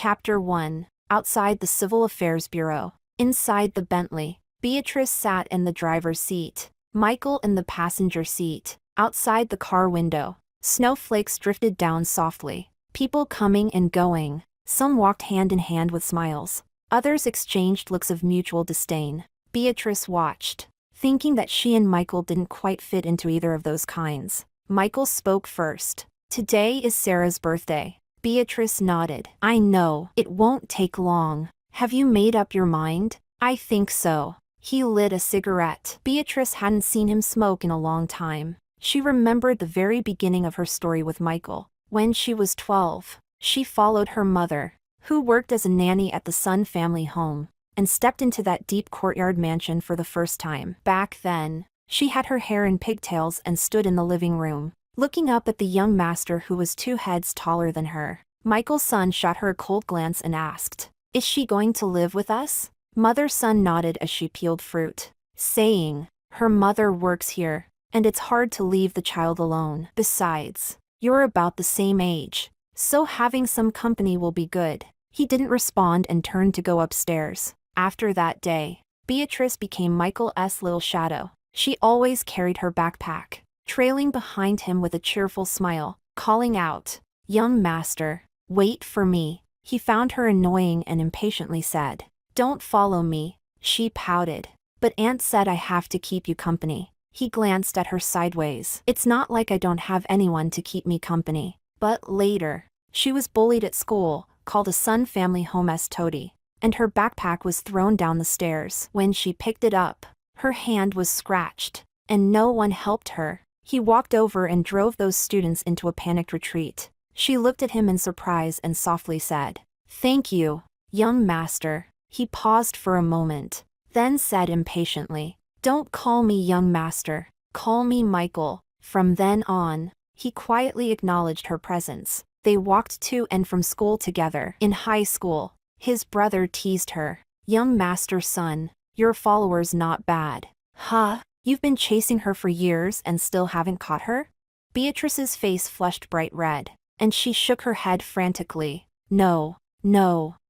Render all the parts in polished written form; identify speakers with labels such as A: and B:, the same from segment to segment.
A: Chapter 1. Outside the Civil Affairs Bureau. Inside the Bentley, Beatrice sat in the driver's seat, Michael in the passenger seat. Outside the car window, snowflakes drifted down softly, people coming and going. Some walked hand in hand with smiles. Others exchanged looks of mutual disdain. Beatrice watched, thinking that she and Michael didn't quite fit into either of those kinds. Michael spoke first. "Today is Sarah's birthday." Beatrice nodded. "I know. It won't take long. Have you made up your mind?" "I think so." He lit a cigarette. Beatrice hadn't seen him smoke in a long time. She remembered the very beginning of her story with Michael. When she was 12, she followed her mother, who worked as a nanny at the Sun family home, and stepped into that deep courtyard mansion for the first time. Back then, she had her hair in pigtails and stood in the living room, looking up at the young master who was 2 heads taller than her. Michael's son shot her a cold glance and asked, "Is she going to live with us?" Mother's son nodded as she peeled fruit, saying, "Her mother works here, and it's hard to leave the child alone. Besides, you're about the same age, so having some company will be good." He didn't respond and turned to go upstairs. After that day, Beatrice became Michael's little shadow. She always carried her backpack, trailing behind him with a cheerful smile, calling out, "Young master, wait for me." He found her annoying and impatiently said, "Don't follow me." She pouted. "But Aunt said I have to keep you company." He glanced at her sideways. "It's not like I don't have anyone to keep me company." But later, she was bullied at school, called a Sun family home as toady, and her backpack was thrown down the stairs. When she picked it up, her hand was scratched, and no one helped her. He walked over and drove those students into a panicked retreat. She looked at him in surprise and softly said, "Thank you, young master." He paused for a moment, then said impatiently, "Don't call me young master, call me Michael." From then on, he quietly acknowledged her presence. They walked to and from school together. In high school, his brother teased her, "Young master's son, your follower's not bad." "Huh? You've been chasing her for years and still haven't caught her?" Beatrice's face flushed bright red, and she shook her head frantically. No.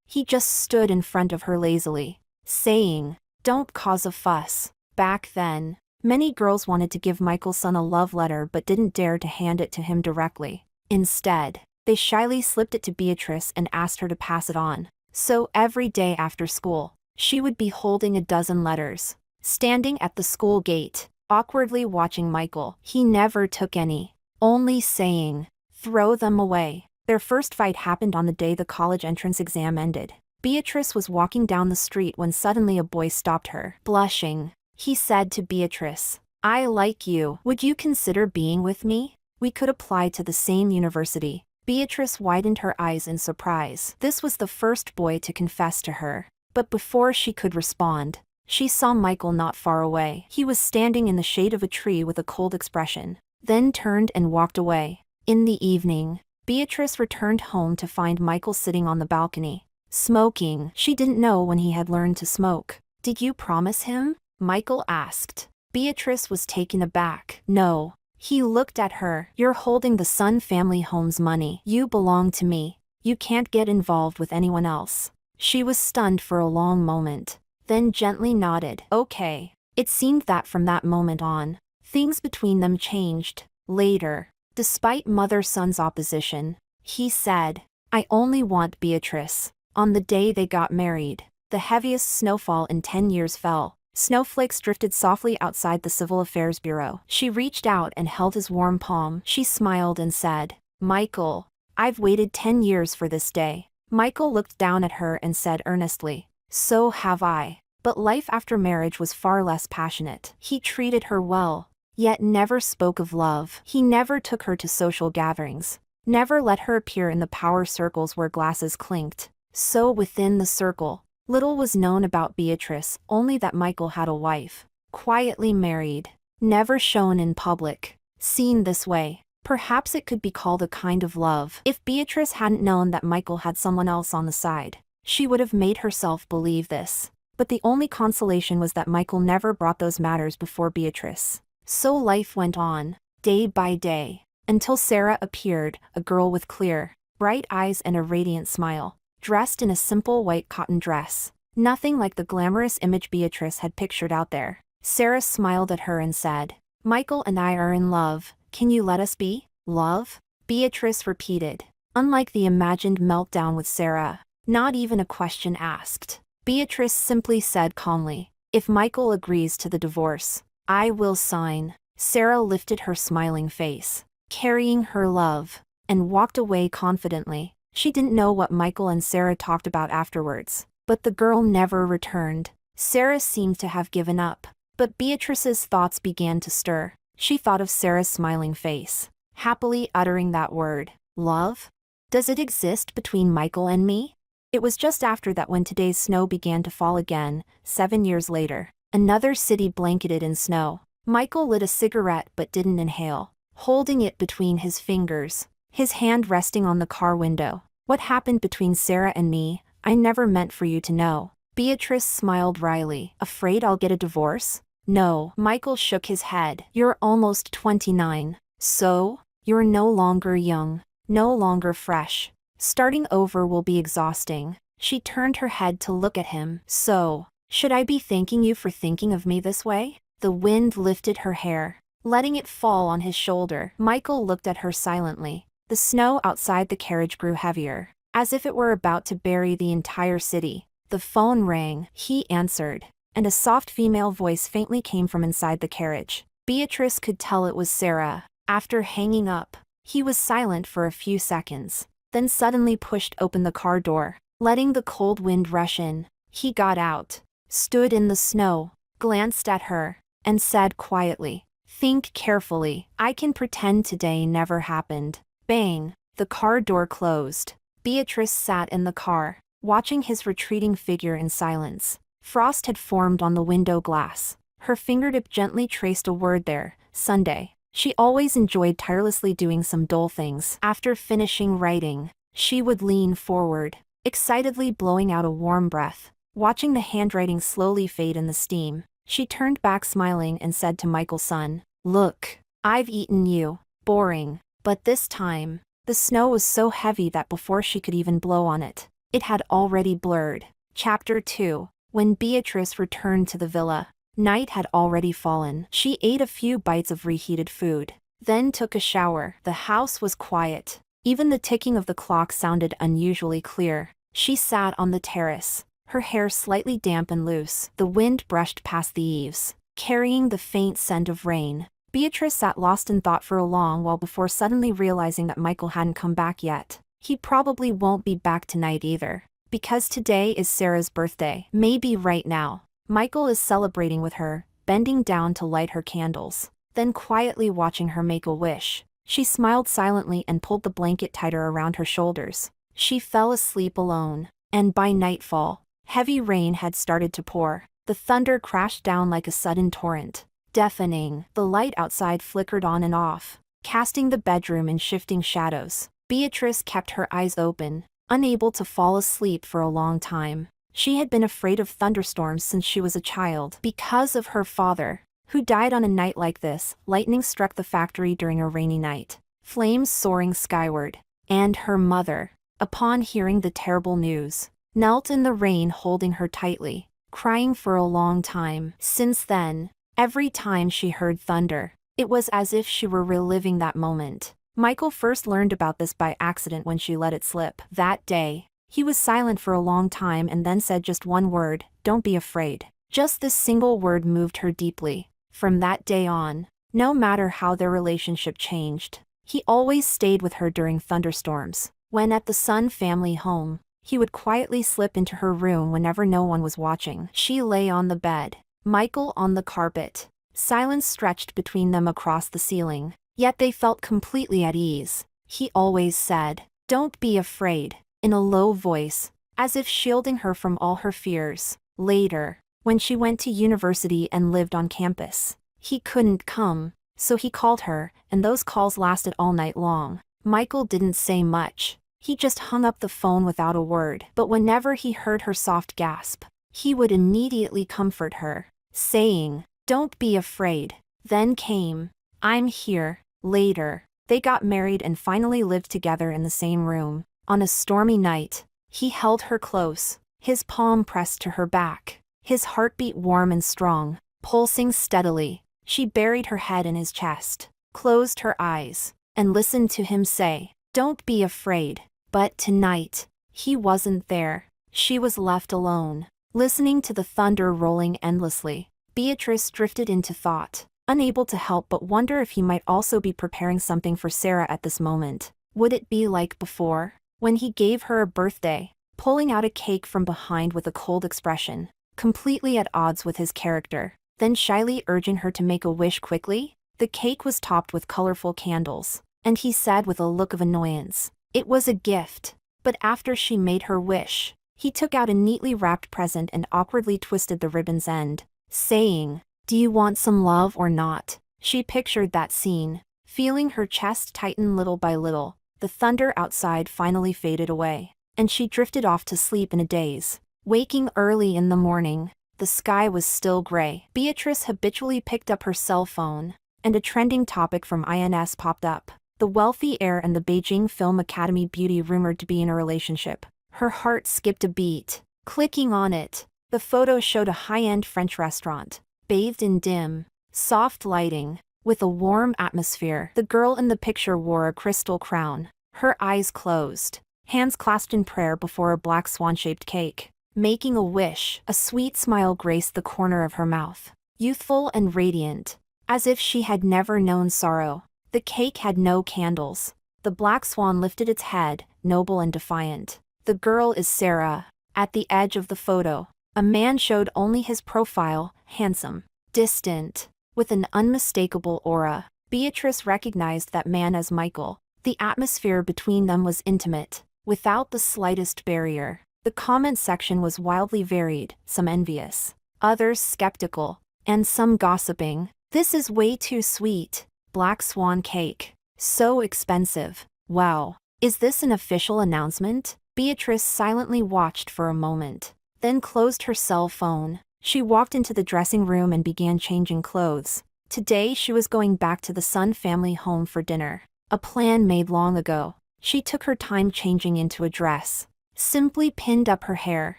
A: He just stood in front of her lazily, saying, "Don't cause a fuss." Back then, many girls wanted to give Michael's son a love letter but didn't dare to hand it to him directly. Instead, they shyly slipped it to Beatrice and asked her to pass it on. So every day after school, she would be holding a dozen letters, standing at the school gate, awkwardly watching Michael. He never took any, only saying, "Throw them away." Their first fight happened on the day the college entrance exam ended. Beatrice was walking down the street when suddenly a boy stopped her. Blushing, he said to Beatrice, "I like you. Would you consider being with me? We could apply to the same university." Beatrice widened her eyes in surprise. This was the first boy to confess to her. But before she could respond, she saw Michael not far away. He was standing in the shade of a tree with a cold expression, then turned and walked away. In the evening, Beatrice returned home to find Michael sitting on the balcony, smoking. She didn't know when he had learned to smoke. "Did you promise him?" Michael asked. Beatrice was taken aback. "No." He looked at her. "You're holding the Sun family home's money. You belong to me. You can't get involved with anyone else." She was stunned for a long moment, then gently nodded. "Okay." It seemed that from that moment on, things between them changed. Later, despite mother-son's opposition, he said, "I only want Beatrice." On the day they got married, the heaviest snowfall in 10 years fell. Snowflakes drifted softly outside the Civil Affairs Bureau. She reached out and held his warm palm. She smiled and said, "Michael, I've waited 10 years for this day." Michael looked down at her and said earnestly, "So have I." But life after marriage was far less passionate. He treated her well, yet never spoke of love. He never took her to social gatherings, never let her appear in the power circles where glasses clinked. So within the circle, little was known about Beatrice, only that Michael had a wife, quietly married, never shown in public, seen this way. Perhaps it could be called a kind of love. If Beatrice hadn't known that Michael had someone else on the side, she would have made herself believe this. But the only consolation was that Michael never brought those matters before Beatrice. So life went on, day by day, until Sarah appeared, a girl with clear, bright eyes and a radiant smile. dressed in a simple white cotton dress. Nothing like the glamorous image Beatrice had pictured out there. Sarah smiled at her and said, "Michael and I are in love. Can you let us be?" "Love?" Beatrice repeated. Unlike the imagined meltdown with Sarah, not even a question asked. Beatrice simply said calmly, "If Michael agrees to the divorce, I will sign." Sarah lifted her smiling face, carrying her love, and walked away confidently. She didn't know what Michael and Sarah talked about afterwards, but the girl never returned. Sarah seemed to have given up, but Beatrice's thoughts began to stir. She thought of Sarah's smiling face, happily uttering that word, love? Does it exist between Michael and me? It was just after that when today's snow began to fall again, 7 years later. Another city blanketed in snow. Michael lit a cigarette but didn't inhale, holding it between his fingers, his hand resting on the car window. "What happened between Sarah and me, I never meant for you to know." Beatrice smiled wryly. "Afraid I'll get a divorce?" "No." Michael shook his head. "You're almost 29. So? You're no longer young, no longer fresh. Starting over will be exhausting." She turned her head to look at him. "So, should I be thanking you for thinking of me this way?" The wind lifted her hair, letting it fall on his shoulder. Michael looked at her silently. The snow outside the carriage grew heavier, as if it were about to bury the entire city. The phone rang. He answered, and a soft female voice faintly came from inside the carriage. Beatrice could tell it was Sarah. After hanging up, he was silent for a few seconds, then suddenly pushed open the car door, letting the cold wind rush in. He got out, stood in the snow, glanced at her, and said quietly, "Think carefully. I can pretend today never happened." Bang! The car door closed. Beatrice sat in the car, watching his retreating figure in silence. Frost had formed on the window glass. Her fingertip gently traced a word there, Sunday. She always enjoyed tirelessly doing some dull things. After finishing writing, she would lean forward, excitedly blowing out a warm breath. Watching the handwriting slowly fade in the steam, she turned back smiling and said to Michael's son, "Look, I've eaten you." Boring. But this time, the snow was so heavy that before she could even blow on it, it had already blurred. Chapter 2. When Beatrice returned to the villa, night had already fallen. She ate a few bites of reheated food, then took a shower. The house was quiet. Even the ticking of the clock sounded unusually clear. She sat on the terrace, her hair slightly damp and loose. The wind brushed past the eaves, carrying the faint scent of rain. Beatrice sat lost in thought for a long while before suddenly realizing that Michael hadn't come back yet. He probably won't be back tonight either, because today is Sarah's birthday. Maybe right now, Michael is celebrating with her, bending down to light her candles, then quietly watching her make a wish. She smiled silently and pulled the blanket tighter around her shoulders. She fell asleep alone, and by nightfall, heavy rain had started to pour. The thunder crashed down like a sudden torrent, deafening. The light outside flickered on and off, casting the bedroom in shifting shadows. Beatrice kept her eyes open, unable to fall asleep for a long time. She had been afraid of thunderstorms since she was a child. Because of her father, who died on a night like this, lightning struck the factory during a rainy night, flames soaring skyward, and her mother, upon hearing the terrible news, knelt in the rain holding her tightly, crying for a long time. Since then, every time she heard thunder, it was as if she were reliving that moment. Michael first learned about this by accident when she let it slip. That day, he was silent for a long time and then said just one word, "Don't be afraid." Just this single word moved her deeply. From that day on, no matter how their relationship changed, he always stayed with her during thunderstorms. When at the Sun family home, he would quietly slip into her room whenever no one was watching. She lay on the bed, Michael on the carpet. Silence stretched between them across the ceiling, yet they felt completely at ease. He always said, "Don't be afraid," in a low voice, as if shielding her from all her fears. Later, when she went to university and lived on campus, he couldn't come, so he called her, and those calls lasted all night long. Michael didn't say much. He just hung up the phone without a word. But whenever he heard her soft gasp, he would immediately comfort her, saying, "Don't be afraid." Then came, "I'm here." Later, they got married and finally lived together in the same room. On a stormy night, He held her close, his palm pressed to her back, his heartbeat warm and strong, pulsing steadily. She buried her head in his chest, closed her eyes, and listened to him say, "Don't be afraid." But tonight, he wasn't there. She was left alone, listening to the thunder rolling endlessly. Beatrice drifted into thought, unable to help but wonder if he might also be preparing something for Sarah at this moment. Would it be like before, when he gave her a birthday, pulling out a cake from behind with a cold expression, completely at odds with his character, then shyly urging her to make a wish quickly? The cake was topped with colorful candles, and he said with a look of annoyance, it was a gift. But after she made her wish, he took out a neatly wrapped present and awkwardly twisted the ribbon's end, saying, "Do you want some love or not?" She pictured that scene, feeling her chest tighten little by little. The thunder outside finally faded away, and she drifted off to sleep in a daze. Waking early in the morning, the sky was still gray. Beatrice habitually picked up her cell phone, and a trending topic from INS popped up. The wealthy heir and the Beijing Film Academy beauty rumored to be in a relationship. Her heart skipped a beat. Clicking on it, the photo showed a high-end French restaurant, bathed in dim, soft lighting, with a warm atmosphere. The girl in the picture wore a crystal crown, her eyes closed, hands clasped in prayer before a black swan-shaped cake. Making a wish, a sweet smile graced the corner of her mouth, youthful and radiant, as if she had never known sorrow. The cake had no candles. The black swan lifted its head, noble and defiant. The girl is Sarah. At the edge of the photo, a man showed only his profile, handsome, distant, with an unmistakable aura. Beatrice recognized that man as Michael. The atmosphere between them was intimate, without the slightest barrier. The comment section was wildly varied, some envious, others skeptical, and some gossiping. "This is way too sweet. Black swan cake. So expensive. Wow. Is this an official announcement?" Beatrice silently watched for a moment, then closed her cell phone. She walked into the dressing room and began changing clothes. Today she was going back to the Sun family home for dinner, a plan made long ago. She took her time changing into a dress, simply pinned up her hair,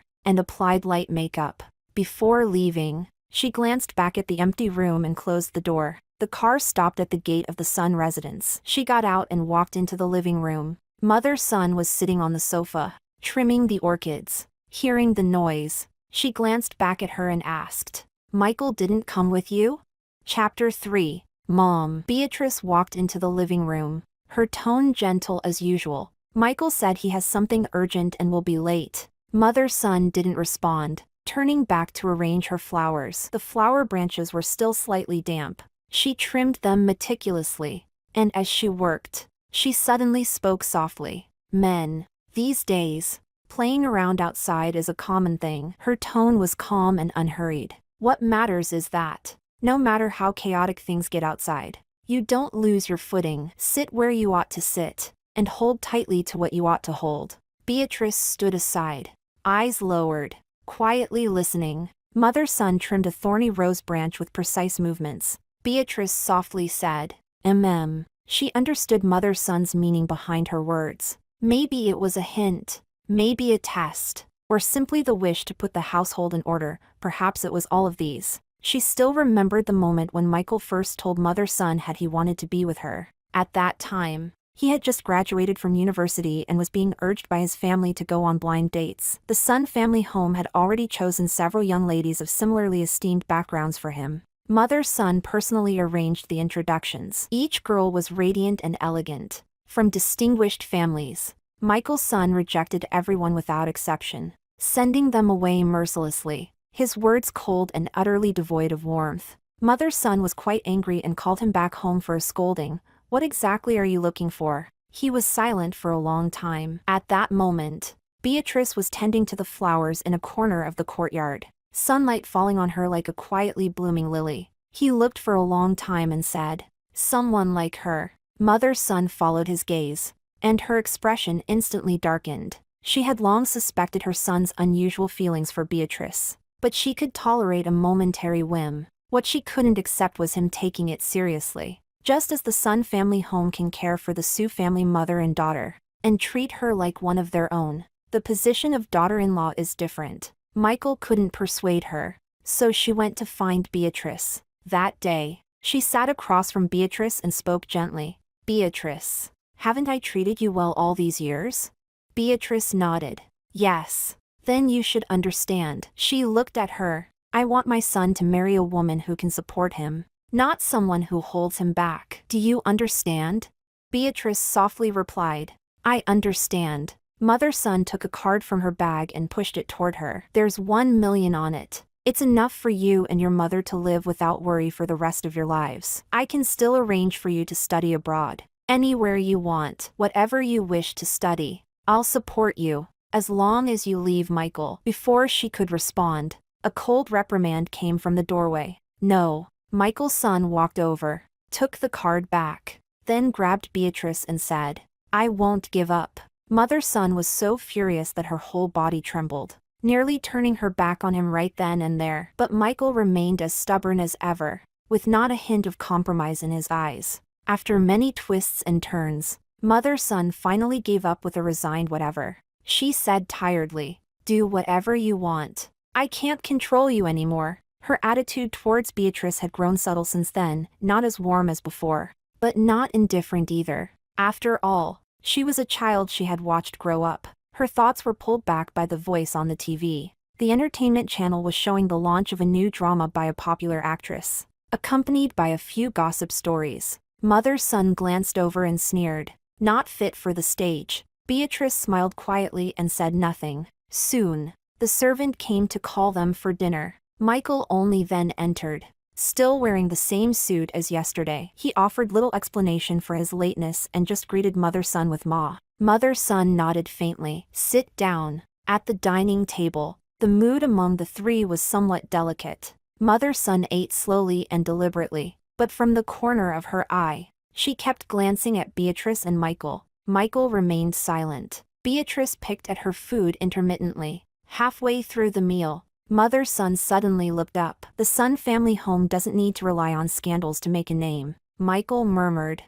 A: and applied light makeup. Before leaving, she glanced back at the empty room and closed the door. The car stopped at the gate of the Sun residence. She got out and walked into the living room. Mother Sun was sitting on the sofa, trimming the orchids. Hearing the noise, she glanced back at her and asked, "Michael didn't come with you?" Chapter 3. Mom. Beatrice walked into the living room, her tone gentle as usual. "Michael said he has something urgent and will be late." Mother Sun didn't respond, turning back to arrange her flowers. The flower branches were still slightly damp. She trimmed them meticulously, and as she worked, she suddenly spoke softly. "Men, these days, playing around outside is a common thing." Her tone was calm and unhurried. "What matters is that, no matter how chaotic things get outside, you don't lose your footing. Sit where you ought to sit, and hold tightly to what you ought to hold." Beatrice stood aside, eyes lowered, quietly listening. Mother Sun trimmed a thorny rose branch with precise movements. Beatrice softly said, "Mm." She understood Mother Sun's meaning behind her words. Maybe it was a hint, maybe a test, or simply the wish to put the household in order. Perhaps it was all of these. She still remembered the moment when Michael first told Mother Sun he wanted to be with her. At that time, he had just graduated from university and was being urged by his family to go on blind dates. The Sun family home had already chosen several young ladies of similarly esteemed backgrounds for him. Mother Sun personally arranged the introductions. Each girl was radiant and elegant, from distinguished families. Michael's son rejected everyone without exception, sending them away mercilessly, his words cold and utterly devoid of warmth. Mother Sun was quite angry and called him back home for a scolding. "What exactly are you looking for?" He was silent for a long time. At that moment, Beatrice was tending to the flowers in a corner of the courtyard, sunlight falling on her like a quietly blooming lily. He looked for a long time and said, "Someone like her." Mother Sun followed his gaze, and her expression instantly darkened. She had long suspected her son's unusual feelings for Beatrice, but she could tolerate a momentary whim. What she couldn't accept was him taking it seriously. Just as the Sun family home can care for the Su family mother and daughter, and treat her like one of their own, The position of daughter-in-law is different. Michael couldn't persuade her, so she went to find Beatrice. That day, she sat across from Beatrice and spoke gently. Beatrice, haven't I treated you well all these years? Beatrice nodded. Yes. Then you should understand. She looked at her. I want my son to marry a woman who can support him, not someone who holds him back. Do you understand? Beatrice softly replied. I understand. Mother-son took a card from her bag and pushed it toward her. There's 1 million on it. It's enough for you and your mother to live without worry for the rest of your lives. I can still arrange for you to study abroad. Anywhere you want, whatever you wish to study. I'll support you, as long as you leave Michael. Before she could respond, a cold reprimand came from the doorway. No. Michael's son walked over, took the card back, then grabbed Beatrice and said, I won't give up. Mother-son was so furious that her whole body trembled, nearly turning her back on him right then and there. But Michael remained as stubborn as ever, with not a hint of compromise in his eyes. After many twists and turns, mother-son finally gave up with a resigned whatever. She said tiredly, do whatever you want. I can't control you anymore. Her attitude towards Beatrice had grown subtle since then, not as warm as before, but not indifferent either. After all, she was a child she had watched grow up. Her thoughts were pulled back by the voice on the TV. The entertainment channel was showing the launch of a new drama by a popular actress, accompanied by a few gossip stories. Mother-son glanced over and sneered. Not fit for the stage. Beatrice smiled quietly and said nothing. Soon, the servant came to call them for dinner. Michael only then entered, still wearing the same suit as yesterday. He offered little explanation for his lateness and just greeted mother-son with "Ma." Mother-son nodded faintly. Sit down. At the dining table, the mood among the three was somewhat delicate. Mother-son ate slowly and deliberately, but from the corner of her eye, she kept glancing at Beatrice and Michael. Michael remained silent. Beatrice picked at her food intermittently. Halfway through the meal, mother-son suddenly looked up. The Sun family home doesn't need to rely on scandals to make a name, Michael murmured.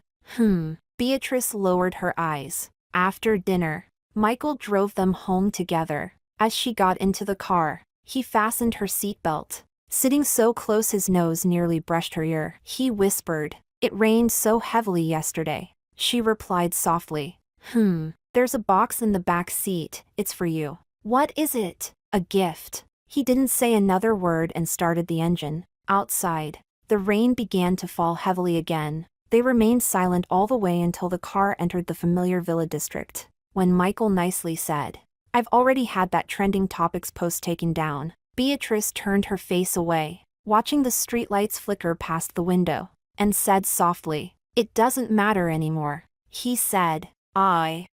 A: Beatrice lowered her eyes. After dinner, Michael drove them home together. As she got into the car, he fastened her seatbelt. Sitting so close his nose nearly brushed her ear. He whispered, It rained so heavily yesterday. She replied softly. There's a box in the back seat. It's for you. What is it? A gift. He didn't say another word and started the engine. Outside, the rain began to fall heavily again. They remained silent all the way until the car entered the familiar villa district, when Michael nicely said, I've already had that trending topics post taken down. Beatrice turned her face away, watching the streetlights flicker past the window, and said softly, It doesn't matter anymore. He said,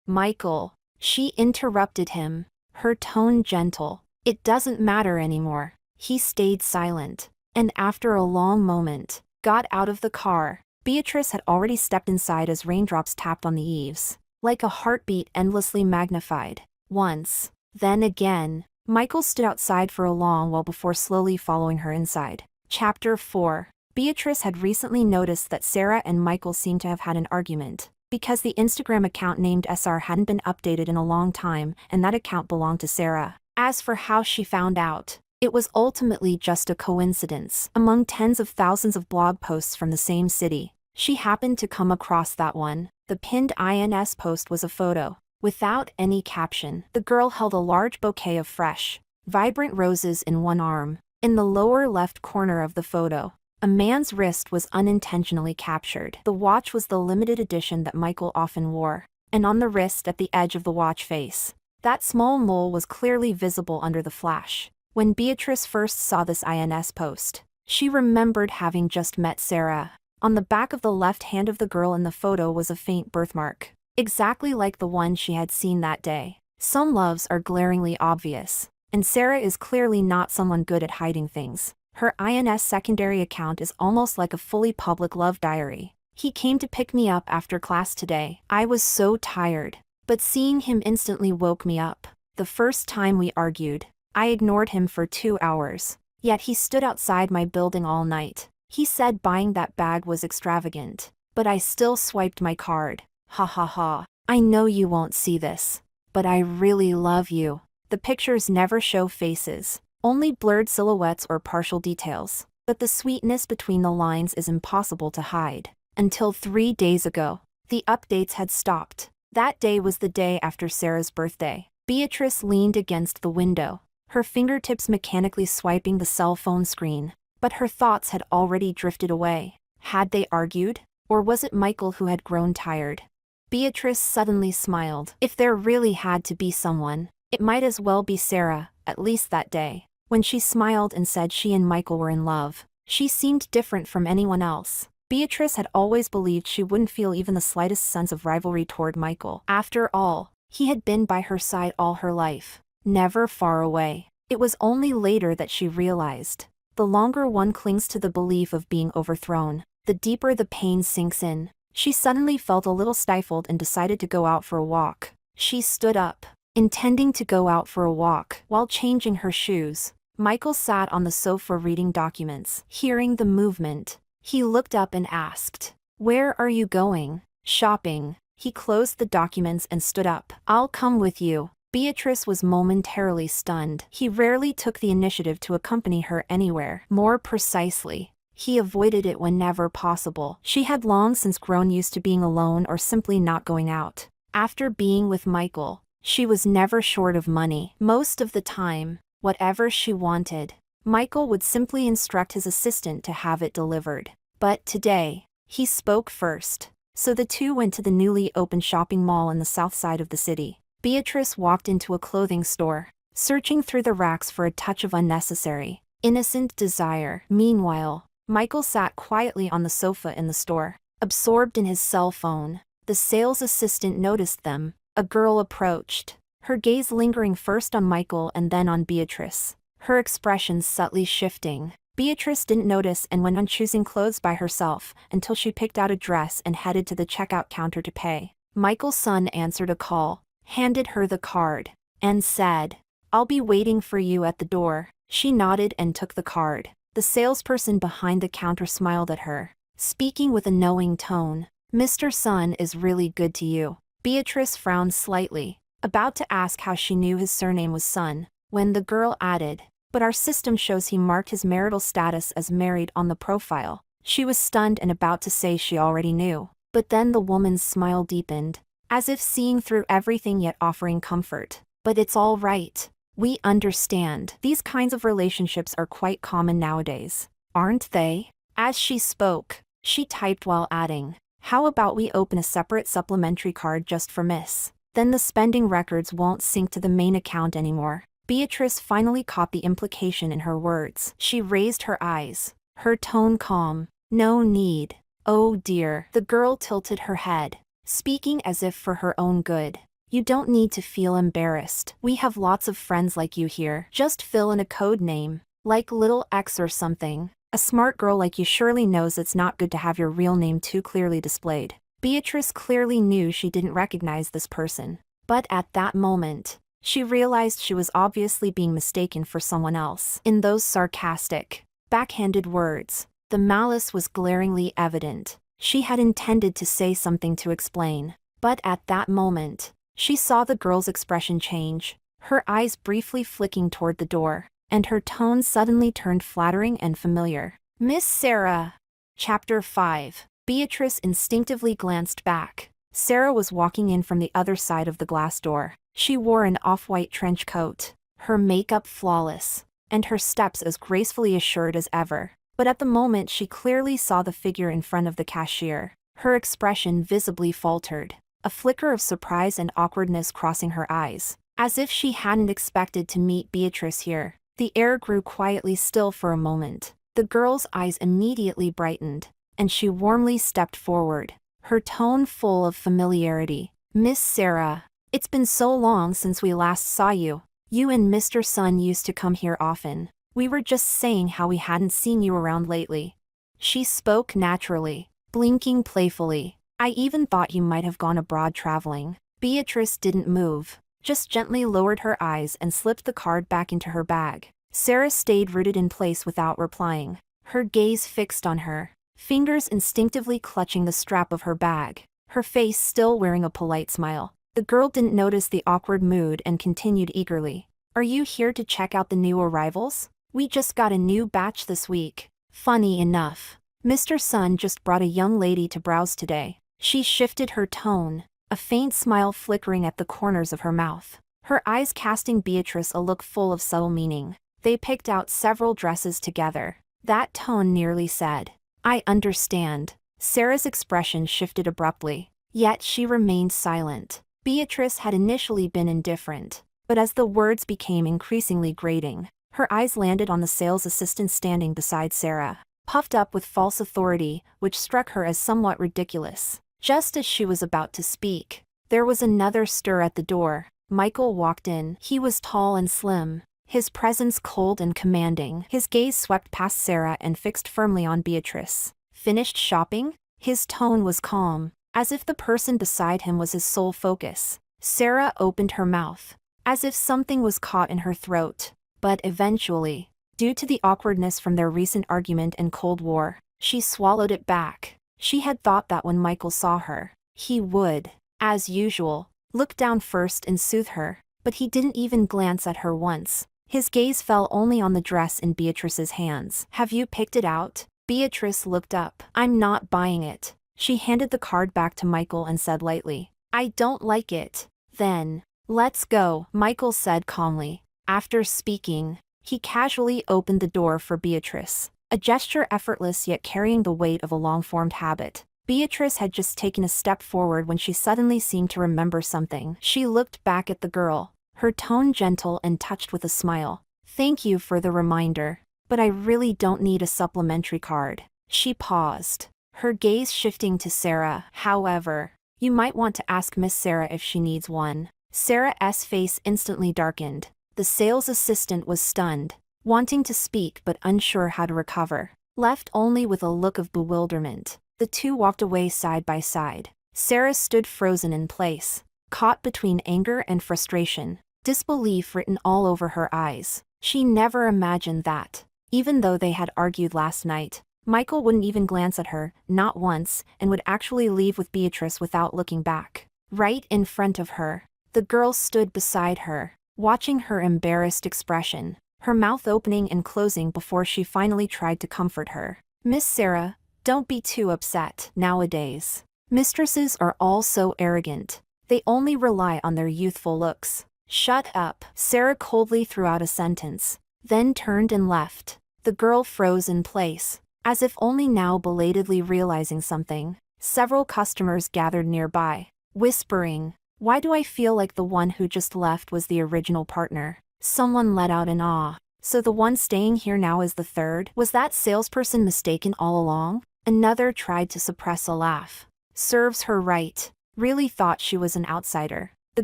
A: Michael. She interrupted him, her tone gentle. It doesn't matter anymore. He stayed silent, and after a long moment, got out of the car. Beatrice had already stepped inside as raindrops tapped on the eaves, like a heartbeat endlessly magnified. Once, then again, Michael stood outside for a long while before slowly following her inside. Chapter 4. Beatrice had recently noticed that Sarah and Michael seemed to have had an argument, because the Instagram account named SR hadn't been updated in a long time, and that account belonged to Sarah. As for how she found out, it was ultimately just a coincidence. Among tens of thousands of blog posts from the same city, she happened to come across that one. The pinned INS post was a photo, without any caption. The girl held a large bouquet of fresh, vibrant roses in one arm. In the lower left corner of the photo, a man's wrist was unintentionally captured. The watch was the limited edition that Michael often wore, and on the wrist at the edge of the watch face, that small mole was clearly visible under the flash. When Beatrice first saw this INS post, she remembered having just met Sarah. On the back of the left hand of the girl in the photo was a faint birthmark, exactly like the one she had seen that day. Some loves are glaringly obvious, and Sarah is clearly not someone good at hiding things. Her INS secondary account is almost like a fully public love diary. He came to pick me up after class today. I was so tired, but seeing him instantly woke me up. The first time we argued, I ignored him for 2 hours. Yet he stood outside my building all night. He said buying that bag was extravagant, but I still swiped my card. Ha ha ha. I know you won't see this, but I really love you. The pictures never show faces, only blurred silhouettes or partial details, but the sweetness between the lines is impossible to hide. Until 3 days ago, the updates had stopped. That day was the day after Sarah's birthday. Beatrice leaned against the window, her fingertips mechanically swiping the cell phone screen, but her thoughts had already drifted away. Had they argued? Or was it Michael who had grown tired? Beatrice suddenly smiled. If there really had to be someone, it might as well be Sarah, at least that day. When she smiled and said she and Michael were in love, she seemed different from anyone else. Beatrice had always believed she wouldn't feel even the slightest sense of rivalry toward Michael. After all, he had been by her side all her life, never far away. It was only later that she realized, the longer one clings to the belief of being overthrown, the deeper the pain sinks in. She suddenly felt a little stifled and decided to go out for a walk. She stood up, intending to go out for a walk. While changing her shoes, Michael sat on the sofa reading documents. Hearing the movement, he looked up and asked, "Where are you going?" "Shopping." He closed the documents and stood up. "I'll come with you." Beatrice was momentarily stunned. He rarely took the initiative to accompany her anywhere. More precisely, he avoided it whenever possible. She had long since grown used to being alone or simply not going out. After being with Michael, she was never short of money. Most of the time, whatever she wanted, Michael would simply instruct his assistant to have it delivered. But today, he spoke first. So the two went to the newly opened shopping mall in the south side of the city. Beatrice walked into a clothing store, searching through the racks for a touch of unnecessary, innocent desire. Meanwhile, Michael sat quietly on the sofa in the store, absorbed in his cell phone. The sales assistant noticed them. A girl approached, her gaze lingering first on Michael and then on Beatrice, her expression subtly shifting. Beatrice didn't notice and went on choosing clothes by herself until she picked out a dress and headed to the checkout counter to pay. Michael's son answered a call, handed her the card, and said, "I'll be waiting for you at the door." She nodded and took the card. The salesperson behind the counter smiled at her, speaking with a knowing tone. "Mr. Sun is really good to you." Beatrice frowned slightly, about to ask how she knew his surname was Sun, when the girl added, "But our system shows he marked his marital status as married on the profile." She was stunned and about to say she already knew, but then the woman's smile deepened, as if seeing through everything yet offering comfort. "But it's all right. We understand. These kinds of relationships are quite common nowadays, aren't they?" As she spoke, she typed while adding, "How about we open a separate supplementary card just for Miss? Then the spending records won't sync to the main account anymore." Beatrice finally caught the implication in her words. She raised her eyes, her tone calm. "No need." "Oh dear." The girl tilted her head, speaking as if for her own good. "You don't need to feel embarrassed. We have lots of friends like you here. Just fill in a code name, like Little X or something. A smart girl like you surely knows it's not good to have your real name too clearly displayed." Beatrice clearly knew she didn't recognize this person, but at that moment, she realized she was obviously being mistaken for someone else. In those sarcastic, backhanded words, the malice was glaringly evident. She had intended to say something to explain, but at that moment, she saw the girl's expression change, her eyes briefly flicking toward the door, and her tone suddenly turned flattering and familiar. "Miss Sarah." Chapter 5. Beatrice instinctively glanced back. Sarah was walking in from the other side of the glass door. She wore an off-white trench coat, her makeup flawless, and her steps as gracefully assured as ever. But at the moment she clearly saw the figure in front of the cashier. Her expression visibly faltered, a flicker of surprise and awkwardness crossing her eyes, as if she hadn't expected to meet Beatrice here. The air grew quietly still for a moment. The girl's eyes immediately brightened, and she warmly stepped forward, her tone full of familiarity. "Miss Sarah, it's been so long since we last saw you. You and Mr. Sun used to come here often. We were just saying how we hadn't seen you around lately." She spoke naturally, blinking playfully. "I even thought you might have gone abroad traveling." Beatrice didn't move, just gently lowered her eyes and slipped the card back into her bag. Sarah stayed rooted in place without replying, her gaze fixed on her, fingers instinctively clutching the strap of her bag, her face still wearing a polite smile. The girl didn't notice the awkward mood and continued eagerly. Are you here to check out the new arrivals? We just got a new batch this week. Funny enough, Mr. Sun just brought a young lady to browse today. She shifted her tone, a faint smile flickering at the corners of her mouth, her eyes casting Beatrice a look full of subtle meaning. They picked out several dresses together. That tone nearly said, I understand. Sarah's expression shifted abruptly, yet she remained silent. Beatrice had initially been indifferent, but as the words became increasingly grating, her eyes landed on the sales assistant standing beside Sarah, puffed up with false authority, which struck her as somewhat ridiculous. Just as she was about to speak, there was another stir at the door. Michael walked in. He was tall and slim, his presence cold and commanding. His gaze swept past Sarah and fixed firmly on Beatrice. Finished shopping? His tone was calm, as if the person beside him was his sole focus. Sarah opened her mouth, as if something was caught in her throat, but eventually, due to the awkwardness from their recent argument and Cold War, she swallowed it back. She had thought that when Michael saw her, he would, as usual, look down first and soothe her, but he didn't even glance at her once. His gaze fell only on the dress in Beatrice's hands. Have you picked it out? Beatrice looked up. I'm not buying it. She handed the card back to Michael and said lightly, I don't like it. Then, let's go, Michael said calmly. After speaking, he casually opened the door for Beatrice, a gesture effortless yet carrying the weight of a long-formed habit. Beatrice had just taken a step forward when she suddenly seemed to remember something. She looked back at the girl, her tone gentle and touched with a smile. Thank you for the reminder, but I really don't need a supplementary card. She paused, her gaze shifting to Sarah. However, you might want to ask Miss Sarah if she needs one. Sarah's face instantly darkened. The sales assistant was stunned, wanting to speak but unsure how to recover. Left only with a look of bewilderment, the two walked away side by side. Sarah stood frozen in place, caught between anger and frustration, disbelief written all over her eyes. She never imagined that, even though they had argued last night, Michael wouldn't even glance at her, not once, and would actually leave with Beatrice without looking back. Right in front of her, the girl stood beside her, watching her embarrassed expression, her mouth opening and closing before she finally tried to comfort her. Miss Sarah, don't be too upset. Nowadays, mistresses are all so arrogant. They only rely on their youthful looks. Shut up. Sarah coldly threw out a sentence, then turned and left. The girl froze in place, as if only now belatedly realizing something. Several customers gathered nearby, whispering, why do I feel like the one who just left was the original partner? Someone let out an awe. So the one staying here now is the third? Was that salesperson mistaken all along? Another tried to suppress a laugh. Serves her right. Really thought she was an outsider. The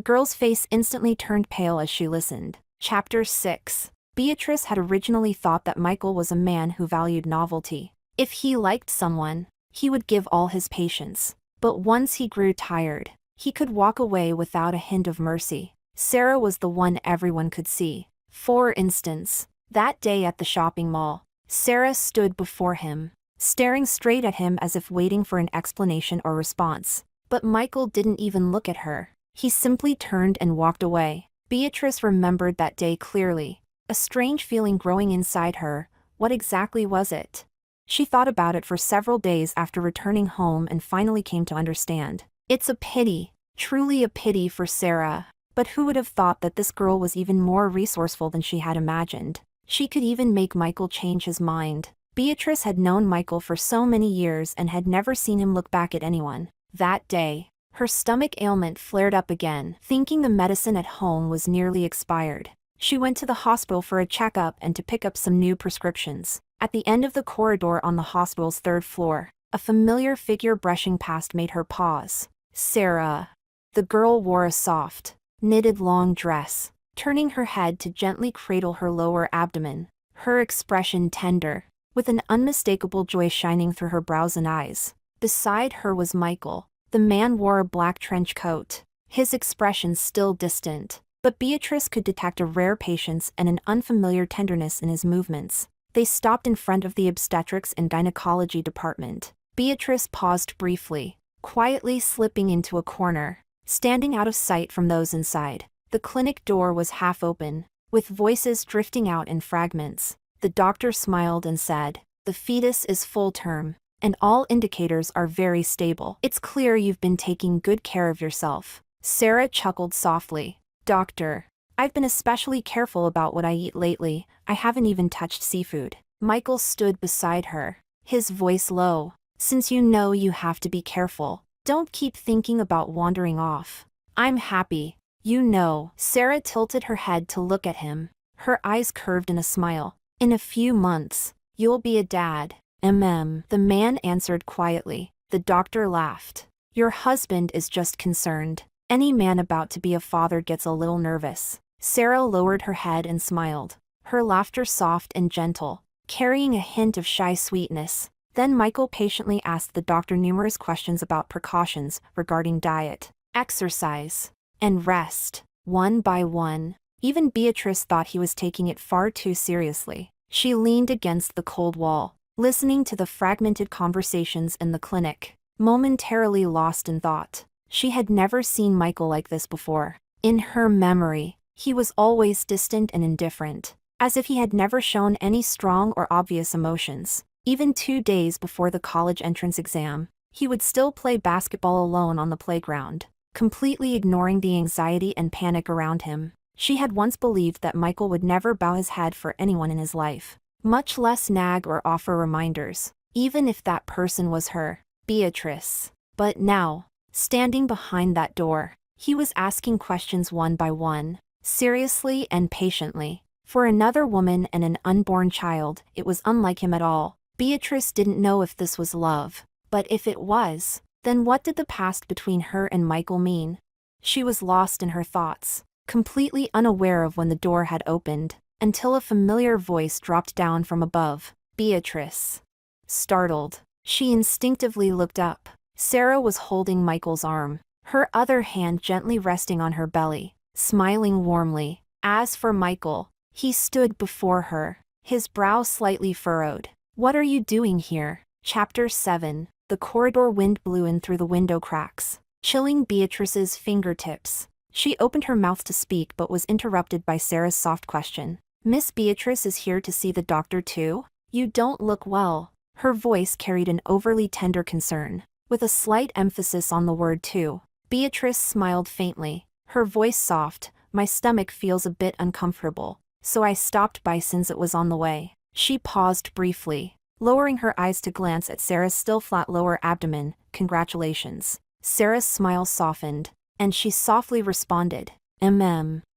A: girl's face instantly turned pale as she listened. Chapter 6. Beatrice had originally thought that Michael was a man who valued novelty. If he liked someone, he would give all his patience. But once he grew tired, he could walk away without a hint of mercy. Sarah was the one everyone could see. For instance, that day at the shopping mall, Sarah stood before him, staring straight at him as if waiting for an explanation or response. But Michael didn't even look at her. He simply turned and walked away. Beatrice remembered that day clearly, a strange feeling growing inside her. What exactly was it? She thought about it for several days after returning home and finally came to understand. It's a pity, truly a pity for Sarah. But who would have thought that this girl was even more resourceful than she had imagined? She could even make Michael change his mind. Beatrice had known Michael for so many years and had never seen him look back at anyone. That day, her stomach ailment flared up again. Thinking the medicine at home was nearly expired, she went to the hospital for a checkup and to pick up some new prescriptions. At the end of the corridor on the hospital's third floor, a familiar figure brushing past made her pause. Sarah. The girl wore a soft, knitted long dress, turning her head to gently cradle her lower abdomen, her expression tender, with an unmistakable joy shining through her brows and eyes. Beside her was Michael. The man wore a black trench coat, his expression still distant, but Beatrice could detect a rare patience and an unfamiliar tenderness in his movements. They stopped in front of the obstetrics and gynecology department. Beatrice paused briefly, quietly slipping into a corner. standing out of sight from those inside. The clinic door was half open, with voices drifting out in fragments. The doctor smiled and said, "The fetus is full term, and all indicators are very stable. It's clear you've been taking good care of yourself." Sarah chuckled softly. "Doctor, I've been especially careful about what I eat lately. I haven't even touched seafood." Michael stood beside her, his voice low. "Since you know you have to be careful, don't keep thinking about wandering off. I'm happy, you know." Sarah tilted her head to look at him, her eyes curved in a smile. "In a few months, you'll be a dad." The man answered quietly. The doctor laughed. "Your husband is just concerned. Any man about to be a father gets a little nervous." Sarah lowered her head and smiled, her laughter soft and gentle, carrying a hint of shy sweetness. Then Michael patiently asked the doctor numerous questions about precautions regarding diet, exercise, and rest. One by one, even Beatrice thought he was taking it far too seriously. She leaned against the cold wall, listening to the fragmented conversations in the clinic, momentarily lost in thought. She had never seen Michael like this before. In her memory, he was always distant and indifferent, as if he had never shown any strong or obvious emotions. Even 2 days before the college entrance exam, he would still play basketball alone on the playground, completely ignoring the anxiety and panic around him. She had once believed that Michael would never bow his head for anyone in his life, much less nag or offer reminders, even if that person was her, Beatrice. But now, standing behind that door, he was asking questions one by one, seriously and patiently. For another woman and an unborn child, it was unlike him at all. Beatrice didn't know if this was love, but if it was, then what did the past between her and Michael mean? She was lost in her thoughts, completely unaware of when the door had opened, until a familiar voice dropped down from above. "Beatrice." Startled, she instinctively looked up. Sarah was holding Michael's arm, her other hand gently resting on her belly, smiling warmly. As for Michael, he stood before her, his brow slightly furrowed. "What are you doing here?" Chapter 7. The corridor wind blew in through the window cracks, chilling Beatrice's fingertips. She opened her mouth to speak but was interrupted by Sarah's soft question. "Miss Beatrice is here to see the doctor too? You don't look well." Her voice carried an overly tender concern, with a slight emphasis on the word too. Beatrice smiled faintly, her voice soft. "My stomach feels a bit uncomfortable, so I stopped by since it was on the way." She paused briefly, lowering her eyes to glance at Sarah's still flat lower abdomen. "Congratulations." Sarah's smile softened, and she softly responded,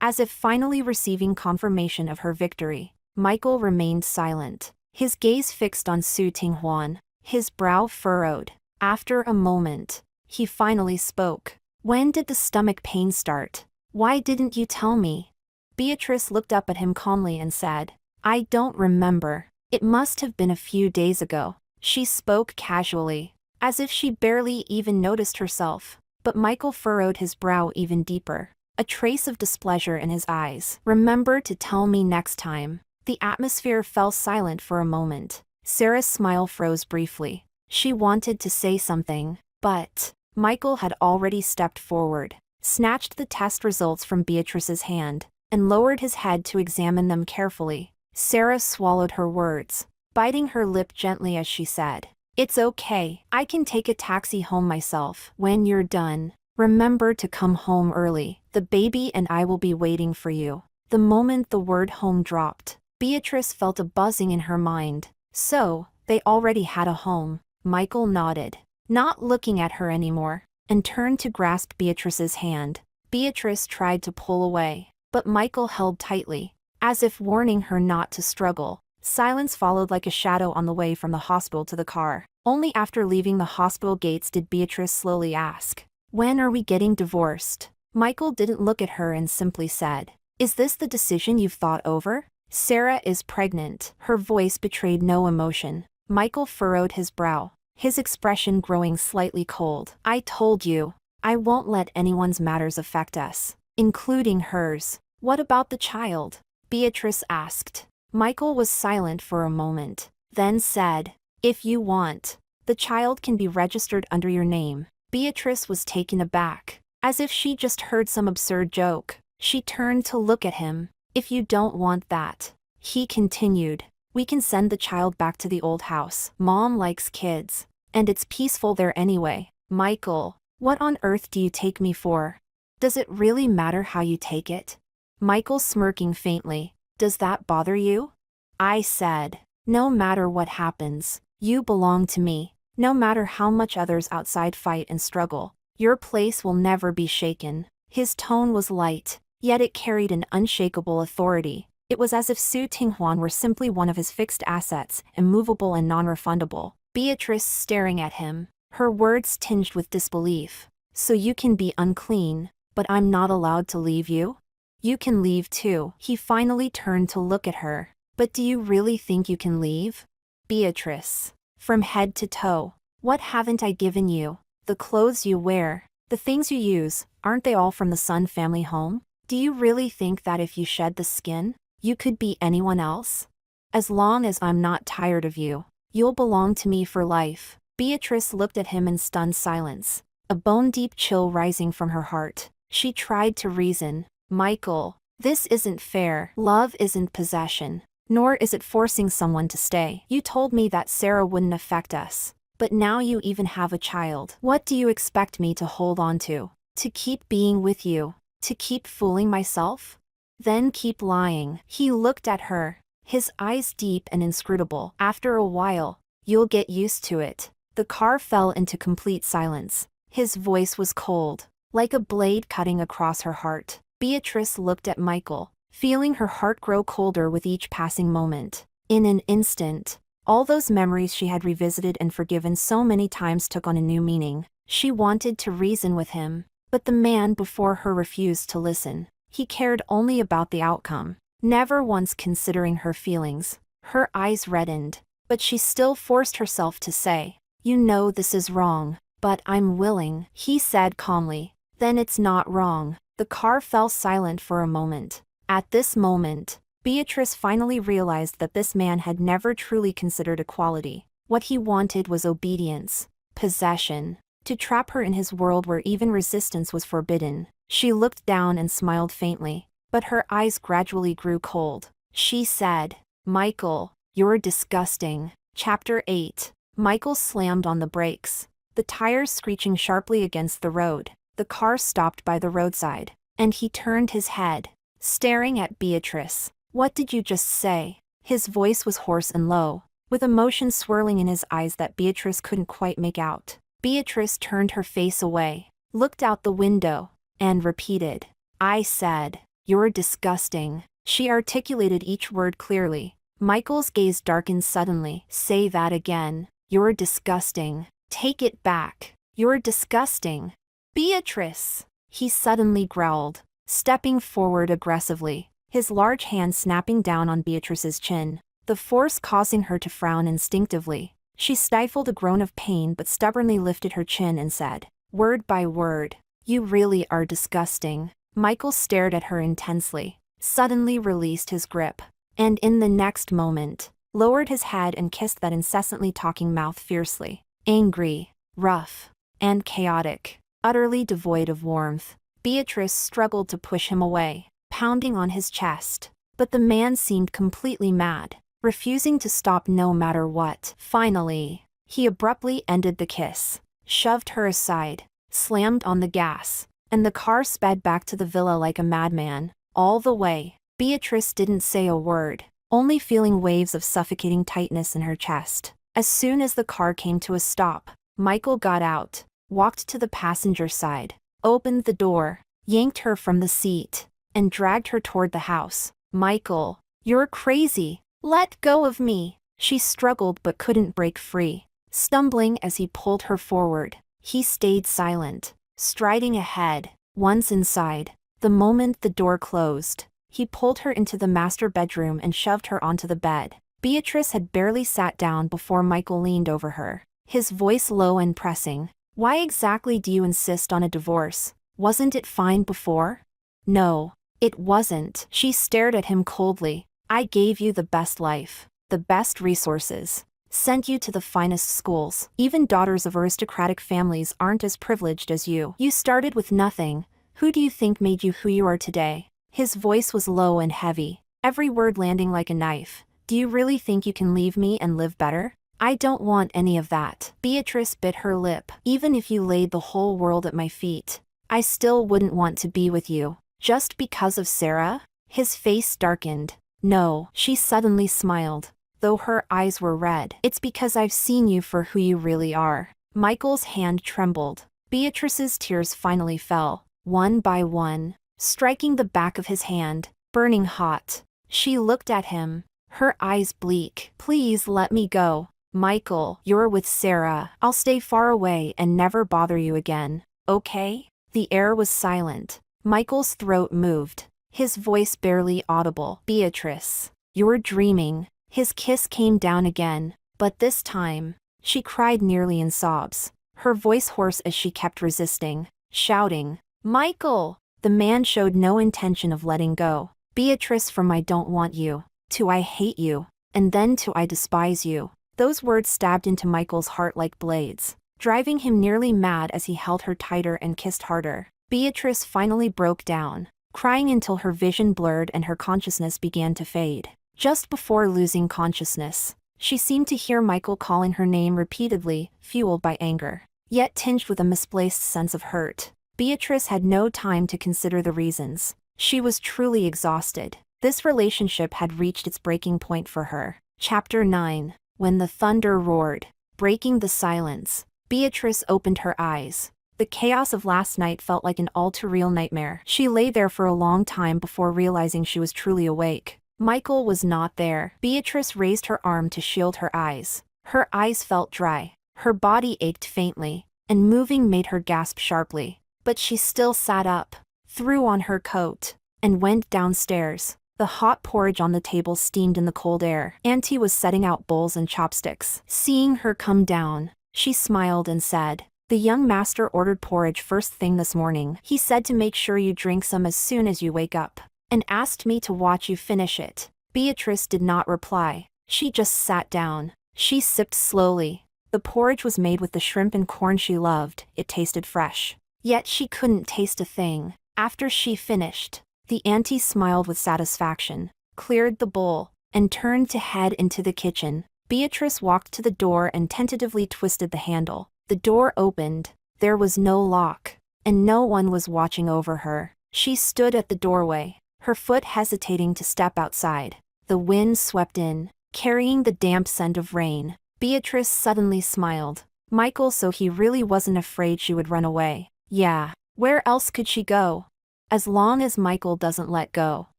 A: as if finally receiving confirmation of her victory. Michael remained silent, his gaze fixed on Su Tinghuan, his brow furrowed. After a moment, he finally spoke. "When did the stomach pain start? Why didn't you tell me?" Beatrice looked up at him calmly and said, "I don't remember. It must have been a few days ago." She spoke casually, as if she barely even noticed herself, but Michael furrowed his brow even deeper, a trace of displeasure in his eyes. "Remember to tell me next time." The atmosphere fell silent for a moment. Sarah's smile froze briefly. She wanted to say something, but Michael had already stepped forward, snatched the test results from Beatrice's hand, and lowered his head to examine them carefully. Sarah swallowed her words, biting her lip gently as she said, "It's okay. I can take a taxi home myself. When you're done, remember to come home early. The baby and I will be waiting for you." The moment the word home dropped, Beatrice felt a buzzing in her mind. So, they already had a home. Michael nodded, not looking at her anymore, and turned to grasp Beatrice's hand. Beatrice tried to pull away, but Michael held tightly, as if warning her not to struggle. Silence followed like a shadow on the way from the hospital to the car. Only after leaving the hospital gates did Beatrice slowly ask, "When are we getting divorced?" Michael didn't look at her and simply said, "Is this the decision you've thought over?" "Sarah is pregnant." Her voice betrayed no emotion. Michael furrowed his brow, his expression growing slightly cold. "I told you, I won't let anyone's matters affect us, including hers." "What about the child?" Beatrice asked. Michael was silent for a moment, then said, "If you want, the child can be registered under your name." Beatrice was taken aback, As if she just heard some absurd joke, she turned to look at him. If you don't want that, he continued, we can send the child back to the old house. Mom likes kids, and it's peaceful there anyway. Michael, what on earth do you take me for? Does it really matter how you take it? Michael smirking faintly, does that bother you? I said, no matter what happens, you belong to me. No matter how much others outside fight and struggle, your place will never be shaken. His tone was light, yet it carried an unshakable authority. It was as if Su Tinghuan were simply one of his fixed assets, immovable and non-refundable. Beatrice staring at him, her words tinged with disbelief. So you can be unclean, but I'm not allowed to leave you? You can leave too. He finally turned to look at her. But do you really think you can leave? Beatrice. From head to toe, what haven't I given you? The clothes you wear, the things you use, aren't they all from the Sun family home? Do you really think that if you shed the skin, you could be anyone else? As long as I'm not tired of you, you'll belong to me for life. Beatrice looked at him in stunned silence, a bone-deep chill rising from her heart. She tried to reason. Michael, this isn't fair. Love isn't possession. Nor is it forcing someone to stay. You told me that Sarah wouldn't affect us. But now you even have a child. What do you expect me to hold on to? To keep being with you? To keep fooling myself? Then keep lying. He looked at her, his eyes deep and inscrutable. After a while, you'll get used to it. The car fell into complete silence. His voice was cold, like a blade cutting across her heart. Beatrice looked at Michael, feeling her heart grow colder with each passing moment. In an instant, all those memories she had revisited and forgiven so many times took on a new meaning. She wanted to reason with him, but the man before her refused to listen. He cared only about the outcome, never once considering her feelings. Her eyes reddened, but she still forced herself to say, you know this is wrong, but I'm willing, he said calmly. Then it's not wrong. The car fell silent for a moment. At this moment, Beatrice finally realized that this man had never truly considered equality. What he wanted was obedience, possession, to trap her in his world where even resistance was forbidden. She looked down and smiled faintly, but her eyes gradually grew cold. She said, Michael, you're disgusting. Chapter 8. Michael slammed on the brakes, the tires screeching sharply against the road. The car stopped by the roadside, and he turned his head, staring at Beatrice. What did you just say? His voice was hoarse and low, with emotion swirling in his eyes that Beatrice couldn't quite make out. Beatrice turned her face away, looked out the window, and repeated, I said, you're disgusting. She articulated each word clearly. Michael's gaze darkened suddenly. Say that again. You're disgusting. Take it back. You're disgusting. Beatrice! He suddenly growled, stepping forward aggressively, his large hand snapping down on Beatrice's chin, the force causing her to frown instinctively. She stifled a groan of pain but stubbornly lifted her chin and said, word by word, you really are disgusting. Michael stared at her intensely, suddenly released his grip, and in the next moment, lowered his head and kissed that incessantly talking mouth fiercely. Angry, rough, and chaotic, utterly devoid of warmth. Beatrice struggled to push him away, pounding on his chest, but the man seemed completely mad, refusing to stop no matter what. Finally, he abruptly ended the kiss, shoved her aside, slammed on the gas, and the car sped back to the villa like a madman. All the way, Beatrice didn't say a word, only feeling waves of suffocating tightness in her chest. As soon as the car came to a stop, Michael got out, walked to the passenger side, opened the door, yanked her from the seat, and dragged her toward the house. Michael, you're crazy. Let go of me. She struggled but couldn't break free, stumbling as he pulled her forward. He stayed silent, striding ahead. Once inside, the moment the door closed, he pulled her into the master bedroom and shoved her onto the bed. Beatrice had barely sat down before Michael leaned over her, his voice low and pressing. Why exactly do you insist on a divorce? Wasn't it fine before? No, it wasn't. She stared at him coldly. I gave you the best life, the best resources. sent you to the finest schools. Even daughters of aristocratic families aren't as privileged as you. You started with nothing. Who do you think made you who you are today?" His voice was low and heavy, every word landing like a knife. "Do you really think you can leave me and live better? I don't want any of that." Beatrice bit her lip. "Even if you laid the whole world at my feet, I still wouldn't want to be with you." "Just because of Sarah?" His face darkened. "No," she suddenly smiled, though her eyes were red. "It's because I've seen you for who you really are." Michael's hand trembled. Beatrice's tears finally fell, one by one, striking the back of his hand, burning hot. She looked at him, her eyes bleak. "Please let me go. Michael, you're with Sarah. I'll stay far away and never bother you again, okay?" The air was silent. Michael's throat moved, his voice barely audible. "Beatrice, you're dreaming." His kiss came down again, but this time, she cried nearly in sobs, her voice hoarse as she kept resisting, shouting, "Michael!" The man showed no intention of letting go. "Beatrice, from I don't want you, to I hate you, and then to I despise you." Those words stabbed into Michael's heart like blades, driving him nearly mad as he held her tighter and kissed harder. Beatrice finally broke down, crying until her vision blurred and her consciousness began to fade. Just before losing consciousness, she seemed to hear Michael calling her name repeatedly, fueled by anger, yet tinged with a misplaced sense of hurt. Beatrice had no time to consider the reasons. She was truly exhausted. This relationship had reached its breaking point for her. Chapter 9. When the thunder roared, breaking the silence, Beatrice opened her eyes. The chaos of last night felt like an all-too-real nightmare. She lay there for a long time before realizing she was truly awake. Michael was not there. Beatrice raised her arm to shield her eyes. Her eyes felt dry, her body ached faintly, and moving made her gasp sharply. But she still sat up, threw on her coat, and went downstairs. The hot porridge on the table steamed in the cold air. Auntie was setting out bowls and chopsticks. Seeing her come down, she smiled and said, "The young master ordered porridge first thing this morning. He said to make sure you drink some as soon as you wake up, and asked me to watch you finish it." Beatrice did not reply. She just sat down. She sipped slowly. The porridge was made with the shrimp and corn she loved. It tasted fresh. Yet she couldn't taste a thing. After she finished, the auntie smiled with satisfaction, cleared the bowl, and turned to head into the kitchen. Beatrice walked to the door and tentatively twisted the handle. The door opened. There was no lock, and no one was watching over her. She stood at the doorway, her foot hesitating to step outside. The wind swept in, carrying the damp scent of rain. Beatrice suddenly smiled. Michael, so he really wasn't afraid she would run away. Yeah, where else could she go? As long as Michael doesn't let go,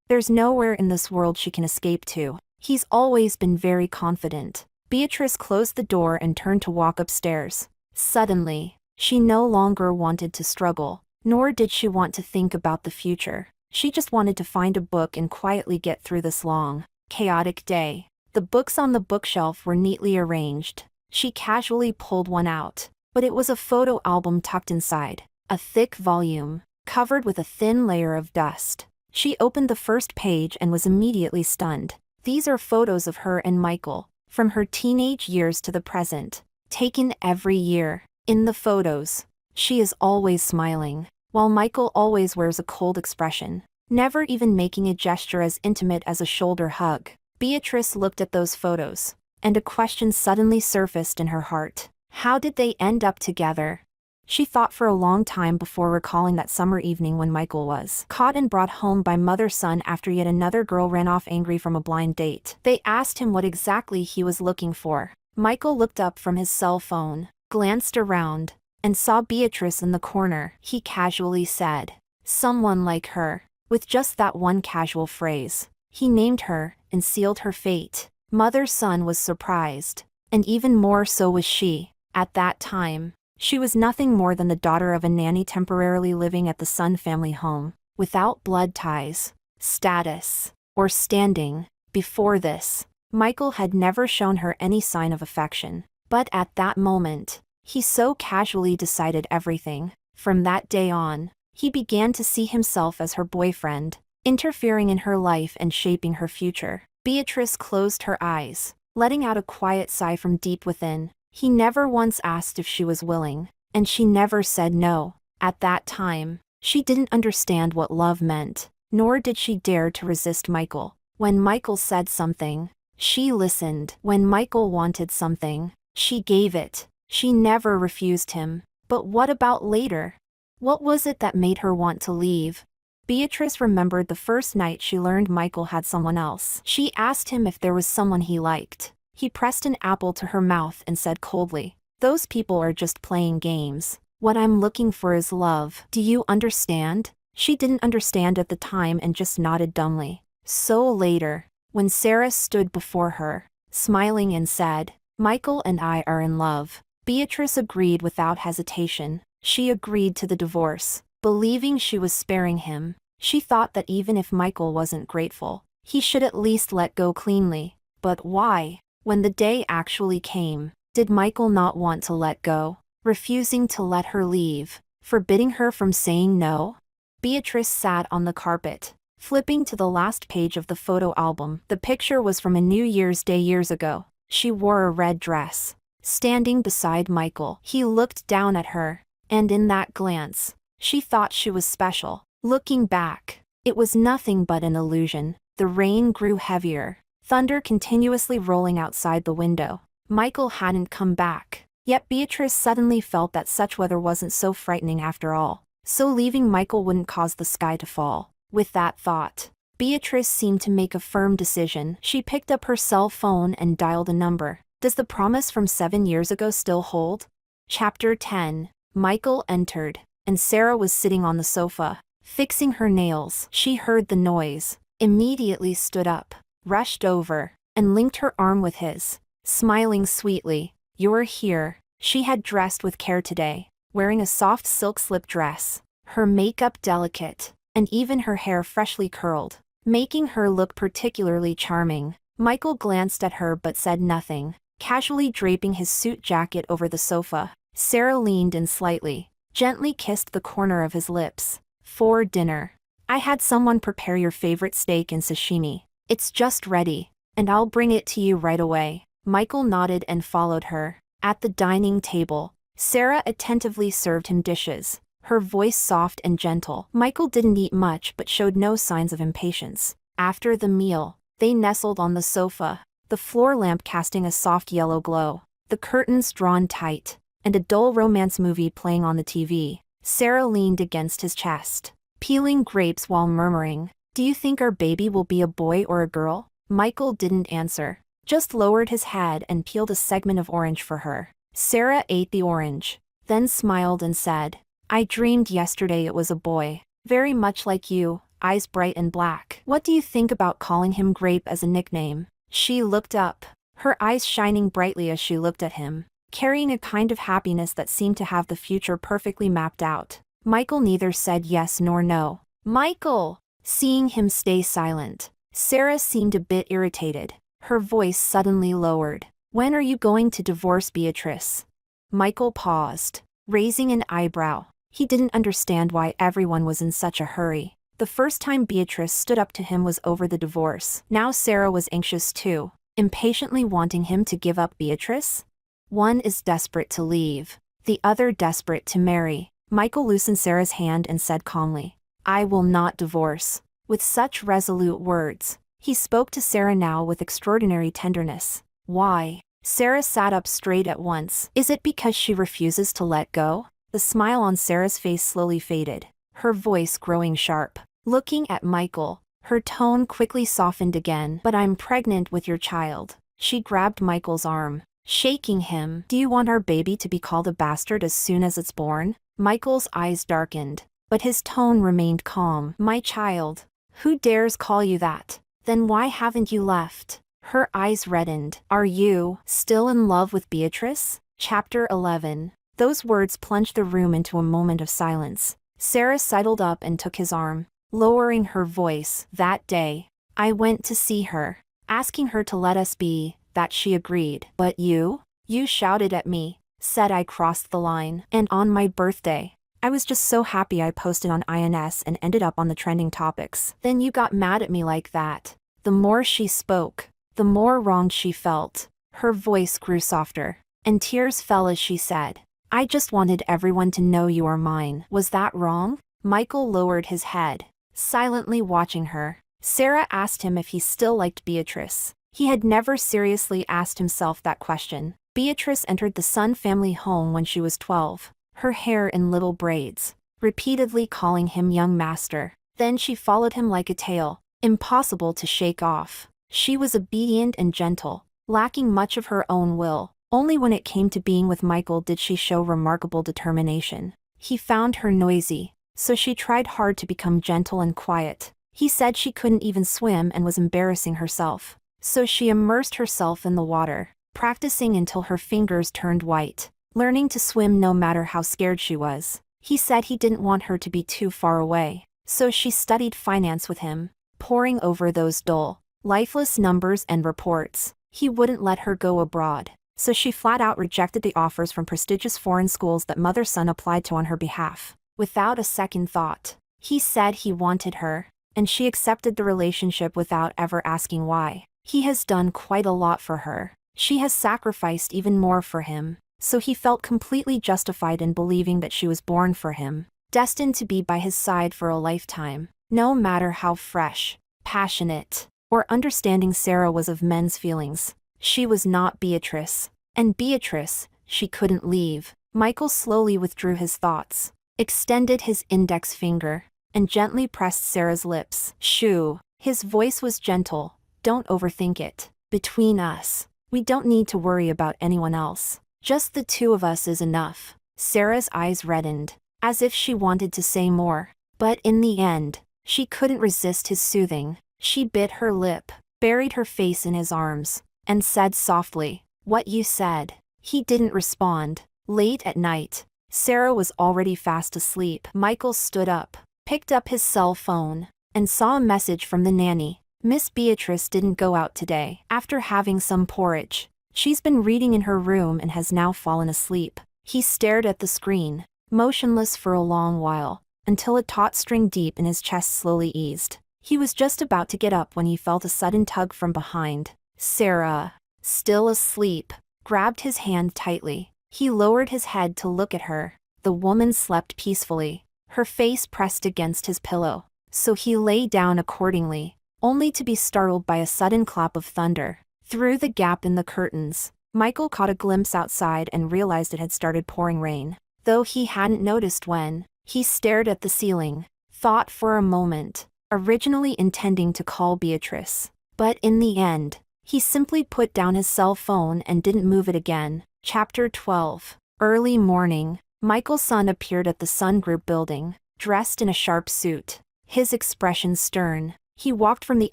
A: there's nowhere in this world she can escape to. He's always been very confident. Beatrice closed the door and turned to walk upstairs. Suddenly, she no longer wanted to struggle, nor did she want to think about the future. She just wanted to find a book and quietly get through this long, chaotic day. The books on the bookshelf were neatly arranged. She casually pulled one out, but it was a photo album tucked inside, a thick volume, covered with a thin layer of dust. She opened the first page and was immediately stunned. These are photos of her and Michael, from her teenage years to the present, taken every year. In the photos, she is always smiling, while Michael always wears a cold expression, never even making a gesture as intimate as a shoulder hug. Beatrice looked at those photos, and a question suddenly surfaced in her heart. How did they end up together? She thought for a long time before recalling that summer evening when Michael was caught and brought home by mother-son after yet another girl ran off angry from a blind date. They asked him what exactly he was looking for. Michael looked up from his cell phone, glanced around, and saw Beatrice in the corner. He casually said, "Someone like her." With just that one casual phrase, he named her and sealed her fate. Mother-son was surprised, and even more so was she. At that time, she was nothing more than the daughter of a nanny temporarily living at the Sun family home, without blood ties, status, or standing. Before this, Michael had never shown her any sign of affection, but at that moment, he so casually decided everything. From that day on, he began to see himself as her boyfriend, interfering in her life and shaping her future. Beatrice closed her eyes, letting out a quiet sigh from deep within. He never once asked if she was willing, and she never said no. At that time, she didn't understand what love meant, nor did she dare to resist Michael. When Michael said something, she listened. When Michael wanted something, she gave it. She never refused him. But what about later? What was it that made her want to leave? Beatrice remembered the first night she learned Michael had someone else. She asked him if there was someone he liked. He pressed an apple to her mouth and said coldly, "Those people are just playing games. What I'm looking for is love. Do you understand?" She didn't understand at the time and just nodded dumbly. So later, when Sarah stood before her, smiling and said, "Michael and I are in love," Beatrice agreed without hesitation. She agreed to the divorce, believing she was sparing him. She thought that even if Michael wasn't grateful, he should at least let go cleanly. But why? When the day actually came, did Michael not want to let go, refusing to let her leave, forbidding her from saying no? Beatrice sat on the carpet, flipping to the last page of the photo album. The picture was from a New Year's Day years ago. She wore a red dress, standing beside Michael. He looked down at her, and in that glance, she thought she was special. Looking back, it was nothing but an illusion. The rain grew heavier, thunder continuously rolling outside the window. Michael hadn't come back, yet Beatrice suddenly felt that such weather wasn't so frightening after all. So leaving Michael wouldn't cause the sky to fall. With that thought, Beatrice seemed to make a firm decision. She picked up her cell phone and dialed a number. Does the promise from 7 years ago still hold? Chapter 10. Michael entered, and Sarah was sitting on the sofa, fixing her nails. She heard the noise, immediately stood up, rushed over, and linked her arm with his, smiling sweetly. "You're here." She had dressed with care today, wearing a soft silk slip dress, her makeup delicate, and even her hair freshly curled, making her look particularly charming. Michael glanced at her but said nothing, casually draping his suit jacket over the sofa. Sarah leaned in slightly, gently kissed the corner of his lips. "For dinner, I had someone prepare your favorite steak and sashimi. It's just ready, and I'll bring it to you right away." Michael nodded and followed her. At the dining table, Sarah attentively served him dishes, her voice soft and gentle. Michael didn't eat much but showed no signs of impatience. After the meal, they nestled on the sofa, the floor lamp casting a soft yellow glow, the curtains drawn tight, and a dull romance movie playing on the TV. Sarah leaned against his chest, peeling grapes while murmuring, "Do you think our baby will be a boy or a girl?" Michael didn't answer, just lowered his head and peeled a segment of orange for her. Sarah ate the orange, then smiled and said, "I dreamed yesterday it was a boy, very much like you, eyes bright and black. What do you think about calling him Grape as a nickname?" She looked up, her eyes shining brightly as she looked at him, carrying a kind of happiness that seemed to have the future perfectly mapped out. Michael neither said yes nor no. "Michael!" Seeing him stay silent, Sarah seemed a bit irritated. Her voice suddenly lowered. "When are you going to divorce Beatrice?" Michael paused, raising an eyebrow. He didn't understand why everyone was in such a hurry. The first time Beatrice stood up to him was over the divorce. Now Sarah was anxious too, impatiently wanting him to give up Beatrice. One is desperate to leave, the other desperate to marry. Michael loosened Sarah's hand and said calmly, "I will not divorce." With such resolute words, he spoke to Sarah now with extraordinary tenderness. "Why?" Sarah sat up straight at once. "Is it because she refuses to let go?" The smile on Sarah's face slowly faded, her voice growing sharp. Looking at Michael, her tone quickly softened again. "But I'm pregnant with your child." She grabbed Michael's arm, shaking him. "Do you want our baby to be called a bastard as soon as it's born?" Michael's eyes darkened, but his tone remained calm. "My child? Who dares call you that? Then why haven't you left?" Her eyes reddened. "Are you still in love with Beatrice?" Chapter 11. Those words plunged the room into a moment of silence. Sarah sidled up and took his arm, lowering her voice. "That day, I went to see her, asking her to let us be, that she agreed. But you shouted at me, said I crossed the line. And on my birthday, I was just so happy I posted on INS and ended up on the trending topics. Then you got mad at me like that." The more she spoke, the more wronged she felt. Her voice grew softer, and tears fell as she said, "I just wanted everyone to know you are mine. Was that wrong?" Michael lowered his head, silently watching her. Sarah asked him if he still liked Beatrice. He had never seriously asked himself that question. Beatrice entered the Sun family home when she was 12, her hair in little braids, repeatedly calling him young master. Then she followed him like a tail, impossible to shake off. She was obedient and gentle, lacking much of her own will. Only when it came to being with Michael did she show remarkable determination. He found her noisy, so she tried hard to become gentle and quiet. He said she couldn't even swim and was embarrassing herself, so she immersed herself in the water, practicing until her fingers turned white, learning to swim no matter how scared she was. He said he didn't want her to be too far away, so she studied finance with him, poring over those dull, lifeless numbers and reports. He wouldn't let her go abroad, so she flat out rejected the offers from prestigious foreign schools that mother-son applied to on her behalf, without a second thought. He said he wanted her, and she accepted the relationship without ever asking why. He has done quite a lot for her. She has sacrificed even more for him, so he felt completely justified in believing that she was born for him, destined to be by his side for a lifetime. No matter how fresh, passionate, or understanding Sarah was of men's feelings, she was not Beatrice. And Beatrice, she couldn't leave. Michael slowly withdrew his thoughts, extended his index finger, and gently pressed Sarah's lips. "Shoo." His voice was gentle. "Don't overthink it. Between us, we don't need to worry about anyone else. Just the two of us is enough." Sarah's eyes reddened, as if she wanted to say more, but in the end, she couldn't resist his soothing. She bit her lip, buried her face in his arms, and said softly, "What you said." He didn't respond. Late at night, Sarah was already fast asleep. Michael stood up, picked up his cell phone, and saw a message from the nanny. "Miss Beatrice didn't go out today after having some porridge. She's been reading in her room and has now fallen asleep." He stared at the screen, motionless for a long while, until a taut string deep in his chest slowly eased. He was just about to get up when he felt a sudden tug from behind. Sarah, still asleep, grabbed his hand tightly. He lowered his head to look at her. The woman slept peacefully, her face pressed against his pillow, so he lay down accordingly, only to be startled by a sudden clap of thunder. Through the gap in the curtains, Michael caught a glimpse outside and realized it had started pouring rain. Though he hadn't noticed when, he stared at the ceiling, thought for a moment, originally intending to call Beatrice. But in the end, he simply put down his cell phone and didn't move it again. Chapter 12. Early morning. Michael's son appeared at the Sun Group building, dressed in a sharp suit, his expression stern. He walked from the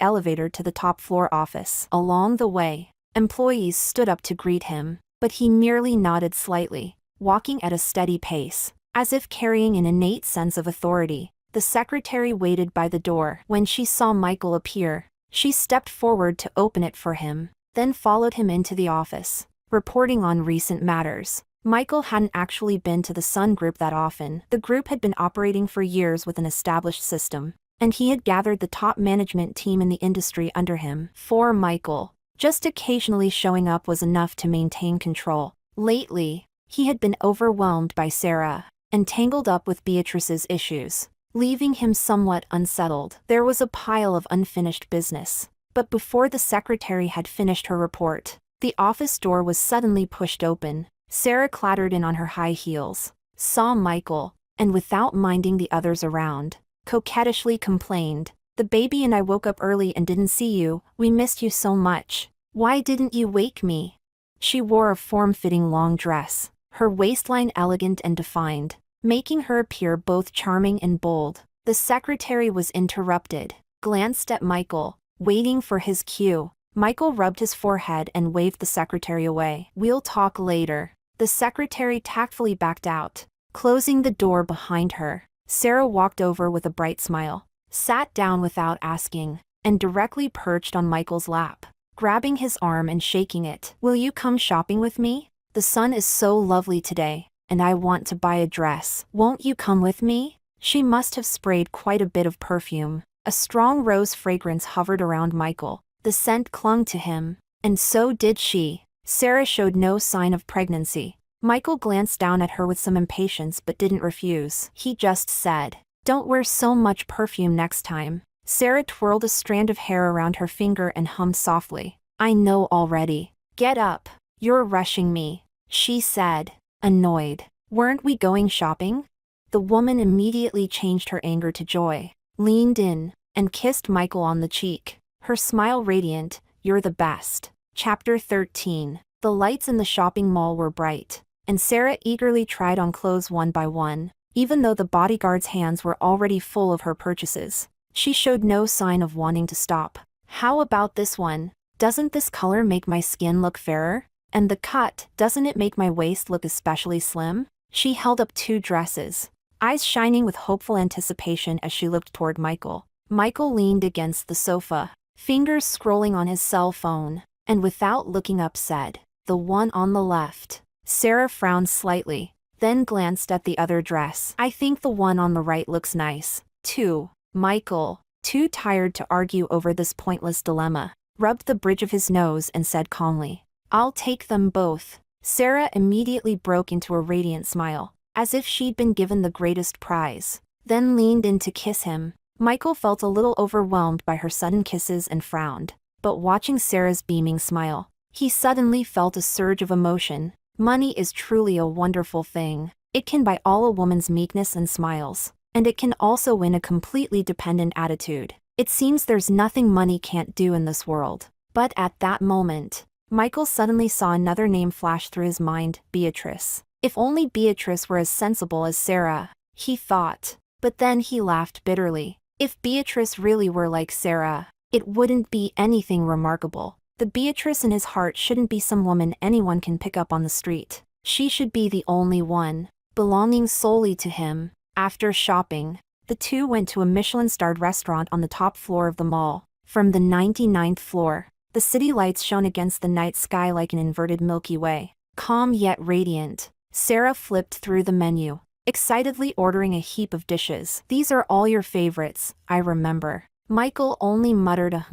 A: elevator to the top-floor office. Along the way, employees stood up to greet him, but he merely nodded slightly, walking at a steady pace, as if carrying an innate sense of authority. The secretary waited by the door. When she saw Michael appear, she stepped forward to open it for him, then followed him into the office, reporting on recent matters. Michael hadn't actually been to the Sun Group that often. The group had been operating for years with an established system, and he had gathered the top management team in the industry under him. For Michael, just occasionally showing up was enough to maintain control. Lately, he had been overwhelmed by Sarah, and tangled up with Beatrice's issues, leaving him somewhat unsettled. There was a pile of unfinished business, but before the secretary had finished her report, the office door was suddenly pushed open. Sarah clattered in on her high heels, saw Michael, and without minding the others around, coquettishly complained, "The baby and I woke up early and didn't see you. We missed you so much. Why didn't you wake me?" She wore a form-fitting long dress, her waistline elegant and defined, making her appear both charming and bold. The secretary was interrupted, glanced at Michael, waiting for his cue. Michael rubbed his forehead and waved the secretary away. "We'll talk later." The secretary tactfully backed out, closing the door behind her. Sarah walked over with a bright smile, sat down without asking, and directly perched on Michael's lap, grabbing his arm and shaking it. "Will you come shopping with me? The sun is so lovely today, and I want to buy a dress. Won't you come with me?" She must have sprayed quite a bit of perfume. A strong rose fragrance hovered around Michael. The scent clung to him, and so did she. Sarah showed no sign of pregnancy. Michael glanced down at her with some impatience but didn't refuse. He just said, "Don't wear so much perfume next time." Sarah twirled a strand of hair around her finger and hummed softly. "I know already. Get up. You're rushing me," she said, annoyed. "Weren't we going shopping?" The woman immediately changed her anger to joy, leaned in, and kissed Michael on the cheek, her smile radiant. "You're the best." Chapter 13. The lights in the shopping mall were bright, and Sarah eagerly tried on clothes one by one, even though the bodyguard's hands were already full of her purchases. She showed no sign of wanting to stop. "How about this one? Doesn't this color make my skin look fairer? And the cut, doesn't it make my waist look especially slim?" She held up 2 dresses, eyes shining with hopeful anticipation as she looked toward Michael. Michael leaned against the sofa, fingers scrolling on his cell phone, and without looking up said, "The one on the left." Sarah frowned slightly, then glanced at the other dress. "I think the one on the right looks nice, too." Michael, too tired to argue over this pointless dilemma, rubbed the bridge of his nose and said calmly, "I'll take them both." Sarah immediately broke into a radiant smile, as if she'd been given the greatest prize, then leaned in to kiss him. Michael felt a little overwhelmed by her sudden kisses and frowned, but watching Sarah's beaming smile, he suddenly felt a surge of emotion. Money is truly a wonderful thing. It can buy all a woman's meekness and smiles, and it can also win a completely dependent attitude. It seems there's nothing money can't do in this world. But at that moment, Michael suddenly saw another name flash through his mind: Beatrice. If only Beatrice were as sensible as Sarah, he thought. But then he laughed bitterly. If Beatrice really were like Sarah, it wouldn't be anything remarkable. The Beatrice in his heart shouldn't be some woman anyone can pick up on the street. She should be the only one, belonging solely to him. After shopping, the two went to a Michelin-starred restaurant on the top floor of the mall. From the 99th floor, the city lights shone against the night sky like an inverted Milky Way, calm yet radiant. Sarah flipped through the menu, excitedly ordering a heap of dishes. "These are all your favorites, I remember." Michael only muttered a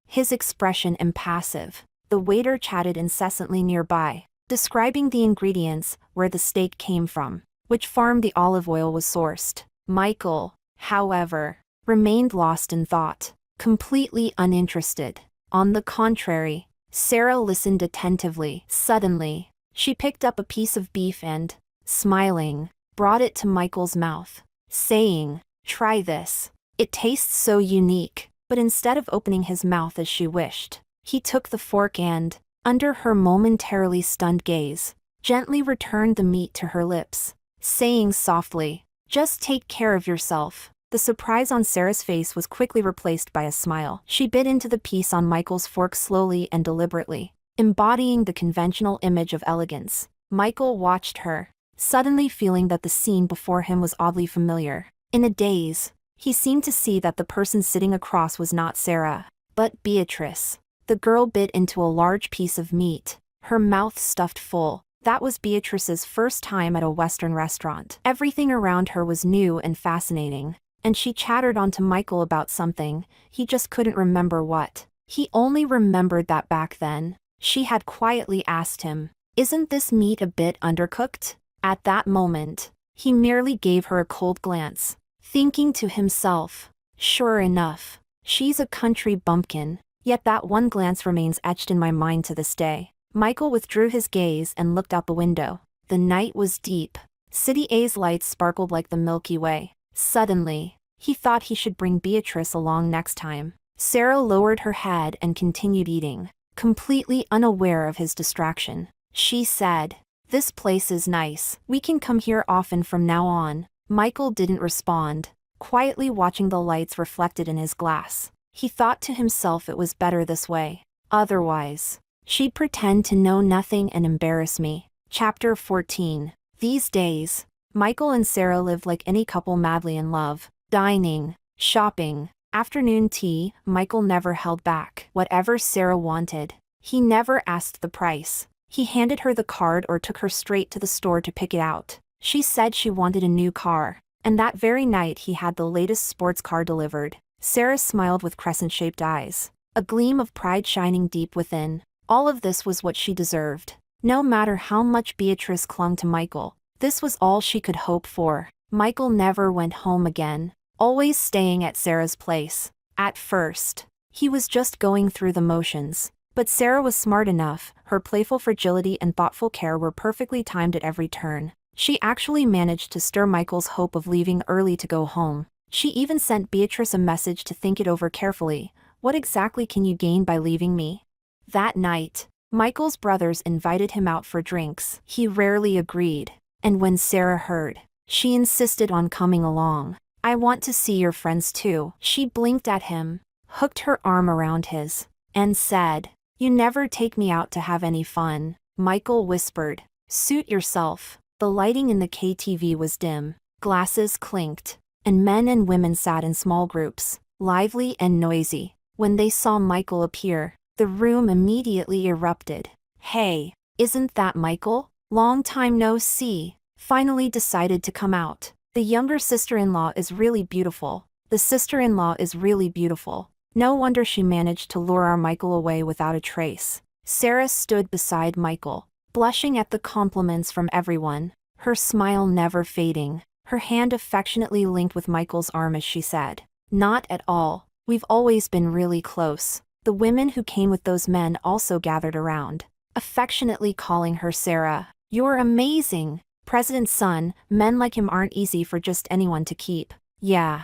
A: his expression impassive. The waiter chatted incessantly nearby, describing the ingredients, where the steak came from, which farm the olive oil was sourced. Michael, however, remained lost in thought, completely uninterested. On the contrary, Sarah listened attentively. Suddenly, she picked up a piece of beef and, smiling, brought it to Michael's mouth, saying, "Try this. It tastes so unique." But instead of opening his mouth as she wished, he took the fork and, under her momentarily stunned gaze, gently returned the meat to her lips, saying softly, "Just take care of yourself." The surprise on Sarah's face was quickly replaced by a smile. She bit into the piece on Michael's fork slowly and deliberately, embodying the conventional image of elegance. Michael watched her, suddenly feeling that the scene before him was oddly familiar. In a daze, he seemed to see that the person sitting across was not Sarah, but Beatrice. The girl bit into a large piece of meat, her mouth stuffed full. That was Beatrice's first time at a Western restaurant. Everything around her was new and fascinating, and she chattered on to Michael about something, he just couldn't remember what. He only remembered that back then, she had quietly asked him, "Isn't this meat a bit undercooked?" At that moment, he merely gave her a cold glance, thinking to himself, "Sure enough, she's a country bumpkin." Yet that one glance remains etched in my mind to this day. Michael withdrew his gaze and looked out the window. The night was deep. City A's lights sparkled like the Milky Way. Suddenly, he thought he should bring Beatrice along next time. Sarah lowered her head and continued eating, completely unaware of his distraction. She said, "This place is nice. We can come here often from now on." Michael didn't respond, quietly watching the lights reflected in his glass. He thought to himself it was better this way. Otherwise, she'd pretend to know nothing and embarrass me. Chapter 14. These days, Michael and Sarah lived like any couple madly in love. Dining, shopping, afternoon tea, Michael never held back. Whatever Sarah wanted, he never asked the price. He handed her the card or took her straight to the store to pick it out. She said she wanted a new car, and that very night he had the latest sports car delivered. Sarah smiled with crescent-shaped eyes. a gleam of pride shining deep within. All of this was what she deserved. No matter how much Beatrice clung to Michael, this was all she could hope for. Michael never went home again, always staying at Sarah's place. At first, he was just going through the motions. But Sarah was smart enough, her playful fragility and thoughtful care were perfectly timed at every turn. She actually managed to stir Michael's hope of leaving early to go home. She even sent Beatrice a message to think it over carefully. What exactly can you gain by leaving me? That night, Michael's brothers invited him out for drinks. He rarely agreed, and when Sarah heard, she insisted on coming along. I want to see your friends too. She blinked at him, hooked her arm around his, and said, "You never take me out to have any fun." Michael whispered, "Suit yourself." The lighting in the KTV was dim, glasses clinked, and men and women sat in small groups, lively and noisy. When they saw Michael appear, the room immediately erupted. "Hey, isn't that Michael? Long time no see." Finally decided to come out. "The younger sister-in-law is really beautiful. The sister-in-law is really beautiful." No wonder she managed to lure our Michael away without a trace. Sarah stood beside Michael, blushing at the compliments from everyone, her smile never fading, her hand affectionately linked with Michael's arm as she said, "Not at all. We've always been really close." The women who came with those men also gathered around, affectionately calling her Sarah. "You're amazing. President's son, men like him aren't easy for just anyone to keep." Yeah,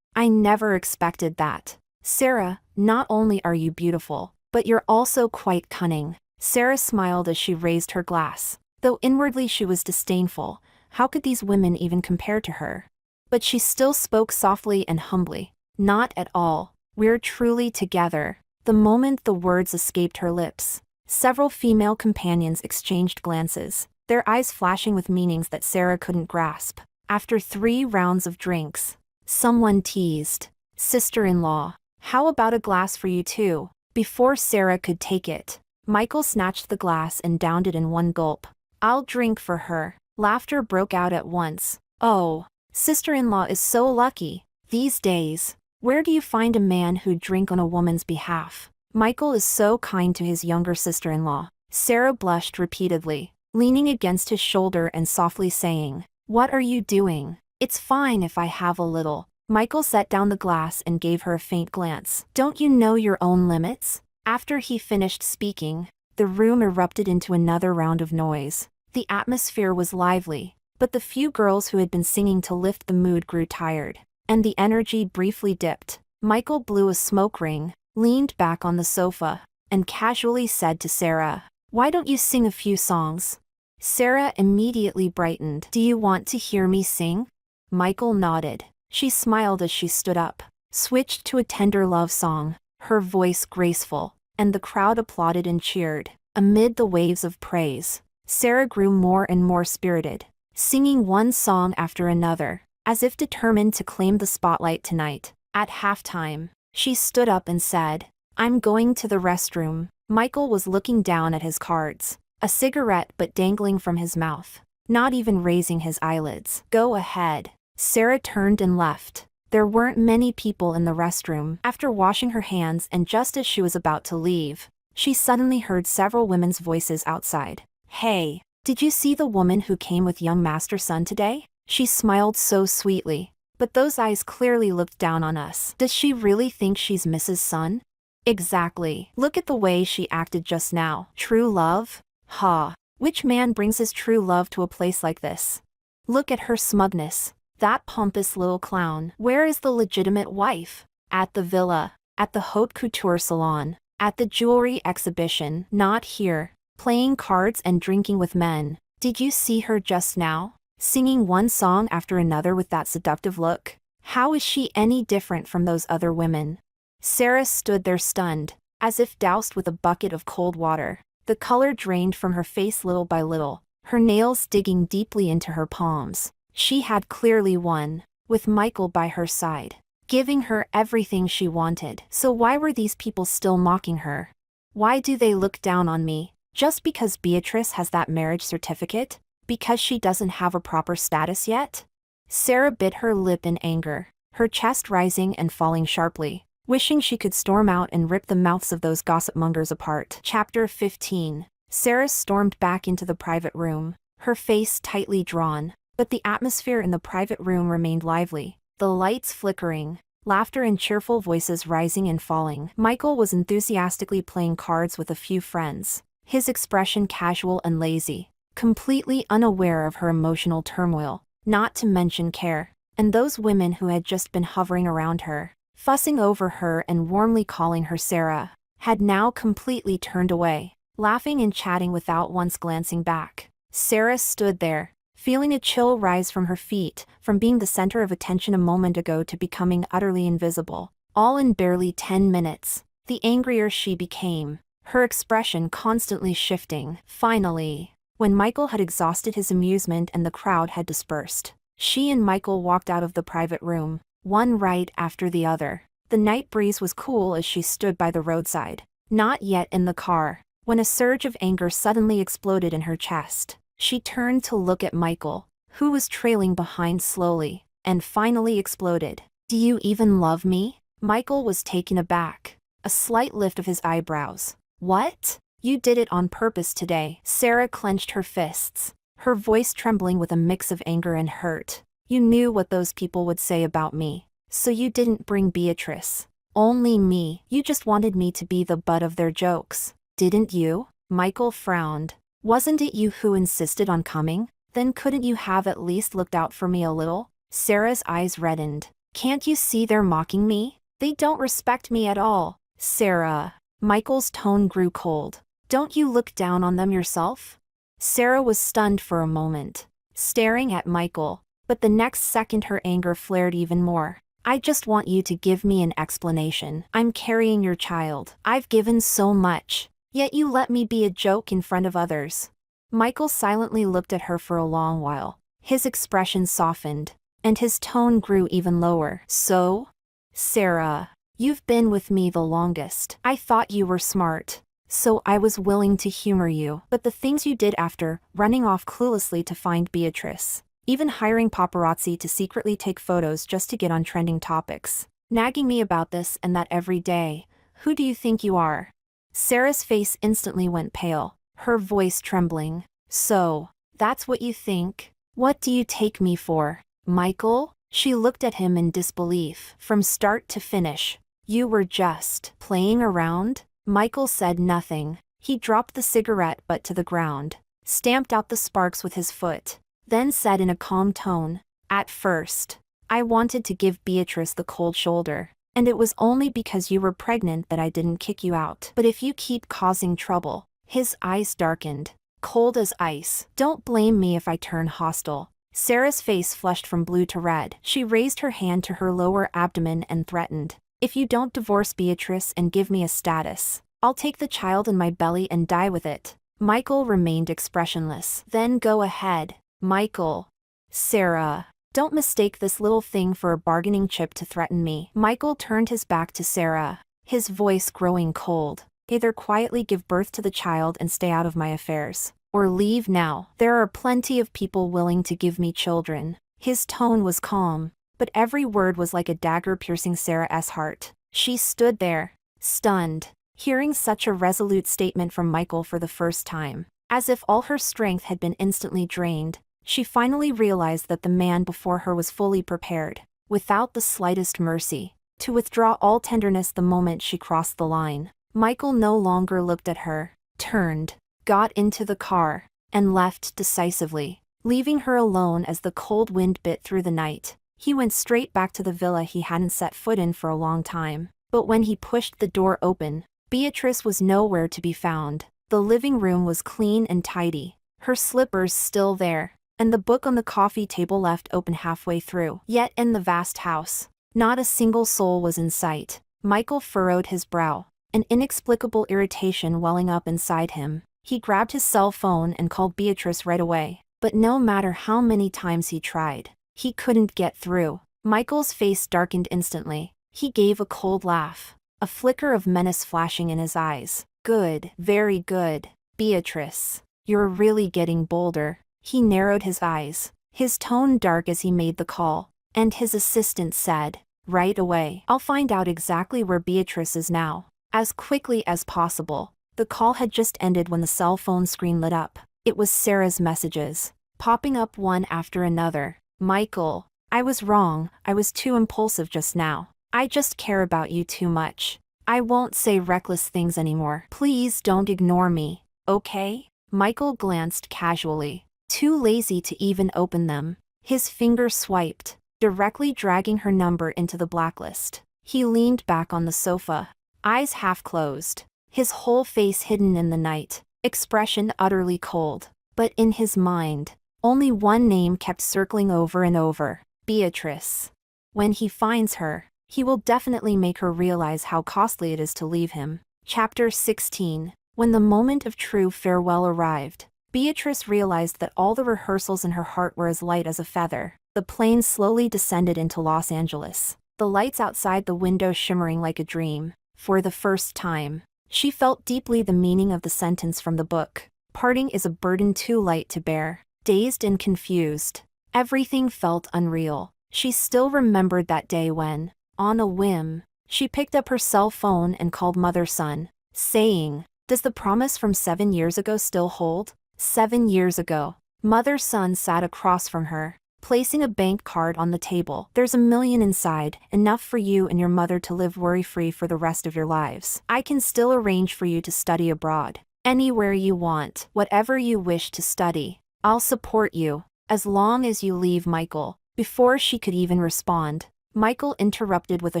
A: I never expected that. "Sarah, not only are you beautiful, but you're also quite cunning." Sarah smiled as she raised her glass, though inwardly she was disdainful. How could these women even compare to her? But she still spoke softly and humbly. "Not at all. We're truly together." The moment the words escaped her lips, several female companions exchanged glances, their eyes flashing with meanings that Sarah couldn't grasp. After 3 rounds of drinks, someone teased, "Sister-in-law, how about a glass for you too?" Before Sarah could take it, Michael snatched the glass and downed it in one gulp. "I'll drink for her." Laughter broke out at once. "Oh, sister-in-law is so lucky. These days, where do you find a man who'd drink on a woman's behalf? Michael is so kind to his younger sister-in-law." Sarah blushed repeatedly, leaning against his shoulder and softly saying, "What are you doing? It's fine if I have a little." Michael set down the glass and gave her a faint glance. "Don't you know your own limits?" After he finished speaking, the room erupted into another round of noise. The atmosphere was lively, but the few girls who had been singing to lift the mood grew tired, and the energy briefly dipped. Michael blew a smoke ring, leaned back on the sofa, and casually said to Sarah, "Why don't you sing a few songs?" Sarah immediately brightened. "Do you want to hear me sing?" Michael nodded. She smiled as she stood up, switched to a tender love song, her voice graceful, and the crowd applauded and cheered. Amid the waves of praise, Sarah grew more and more spirited, singing one song after another, as if determined to claim the spotlight tonight. At halftime, she stood up and said, "I'm going to the restroom." Michael was looking down at his cards, a cigarette but dangling from his mouth, not even raising his eyelids. "Go ahead." Sarah turned and left. There weren't many people in the restroom. After washing her hands and just as she was about to leave, she suddenly heard several women's voices outside. "Hey, did you see the woman who came with young Master Sun today?" She smiled so sweetly, but those eyes clearly looked down on us. "Does she really think she's Mrs. Sun?" "Exactly. Look at the way she acted just now. True love? Ha! Which man brings his true love to a place like this? Look at her smugness. That pompous little clown. Where is the legitimate wife? At the villa, at the haute couture salon, at the jewelry exhibition, not here, playing cards and drinking with men. Did you see her just now? Singing one song after another with that seductive look? How is she any different from those other women?" Sarah stood there stunned, as if doused with a bucket of cold water. The color drained from her face little by little, her nails digging deeply into her palms. She had clearly won, with Michael by her side, giving her everything she wanted. So why were these people still mocking her? Why do they look down on me? Just because Beatrice has that marriage certificate? Because she doesn't have a proper status yet? Sarah bit her lip in anger, her chest rising and falling sharply. wishing she could storm out and rip the mouths of those gossip-mongers apart. Chapter 15. Sarah stormed back into the private room, her face tightly drawn, but the atmosphere in the private room remained lively, the lights flickering, laughter and cheerful voices rising and falling. Michael was enthusiastically playing cards with a few friends, his expression casual and lazy, completely unaware of her emotional turmoil, not to mention care, and those women who had just been hovering around her, fussing over her and warmly calling her Sarah, had now completely turned away, laughing and chatting without once glancing back. Sarah stood there, feeling a chill rise from her feet, from being the center of attention a moment ago to becoming utterly invisible, all in barely 10 minutes. The angrier she became, her expression constantly shifting. Finally, when Michael had exhausted his amusement and the crowd had dispersed, she and Michael walked out of the private room, one right after the other. The night breeze was cool as she stood by the roadside, not yet in the car, when a surge of anger suddenly exploded in her chest. She turned to look at Michael, who was trailing behind slowly, and finally exploded. "Do you even love me?" Michael was taken aback, a slight lift of his eyebrows. "What? You did it on purpose today." Sarah clenched her fists, her voice trembling with a mix of anger and hurt. "You knew what those people would say about me, so you didn't bring Beatrice. Only me. You just wanted me to be the butt of their jokes, didn't you?" Michael frowned. "Wasn't it you who insisted on coming? Then couldn't you have at least looked out for me a little?" Sarah's eyes reddened. "Can't you see they're mocking me? They don't respect me at all." "Sarah." Michael's tone grew cold. "Don't you look down on them yourself?" Sarah was stunned for a moment, staring at Michael, but the next second her anger flared even more. "I just want you to give me an explanation. I'm carrying your child. I've given so much, yet you let me be a joke in front of others." Michael silently looked at her for a long while. His expression softened, and his tone grew even lower. "So? Sarah, you've been with me the longest. I thought you were smart, so I was willing to humor you. But the things you did after, running off cluelessly to find Beatrice, even hiring paparazzi to secretly take photos just to get on trending topics, nagging me about this and that every day. Who do you think you are?" Sarah's face instantly went pale, her voice trembling. "So, that's what you think? What do you take me for, Michael?" She looked at him in disbelief. "From start to finish, you were just playing around?" Michael said nothing. He dropped the cigarette butt to the ground, stamped out the sparks with his foot, then said in a calm tone, "At first, I wanted to give Beatrice the cold shoulder, and it was only because you were pregnant that I didn't kick you out. But if you keep causing trouble," his eyes darkened, cold as ice, "don't blame me if I turn hostile." Sarah's face flushed from blue to red. She raised her hand to her lower abdomen and threatened, "If you don't divorce Beatrice and give me a status, I'll take the child in my belly and die with it." Michael remained expressionless. "Then go ahead, Michael." "Sarah, don't mistake this little thing for a bargaining chip to threaten me." Michael turned his back to Sarah, his voice growing cold. "Either quietly give birth to the child and stay out of my affairs, or leave now. There are plenty of people willing to give me children." His tone was calm, but every word was like a dagger piercing Sarah's heart. She stood there, stunned, hearing such a resolute statement from Michael for the first time. As if all her strength had been instantly drained, she finally realized that the man before her was fully prepared, without the slightest mercy, to withdraw all tenderness the moment she crossed the line. Michael no longer looked at her, turned, got into the car, and left decisively, leaving her alone as the cold wind bit through the night. He went straight back to the villa he hadn't set foot in for a long time. But when he pushed the door open, Beatrice was nowhere to be found. The living room was clean and tidy, her slippers still there, and the book on the coffee table left open halfway through. Yet in the vast house, not a single soul was in sight. Michael furrowed his brow, an inexplicable irritation welling up inside him. He grabbed his cell phone and called Beatrice right away, but no matter how many times he tried, he couldn't get through. Michael's face darkened instantly. He gave a cold laugh, a flicker of menace flashing in his eyes. "Good, very good, Beatrice. You're really getting bolder." He narrowed his eyes, his tone dark as he made the call, and his assistant said, Right away. I'll find out exactly where Beatrice is now. As quickly as possible. The call had just ended when the cell phone screen lit up. It was Sarah's messages, popping up one after another. Michael, I was wrong, I was too impulsive just now. I just care about you too much. I won't say reckless things anymore. Please don't ignore me, okay? Michael glanced casually, too lazy to even open them. His finger swiped, directly dragging her number into the blacklist. He leaned back on the sofa, eyes half closed, his whole face hidden in the night, expression utterly cold. But in his mind, only one name kept circling over and over: Beatrice. When he finds her, he will definitely make her realize how costly it is to leave him. Chapter 16. When the moment of true farewell arrived, Beatrice realized that all the rehearsals in her heart were as light as a feather. The plane slowly descended into Los Angeles, the lights outside the window shimmering like a dream. For the first time, she felt deeply the meaning of the sentence from the book: parting is a burden too light to bear. Dazed and confused, everything felt unreal. She still remembered that day when, on a whim, she picked up her cell phone and called mother-son, saying, "Does the promise from 7 years ago still hold?" 7 years ago, mother-son sat across from her, placing a bank card on the table. "There's $1 million inside, enough for you and your mother to live worry-free for the rest of your lives. I can still arrange for you to study abroad. Anywhere you want, whatever you wish to study. I'll support you, as long as you leave Michael." Before she could even respond, Michael interrupted with a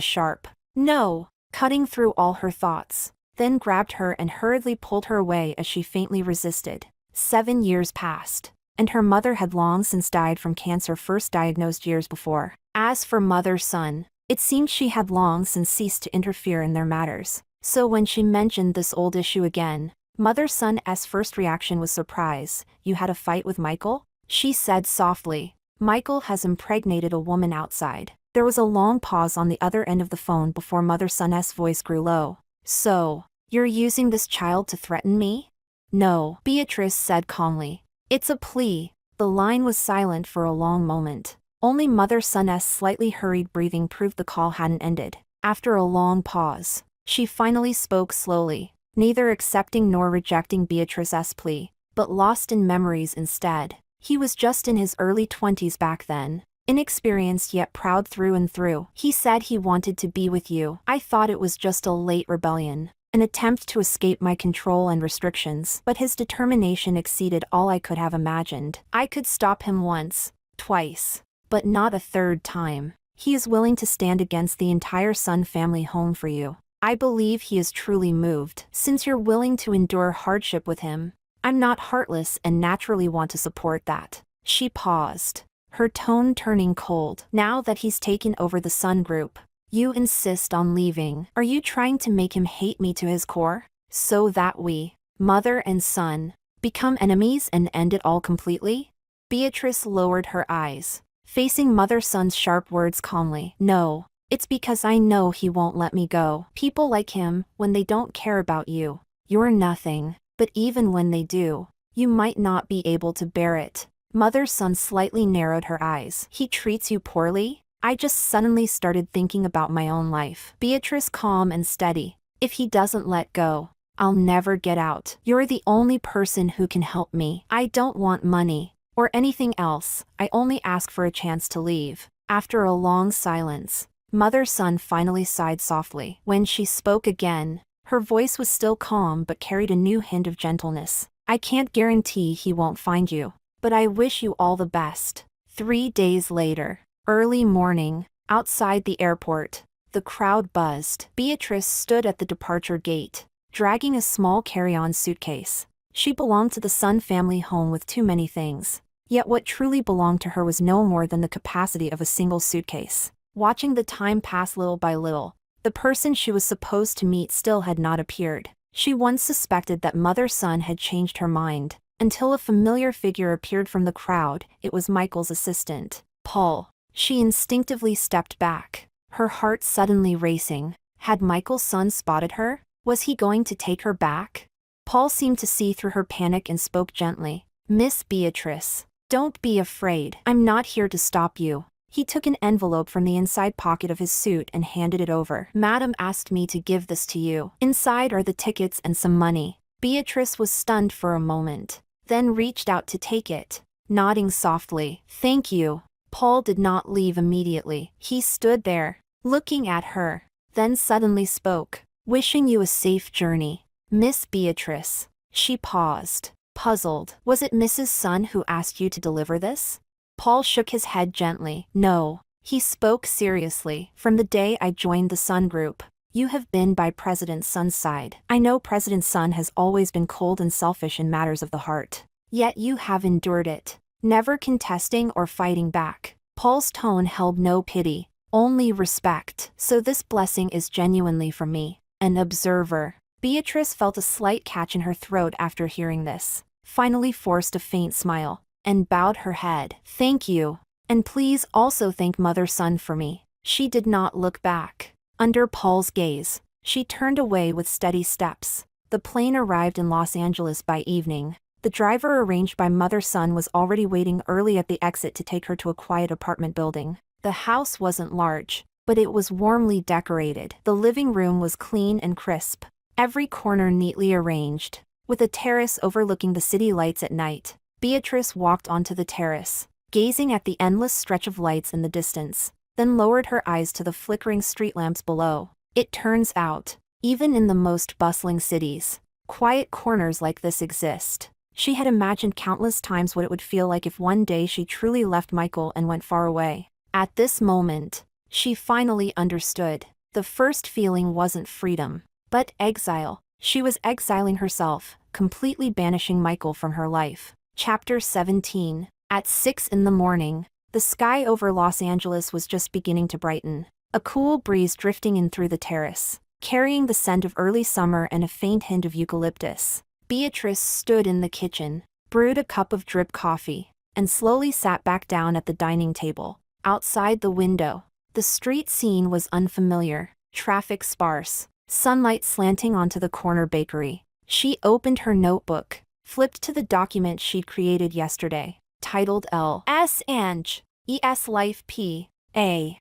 A: sharp "No," cutting through all her thoughts, then grabbed her and hurriedly pulled her away as she faintly resisted. 7 years passed, and her mother had long since died from cancer first diagnosed years before. As for mother-son, it seemed she had long since ceased to interfere in their matters. So when she mentioned this old issue again, mother-son's first reaction was surprise. "You had a fight with Michael?" she said softly. "Michael has impregnated a woman outside." There was a long pause on the other end of the phone before mother-son's voice grew low. "So, you're using this child to threaten me?" "No," Beatrice said calmly. "It's a plea." The line was silent for a long moment. Only mother-son's slightly hurried breathing proved the call hadn't ended. After a long pause, she finally spoke slowly, neither accepting nor rejecting Beatrice's plea, but lost in memories instead. He was just in his early 20s back then, inexperienced yet proud through and through. "He said he wanted to be with you. I thought it was just a late rebellion, an attempt to escape my control and restrictions, but his determination exceeded all I could have imagined. I could stop him once, twice, but not a third time. He is willing to stand against the entire Sun family home for you. I believe he is truly moved. Since you're willing to endure hardship with him, I'm not heartless and naturally want to support that." She paused, her tone turning cold. "Now that he's taken over the Sun Group, you insist on leaving. Are you trying to make him hate me to his core? So that we, mother and son, become enemies and end it all completely?" Beatrice lowered her eyes, facing mother-son's sharp words calmly. "No, it's because I know he won't let me go. People like him, when they don't care about you, you're nothing. But even when they do, you might not be able to bear it." Mother-son slightly narrowed her eyes. "He treats you poorly?" I just suddenly started thinking about my own life. Beatrice calm and steady. "If he doesn't let go, I'll never get out. You're the only person who can help me. I don't want money, or anything else. I only ask for a chance to leave." After a long silence, mother-son finally sighed softly. When she spoke again, her voice was still calm but carried a new hint of gentleness. "I can't guarantee he won't find you, but I wish you all the best." 3 days later, early morning, outside the airport, the crowd buzzed. Beatrice stood at the departure gate, dragging a small carry-on suitcase. She belonged to the Sun family home with too many things, yet what truly belonged to her was no more than the capacity of a single suitcase. Watching the time pass little by little, the person she was supposed to meet still had not appeared. She once suspected that mother-son had changed her mind, until a familiar figure appeared from the crowd. It was Michael's assistant, Paul. She instinctively stepped back, her heart suddenly racing. Had Michael's son spotted her? Was he going to take her back? Paul seemed to see through her panic and spoke gently. "Miss Beatrice, don't be afraid. I'm not here to stop you. He took an envelope from the inside pocket of his suit and handed it over. Madam asked me to give this to you. Inside are the tickets and some money. Beatrice was stunned for a moment, then reached out to take it, nodding softly. Thank you. Paul did not leave immediately. He stood there, looking at her, then suddenly spoke. Wishing you a safe journey, Miss Beatrice. She paused, puzzled. Was it Mrs. Sun who asked you to deliver this? Paul shook his head gently. No. He spoke seriously. From the day I joined the Sun Group, you have been by President Sun's side. I know President Sun has always been cold and selfish in matters of the heart. Yet you have endured it, never contesting or fighting back. Paul's tone held no pity, only respect. So this blessing is genuinely from me, an observer. Beatrice felt a slight catch in her throat after hearing this, finally forced a faint smile, and bowed her head. Thank you. And please also thank Mother Sun for me. She did not look back. Under Paul's gaze, she turned away with steady steps. The plane arrived in Los Angeles by evening. The driver arranged by Mother Sun was already waiting early at the exit to take her to a quiet apartment building. The house wasn't large, but it was warmly decorated. The living room was clean and crisp, every corner neatly arranged, with a terrace overlooking the city lights at night. Beatrice walked onto the terrace, gazing at the endless stretch of lights in the distance, then lowered her eyes to the flickering street lamps below. It turns out, even in the most bustling cities, quiet corners like this exist. She had imagined countless times what it would feel like if one day she truly left Michael and went far away. At this moment, she finally understood. The first feeling wasn't freedom, but exile. She was exiling herself, completely banishing Michael from her life. Chapter 17. At 6 in the morning, the sky over Los Angeles was just beginning to brighten. A cool breeze drifting in through the terrace, carrying the scent of early summer and a faint hint of eucalyptus. Beatrice stood in the kitchen, brewed a cup of drip coffee, and slowly sat back down at the dining table. Outside the window, the street scene was unfamiliar, traffic sparse, sunlight slanting onto the corner bakery. She opened her notebook, flipped to the document she'd created yesterday, titled L.S. Ange, E.S. Life P.A.I.N.G.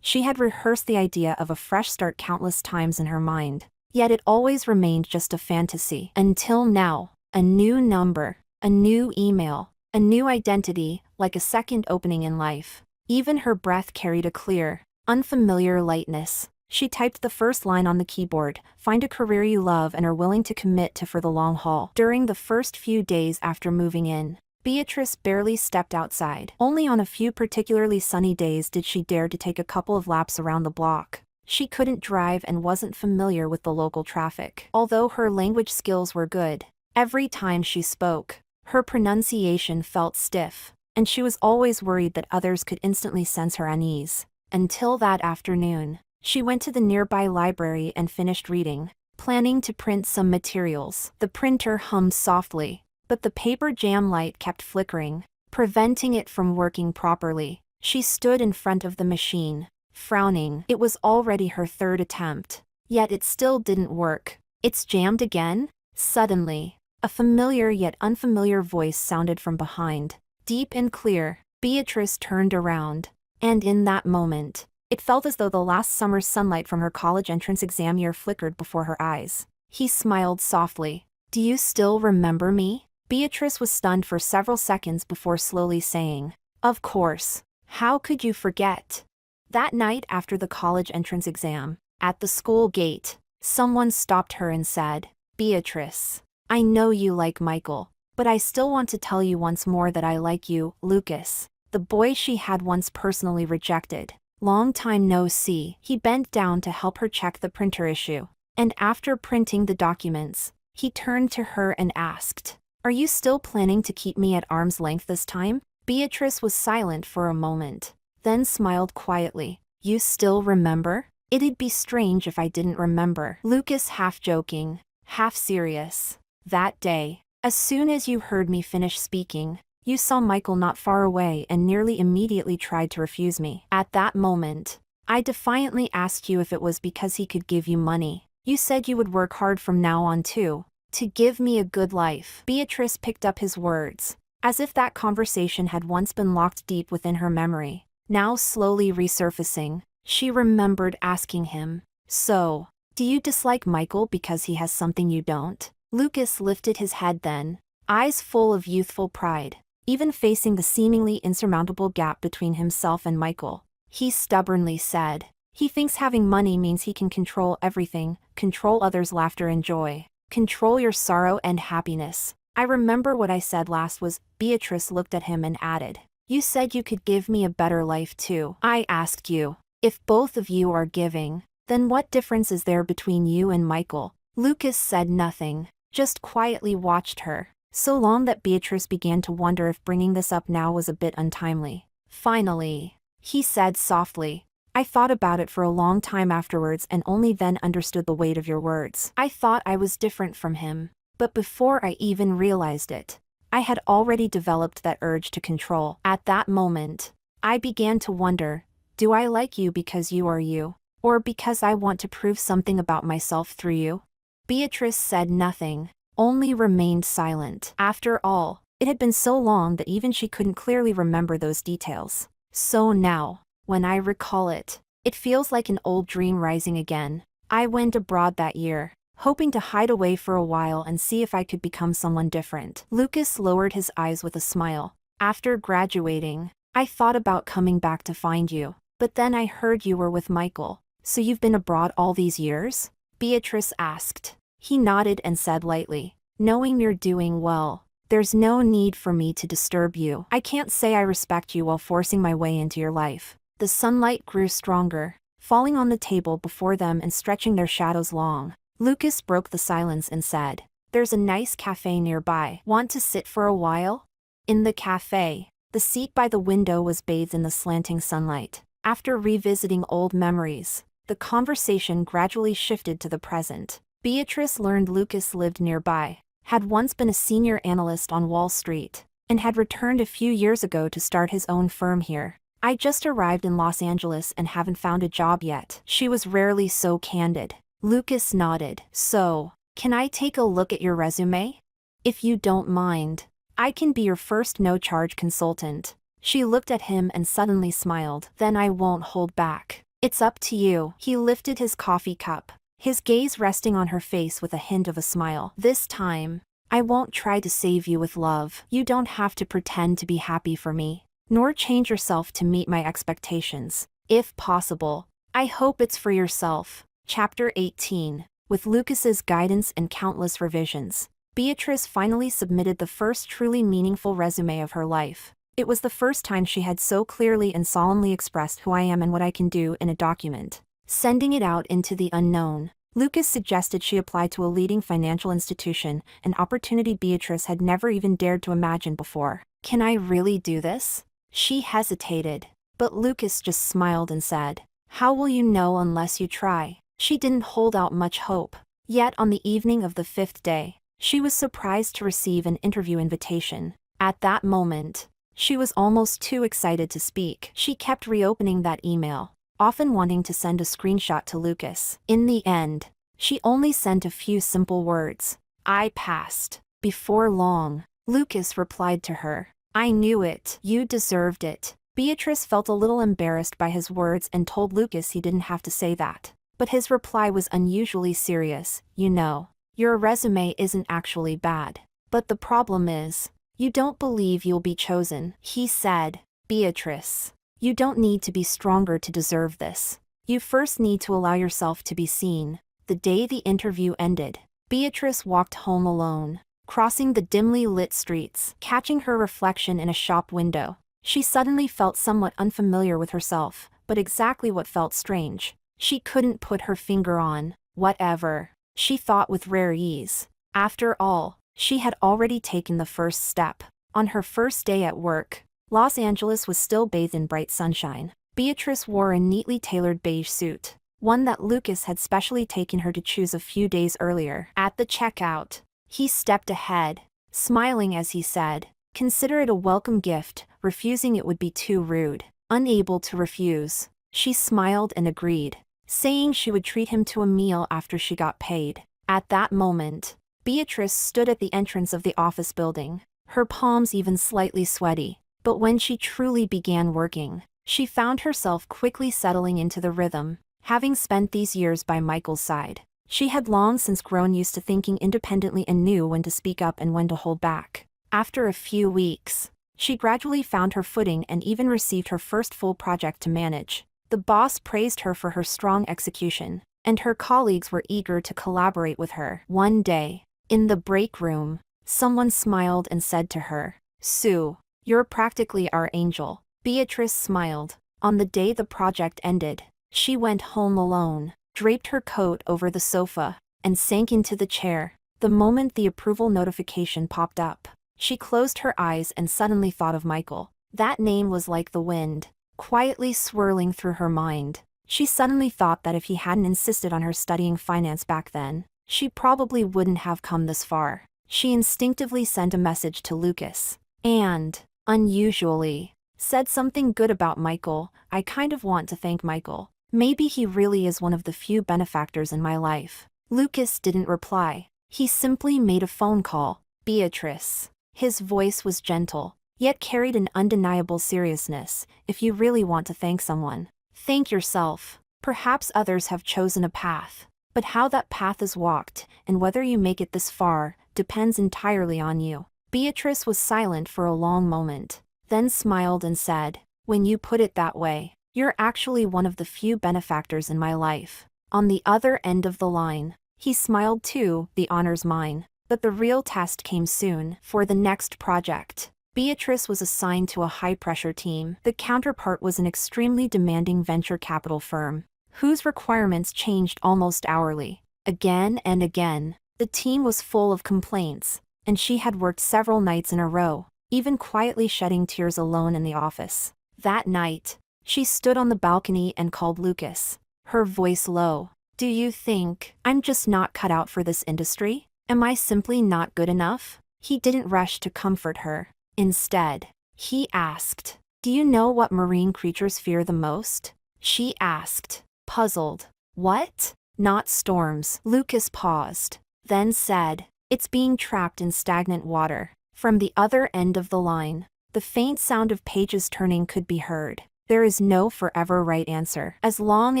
A: She had rehearsed the idea of a fresh start countless times in her mind, yet it always remained just a fantasy. Until now, a new number, a new email, a new identity, like a second opening in life. Even her breath carried a clear, unfamiliar lightness. She typed the first line on the keyboard, find a career you love and are willing to commit to for the long haul. During the first few days after moving in, Beatrice barely stepped outside. Only on a few particularly sunny days did she dare to take a couple of laps around the block. She couldn't drive and wasn't familiar with the local traffic. Although her language skills were good, every time she spoke, her pronunciation felt stiff, and she was always worried that others could instantly sense her unease. Until that afternoon, she went to the nearby library and finished reading, planning to print some materials. The printer hummed softly, but the paper jam light kept flickering, preventing it from working properly. She stood in front of the machine, frowning. It was already her third attempt, yet it still didn't work. It's jammed again? Suddenly, a familiar yet unfamiliar voice sounded from behind, deep and clear. Beatrice turned around, and in that moment, it felt as though the last summer's sunlight from her college entrance exam year flickered before her eyes. He smiled softly. Do you still remember me? Beatrice was stunned for several seconds before slowly saying, of course. How could you forget? That night after the college entrance exam, at the school gate, someone stopped her and said, Beatrice, I know you like Michael, but I still want to tell you once more that I like you, Lucas, the boy she had once personally rejected. Long time no see. He bent down to help her check the printer issue, and after printing the documents, he turned to her and asked, are you still planning to keep me at arm's length this time? Beatrice was silent for a moment, then smiled quietly. You still remember? It'd be strange if I didn't remember. Lucas, half joking, half serious. That day, as soon as you heard me finish speaking, you saw Michael not far away and nearly immediately tried to refuse me. At that moment, I defiantly asked you if it was because he could give you money. You said you would work hard from now on too, to give me a good life. Beatrice picked up his words. as if that conversation had once been locked deep within her memory. Now slowly resurfacing, she remembered asking him, "So, do you dislike Michael because he has something you don't?" Lucas lifted his head then, eyes full of youthful pride. Even facing the seemingly insurmountable gap between himself and Michael, he stubbornly said, "He thinks having money means he can control everything, control others' laughter and joy, control your sorrow and happiness." I remember what I said last was, Beatrice looked at him and added, "You said you could give me a better life too." I asked you, if both of you are giving, then what difference is there between you and Michael? Lucas said nothing, just quietly watched her, so long that Beatrice began to wonder if bringing this up now was a bit untimely. Finally, he said softly, "I thought about it for a long time afterwards and only then understood the weight of your words. I thought I was different from him. But before I even realized it, I had already developed that urge to control. At that moment, I began to wonder, do I like you because you are you, or because I want to prove something about myself through you?" Beatrice said nothing, only remained silent. After all, it had been so long that even she couldn't clearly remember those details. So now, when I recall it, it feels like an old dream rising again. I went abroad that year, hoping to hide away for a while and see if I could become someone different. Lucas lowered his eyes with a smile. "After graduating, I thought about coming back to find you, but then I heard you were with Michael. So you've been abroad all these years?" Beatrice asked. He nodded and said lightly, "Knowing you're doing well, there's no need for me to disturb you. I can't say I respect you while forcing my way into your life." The sunlight grew stronger, falling on the table before them and stretching their shadows long. Lucas broke the silence and said, "There's a nice cafe nearby. Want to sit for a while?" In the cafe, the seat by the window was bathed in the slanting sunlight. After revisiting old memories, the conversation gradually shifted to the present. Beatrice learned Lucas lived nearby, had once been a senior analyst on Wall Street, and had returned a few years ago to start his own firm here. "I just arrived in Los Angeles and haven't found a job yet." She was rarely so candid. Lucas nodded. "So, can I take a look at your resume? If you don't mind, I can be your first no-charge consultant." She looked at him and suddenly smiled. "Then I won't hold back. It's up to you." He lifted his coffee cup, his gaze resting on her face with a hint of a smile. "This time, I won't try to save you with love. You don't have to pretend to be happy for me, nor change yourself to meet my expectations. If possible, I hope it's for yourself." Chapter 18. With Lucas's guidance and countless revisions, Beatrice finally submitted the first truly meaningful resume of her life. It was the first time she had so clearly and solemnly expressed who I am and what I can do in a document. Sending it out into the unknown, Lucas suggested she apply to a leading financial institution, an opportunity Beatrice had never even dared to imagine before. "Can I really do this?" She hesitated, but Lucas just smiled and said, "How will you know unless you try?" She didn't hold out much hope. Yet on the evening of the 5th day, she was surprised to receive an interview invitation. At that moment, she was almost too excited to speak. She kept reopening that email, often wanting to send a screenshot to Lucas. In the end, she only sent a few simple words. "I passed." Before long, Lucas replied to her, "I knew it. You deserved it." Beatrice felt a little embarrassed by his words and told Lucas he didn't have to say that. But his reply was unusually serious. "You know, your resume isn't actually bad. But the problem is, you don't believe you'll be chosen." He said, "Beatrice, you don't need to be stronger to deserve this. You first need to allow yourself to be seen." The day the interview ended, Beatrice walked home alone, crossing the dimly lit streets, catching her reflection in a shop window. She suddenly felt somewhat unfamiliar with herself, but exactly what felt strange, she couldn't put her finger on. "Whatever," she thought with rare ease. After all, she had already taken the first step. On her first day at work, Los Angeles was still bathed in bright sunshine. Beatrice wore a neatly tailored beige suit, one that Lucas had specially taken her to choose a few days earlier. At the checkout, he stepped ahead, smiling as he said, "Consider it a welcome gift. Refusing it would be too rude." Unable to refuse, she smiled and agreed, saying she would treat him to a meal after she got paid. At that moment, Beatrice stood at the entrance of the office building. her palms even slightly sweaty. But when she truly began working, she found herself quickly settling into the rhythm. Having spent these years by Michael's side, she had long since grown used to thinking independently and knew when to speak up and when to hold back. After a few weeks, she gradually found her footing and even received her first full project to manage. The boss praised her for her strong execution, and her colleagues were eager to collaborate with her. One day, in the break room, someone smiled and said to her, "Sue, you're practically our angel." Beatrice smiled. On the day the project ended, she went home alone, draped her coat over the sofa, and sank into the chair. The moment the approval notification popped up, she closed her eyes and suddenly thought of Michael. That name was like the wind, quietly swirling through her mind. She suddenly thought that if he hadn't insisted on her studying finance back then, she probably wouldn't have come this far. She instinctively sent a message to Lucas, and, unusually, said something good about Michael. "I kind of want to thank Michael. Maybe he really is one of the few benefactors in my life." Lucas didn't reply. He simply made a phone call. "Beatrice." His voice was gentle, yet carried an undeniable seriousness. "If you really want to thank someone, thank yourself. Perhaps others have chosen a path, but how that path is walked, and whether you make it this far, depends entirely on you." Beatrice was silent for a long moment, then smiled and said, "When you put it that way, you're actually one of the few benefactors in my life." On the other end of the line, he smiled too. "The honor's mine." But the real test came soon. For the next project, Beatrice was assigned to a high-pressure team. The counterpart was an extremely demanding venture capital firm, whose requirements changed almost hourly. Again and again, the team was full of complaints, and she had worked several nights in a row, even quietly shedding tears alone in the office. That night, she stood on the balcony and called Lucas, her voice low. "Do you think I'm just not cut out for this industry? Am I simply not good enough?" He didn't rush to comfort her. Instead, he asked, "Do you know what marine creatures fear the most?" She asked, puzzled. "What?" "Not storms." Lucas paused, then said, "It's being trapped in stagnant water." From the other end of the line, the faint sound of pages turning could be heard. There is no forever right answer. As long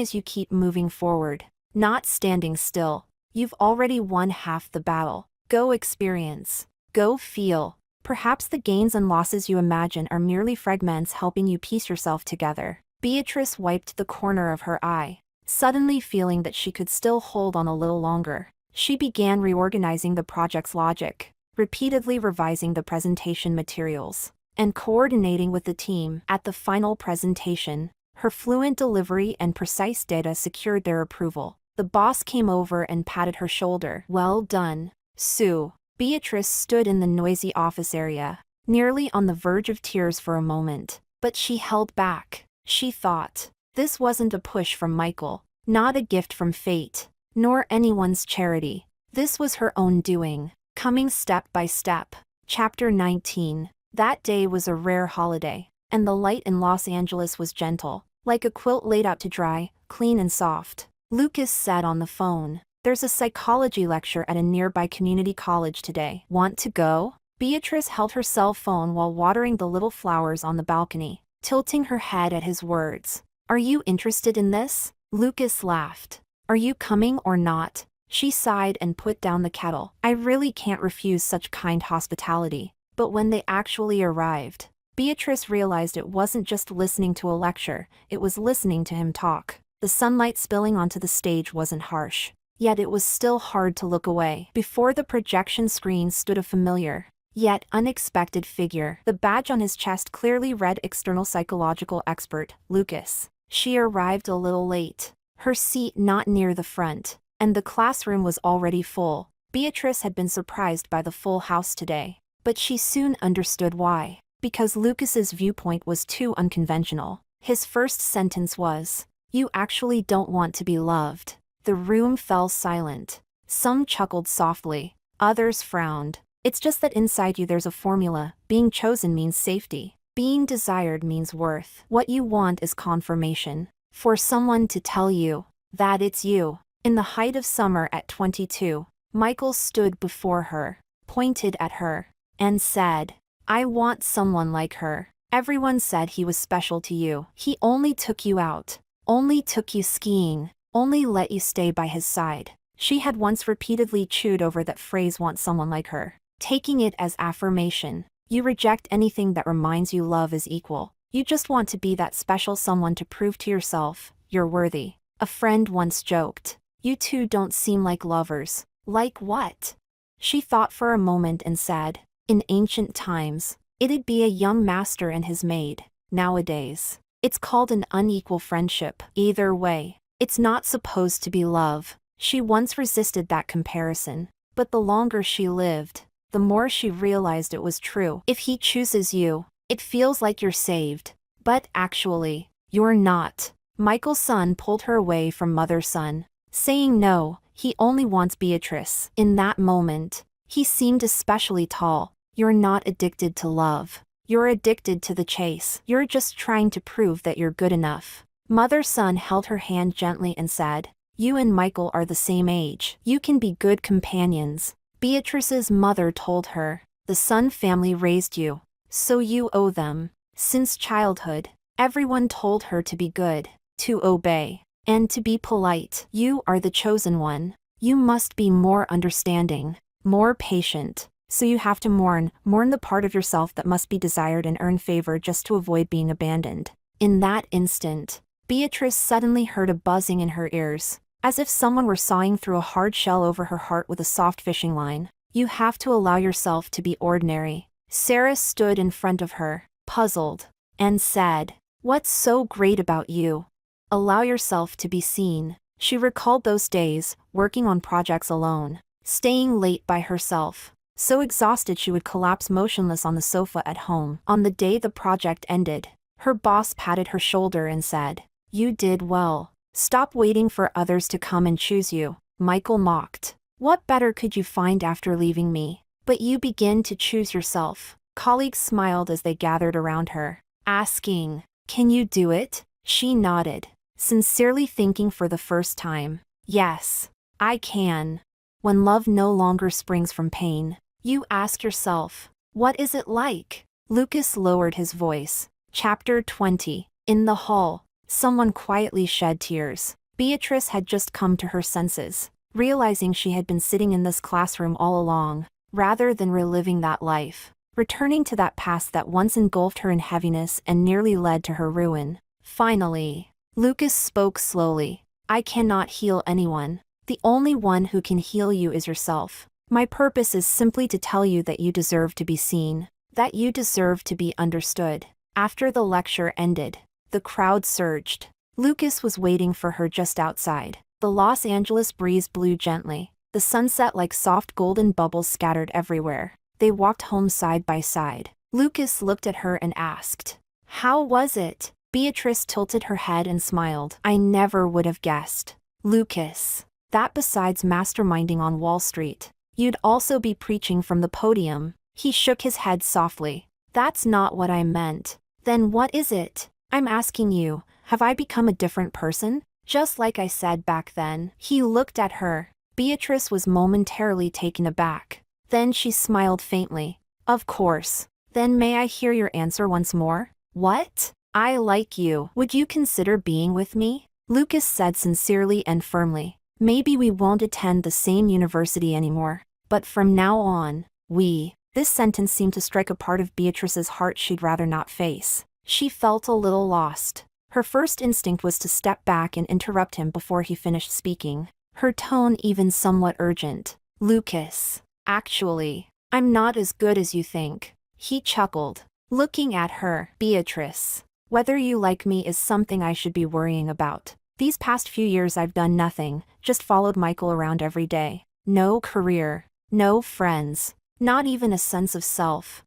A: as you keep moving forward, not standing still, you've already won half the battle. Go experience. Go feel. Perhaps the gains and losses you imagine are merely fragments helping you piece yourself together. Beatrice wiped the corner of her eye, suddenly feeling that she could still hold on a little longer. She began reorganizing the project's logic, repeatedly revising the presentation materials, and coordinating with the team. At the final presentation, her fluent delivery and precise data secured their approval. The boss came over and patted her shoulder. "Well done, Sue." Beatrice stood in the noisy office area, nearly on the verge of tears for a moment, but she held back. She thought, this wasn't a push from Michael, not a gift from fate, nor anyone's charity. This was her own doing, coming step by step. Chapter 19. That day was a rare holiday, and the light in Los Angeles was gentle, like a quilt laid out to dry, clean and soft. Lucas said on the phone, "There's a psychology lecture at a nearby community college today. Want to go?" Beatrice held her cell phone while watering the little flowers on the balcony, tilting her head at his words. "Are you interested in this?" Lucas laughed. "Are you coming or not?" She sighed and put down the kettle. "I really can't refuse such kind hospitality." But when they actually arrived, Beatrice realized it wasn't just listening to a lecture, it was listening to him talk. The sunlight spilling onto the stage wasn't harsh, yet it was still hard to look away. Before the projection screen stood a familiar, yet unexpected figure. The badge on his chest clearly read External Psychological Expert, Lucas. She arrived a little late, her seat not near the front, and the classroom was already full. Beatrice had been surprised by the full house today, but she soon understood why. Because Lucas's viewpoint was too unconventional. His first sentence was, "You actually don't want to be loved." The room fell silent. Some chuckled softly, others frowned. "It's just that inside you there's a formula. Being chosen means safety. Being desired means worth. What you want is confirmation. For someone to tell you that it's you." In the height of summer at 22, Michael stood before her, pointed at her, and said, I want someone like her. Everyone said he was special to you. He only took you out, only took you skiing, only let you stay by his side. She had once repeatedly chewed over that phrase, want someone like her, taking it as affirmation. You reject anything that reminds you love is equal. You just want to be that special someone to prove to yourself you're worthy. A friend once joked, you two don't seem like lovers. Like what? She thought for a moment and said, in ancient times, it'd be a young master and his maid. Nowadays, it's called an unequal friendship. Either way, it's not supposed to be love. She once resisted that comparison, but the longer she lived, the more she realized it was true. If he chooses you, it feels like you're saved. But actually, you're not. Michael's son pulled her away from mother's son, saying no, he only wants Beatrice. In that moment, he seemed especially tall. You're not addicted to love. You're addicted to the chase. You're just trying to prove that you're good enough. Mother's son held her hand gently and said, you and Michael are the same age. You can be good companions. Beatrice's mother told her, the Sun family raised you, so you owe them. Since childhood, everyone told her to be good, to obey, and to be polite. You are the chosen one. You must be more understanding, more patient. So you have to mourn the part of yourself that must be desired and earn favor just to avoid being abandoned. In that instant, Beatrice suddenly heard a buzzing in her ears, as if someone were sawing through a hard shell over her heart with a soft fishing line. You have to allow yourself to be ordinary. Sarah stood in front of her, puzzled, and said, what's so great about you? Allow yourself to be seen. She recalled those days, working on projects alone, staying late by herself, so exhausted she would collapse motionless on the sofa at home. On the day the project ended, her boss patted her shoulder and said, you did well. Stop waiting for others to come and choose you. Michael mocked. What better could you find after leaving me? But you begin to choose yourself. Colleagues smiled as they gathered around her, asking, can you do it? She nodded, sincerely thinking for the first time, yes, I can. When love no longer springs from pain, you ask yourself, what is it like? Lucas lowered his voice. Chapter 20. In the hall, someone quietly shed tears. Beatrice had just come to her senses, realizing she had been sitting in this classroom all along, rather than reliving that life, returning to that past that once engulfed her in heaviness and nearly led to her ruin. Finally, Lucas spoke slowly. I cannot heal anyone. The only one who can heal you is yourself. My purpose is simply to tell you that you deserve to be seen, that you deserve to be understood. After the lecture ended, the crowd surged. Lucas was waiting for her just outside. The Los Angeles breeze blew gently. The sunset like soft golden bubbles scattered everywhere. They walked home side by side. Lucas looked at her and asked, how was it? Beatrice tilted her head and smiled. I never would have guessed. Lucas, that besides masterminding on Wall Street, you'd also be preaching from the podium. He shook his head softly. That's not what I meant. Then what is it? I'm asking you, have I become a different person? Just like I said back then. He looked at her. Beatrice was momentarily taken aback. Then she smiled faintly. Of course. Then may I hear your answer once more? What? I like you. Would you consider being with me? Lucas said sincerely and firmly. Maybe we won't attend the same university anymore, but from now on, we. This sentence seemed to strike a part of Beatrice's heart she'd rather not face. She felt a little lost. Her first instinct was to step back and interrupt him before he finished speaking, her tone even somewhat urgent. Lucas, actually, I'm not as good as you think. He chuckled, looking at her. Beatrice, whether you like me is something I should be worrying about. These past few years I've done nothing, just followed Michael around every day. No career, no friends, not even a sense of self.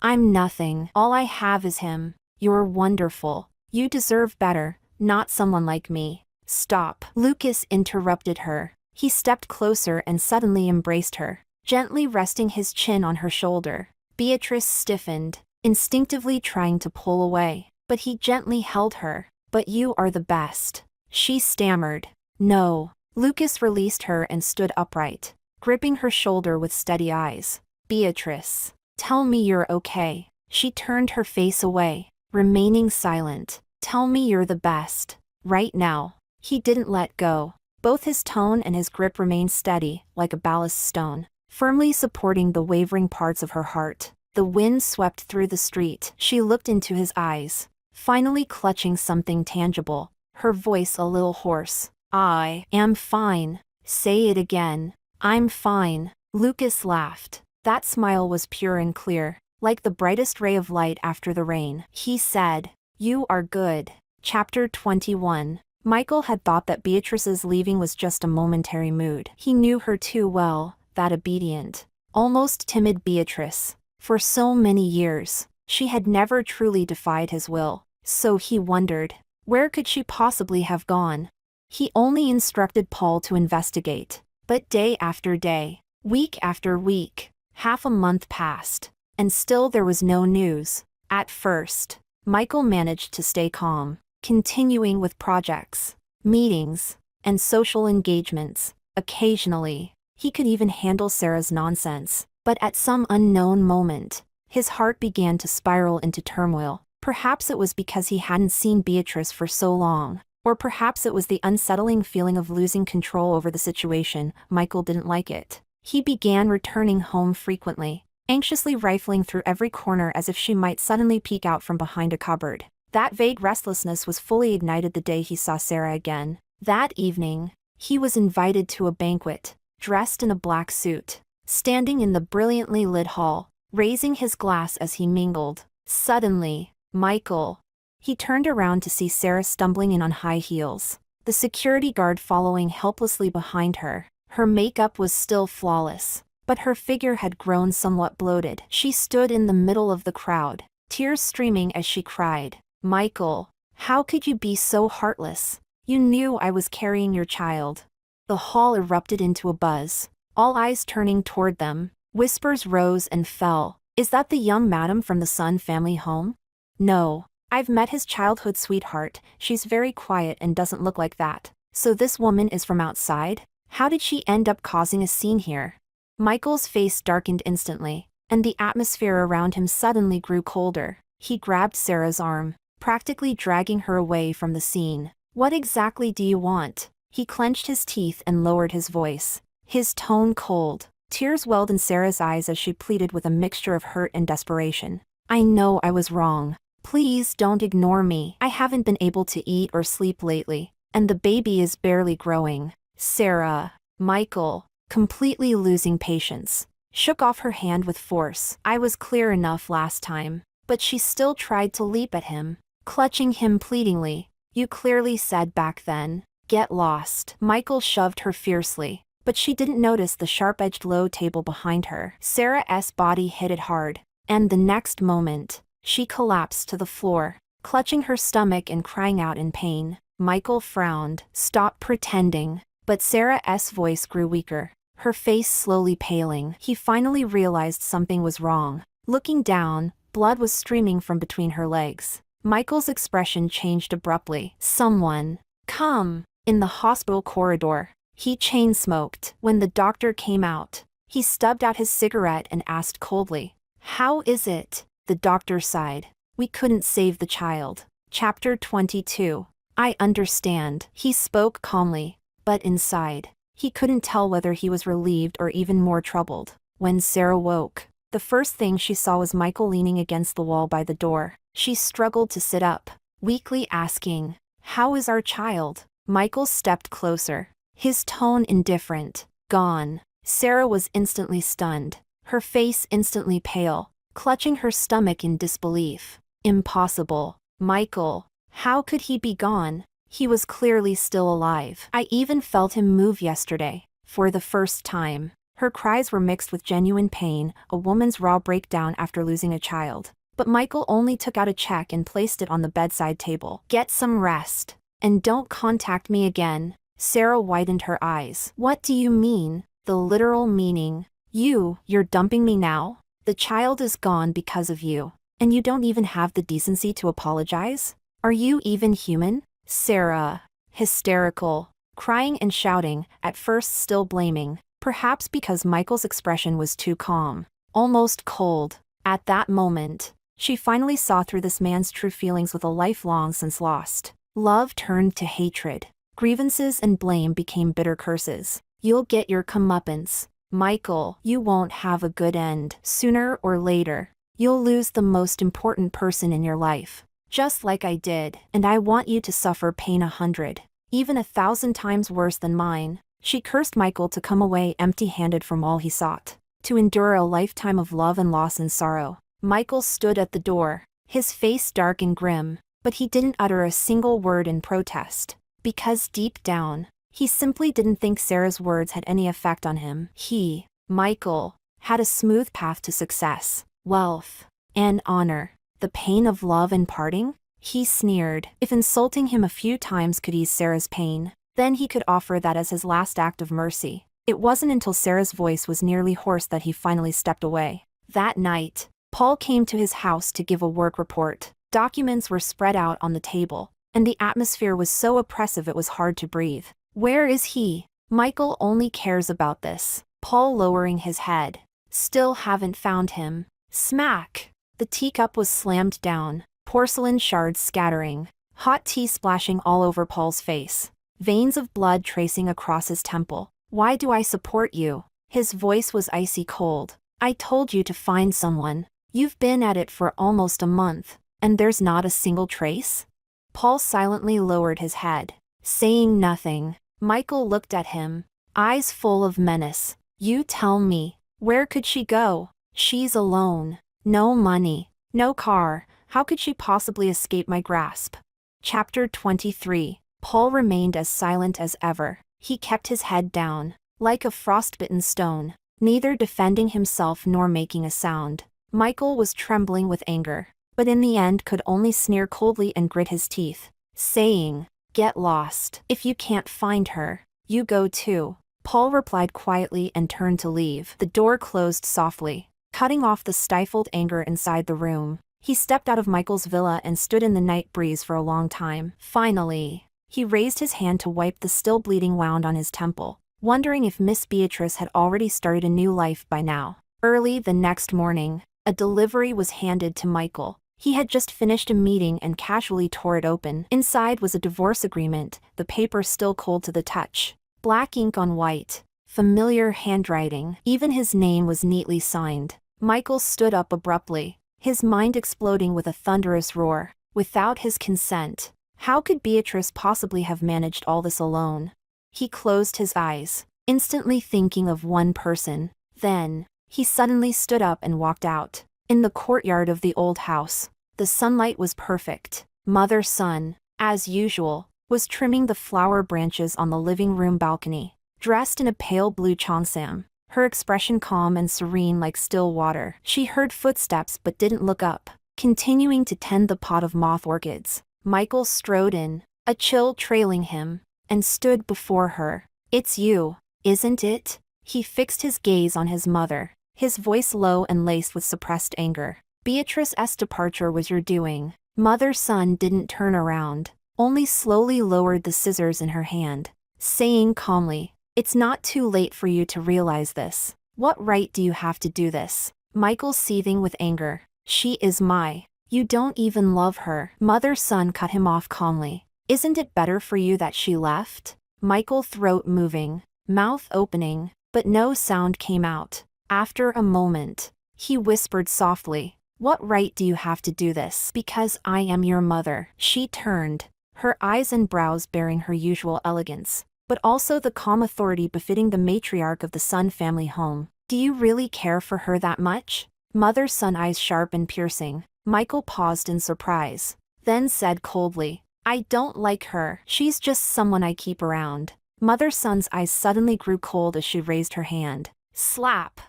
A: I'm nothing. All I have is him. You're wonderful. You deserve better, not someone like me. Stop. Lucas interrupted her. He stepped closer and suddenly embraced her, gently resting his chin on her shoulder. Beatrice stiffened, instinctively trying to pull away, but he gently held her. But you are the best. She stammered. No. Lucas released her and stood upright, gripping her shoulder with steady eyes. Beatrice, tell me you're okay." She turned her face away, remaining silent. "Tell me you're the best. Right now." He didn't let go. Both his tone and his grip remained steady, like a ballast stone, firmly supporting the wavering parts of her heart. The wind swept through the street. She looked into his eyes, finally clutching something tangible, her voice a little hoarse. "I am fine." "Say it again." "I'm fine." Lucas laughed. That smile was pure and clear, like the brightest ray of light after the rain. He said, "You are good." Chapter 21. Michael had thought that Beatrice's leaving was just a momentary mood. He knew her too well, that obedient, almost timid Beatrice. For so many years, she had never truly defied his will, so he wondered, where could she possibly have gone? He only instructed Paul to investigate, but day after day, week after week, half a month passed, and still there was no news. At first, Michael managed to stay calm, continuing with projects, meetings, and social engagements. Occasionally, he could even handle Sarah's nonsense, but at some unknown moment, his heart began to spiral into turmoil. Perhaps it was because he hadn't seen Beatrice for so long, or perhaps it was the unsettling feeling of losing control over the situation. Michael didn't like it. He began returning home frequently, anxiously rifling through every corner as if she might suddenly peek out from behind a cupboard. That vague restlessness was fully ignited the day he saw Sarah again. That evening, he was invited to a banquet, dressed in a black suit, standing in the brilliantly lit hall, raising his glass as he mingled. Suddenly, Michael. He turned around to see Sarah stumbling in on high heels, the security guard following helplessly behind her. Her makeup was still flawless, but her figure had grown somewhat bloated. She stood in the middle of the crowd, tears streaming as she cried, "Michael, how could you be so heartless? You knew I was carrying your child." The hall erupted into a buzz, all eyes turning toward them. Whispers rose and fell. "Is that the young madam from the Sun family home?" "No. I've met his childhood sweetheart. She's very quiet and doesn't look like that." "So this woman is from outside? How did she end up causing a scene here?" Michael's face darkened instantly, and the atmosphere around him suddenly grew colder. He grabbed Sarah's arm, practically dragging her away from the scene. "What exactly do you want?" He clenched his teeth and lowered his voice, his tone cold. Tears welled in Sarah's eyes as she pleaded with a mixture of hurt and desperation. "I know I was wrong. Please don't ignore me. I haven't been able to eat or sleep lately, and the baby is barely growing." Sarah. Michael, completely losing patience, shook off her hand with force. "I was clear enough last time." But she still tried to leap at him, clutching him pleadingly. "You clearly said back then, get lost." Michael shoved her fiercely, but she didn't notice the sharp-edged low table behind her. Sarah's body hit it hard, and the next moment, she collapsed to the floor, clutching her stomach and crying out in pain. Michael frowned. "Stop pretending." But Sarah's voice grew weaker, her face slowly paling. He finally realized something was wrong. Looking down, blood was streaming from between her legs. Michael's expression changed abruptly. "Someone, come." In the hospital corridor, he chain-smoked. When the doctor came out, he stubbed out his cigarette and asked coldly, "How is it?" The doctor sighed. "We couldn't save the child." Chapter 22. "I understand." He spoke calmly, but inside, he couldn't tell whether he was relieved or even more troubled. When Sarah woke, the first thing she saw was Michael leaning against the wall by the door. She struggled to sit up, weakly asking, "How is our child?" Michael stepped closer, his tone indifferent. "Gone." Sarah was instantly stunned, her face instantly pale, clutching her stomach in disbelief. "Impossible. Michael, how could he be gone? He was clearly still alive. I even felt him move yesterday." For the first time, her cries were mixed with genuine pain, a woman's raw breakdown after losing a child. But Michael only took out a check and placed it on the bedside table. "Get some rest, and don't contact me again." Sarah widened her eyes. "What do you mean?" "The literal meaning. You're dumping me now? The child is gone because of you, and you don't even have the decency to apologize? Are you even human?" Sarah, hysterical, crying and shouting, at first still blaming, perhaps because Michael's expression was too calm. almost cold. At that moment, she finally saw through this man's true feelings with a life long since lost. Love turned to hatred. Grievances and blame became bitter curses. You'll get your comeuppance, Michael. You won't have a good end. Sooner or later, you'll lose the most important person in your life. Just like I did, and I want you to suffer pain 100, even 1,000 times worse than mine. She cursed Michael to come away empty-handed from all he sought, to endure a lifetime of love and loss and sorrow. Michael stood at the door, his face dark and grim, but he didn't utter a single word in protest, because deep down, he simply didn't think Sarah's words had any effect on him. He, Michael, had a smooth path to success, wealth, and honor. The pain of love and parting? He sneered. If insulting him a few times could ease Sarah's pain, then he could offer that as his last act of mercy. It wasn't until Sarah's voice was nearly hoarse that he finally stepped away. That night, Paul came to his house to give a work report. Documents were spread out on the table, and the atmosphere was so oppressive it was hard to breathe. Where is he? Michael only cares about this. Paul lowering his head. Still haven't found him. Smack! The teacup was slammed down, porcelain shards scattering, hot tea splashing all over Paul's face, veins of blood tracing across his temple. Why do I support you? His voice was icy cold. I told you to find someone. You've been at it for almost a month, and there's not a single trace? Paul silently lowered his head, saying nothing. Michael looked at him, eyes full of menace. You tell me, where could she go? She's alone. No money, no car. How could she possibly escape my grasp? Chapter 23. Paul remained as silent as ever. He kept his head down, like a frostbitten stone, neither defending himself nor making a sound. Michael was trembling with anger, but in the end could only sneer coldly and grit his teeth, saying, "Get lost. If you can't find her, you go too." Paul replied quietly and turned to leave. The door closed softly, cutting off the stifled anger inside the room. He stepped out of Michael's villa and stood in the night breeze for a long time. Finally, he raised his hand to wipe the still bleeding wound on his temple, wondering if Miss Beatrice had already started a new life by now. Early the next morning, a delivery was handed to Michael. He had just finished a meeting and casually tore it open. Inside was a divorce agreement, the paper still cold to the touch. Black ink on white, familiar handwriting. Even his name was neatly signed. Michael stood up abruptly, his mind exploding with a thunderous roar. Without his consent, how could Beatrice possibly have managed all this alone? He closed his eyes, instantly thinking of one person. Then, he suddenly stood up and walked out. In the courtyard of the old house, the sunlight was perfect. Mother Sun, as usual, was trimming the flower branches on the living room balcony, dressed in a pale blue cheongsam, her expression calm and serene like still water. She heard footsteps but didn't look up, continuing to tend the pot of moth orchids. Michael strode in, a chill trailing him, and stood before her. "It's you, isn't it?" He fixed his gaze on his mother, his voice low and laced with suppressed anger. "Beatrice's departure was your doing." Mother Sun didn't turn around, only slowly lowered the scissors in her hand, saying calmly, "It's not too late for you to realize this. What right do you have to do this?" Michael seething with anger. "She is my. You don't even love her." Mother Sun cut him off calmly. "Isn't it better for you that she left?" Michael throat moving, mouth opening, but no sound came out. After a moment, he whispered softly, "What right do you have to do this?" "Because I am your mother." She turned, her eyes and brows bearing her usual elegance, but also the calm authority befitting the matriarch of the Sun family home. "Do you really care for her that much?" Mother Sun eyes sharp and piercing. Michael paused in surprise, then said coldly, "I don't like her. She's just someone I keep around." Mother Sun's eyes suddenly grew cold as she raised her hand. Slap!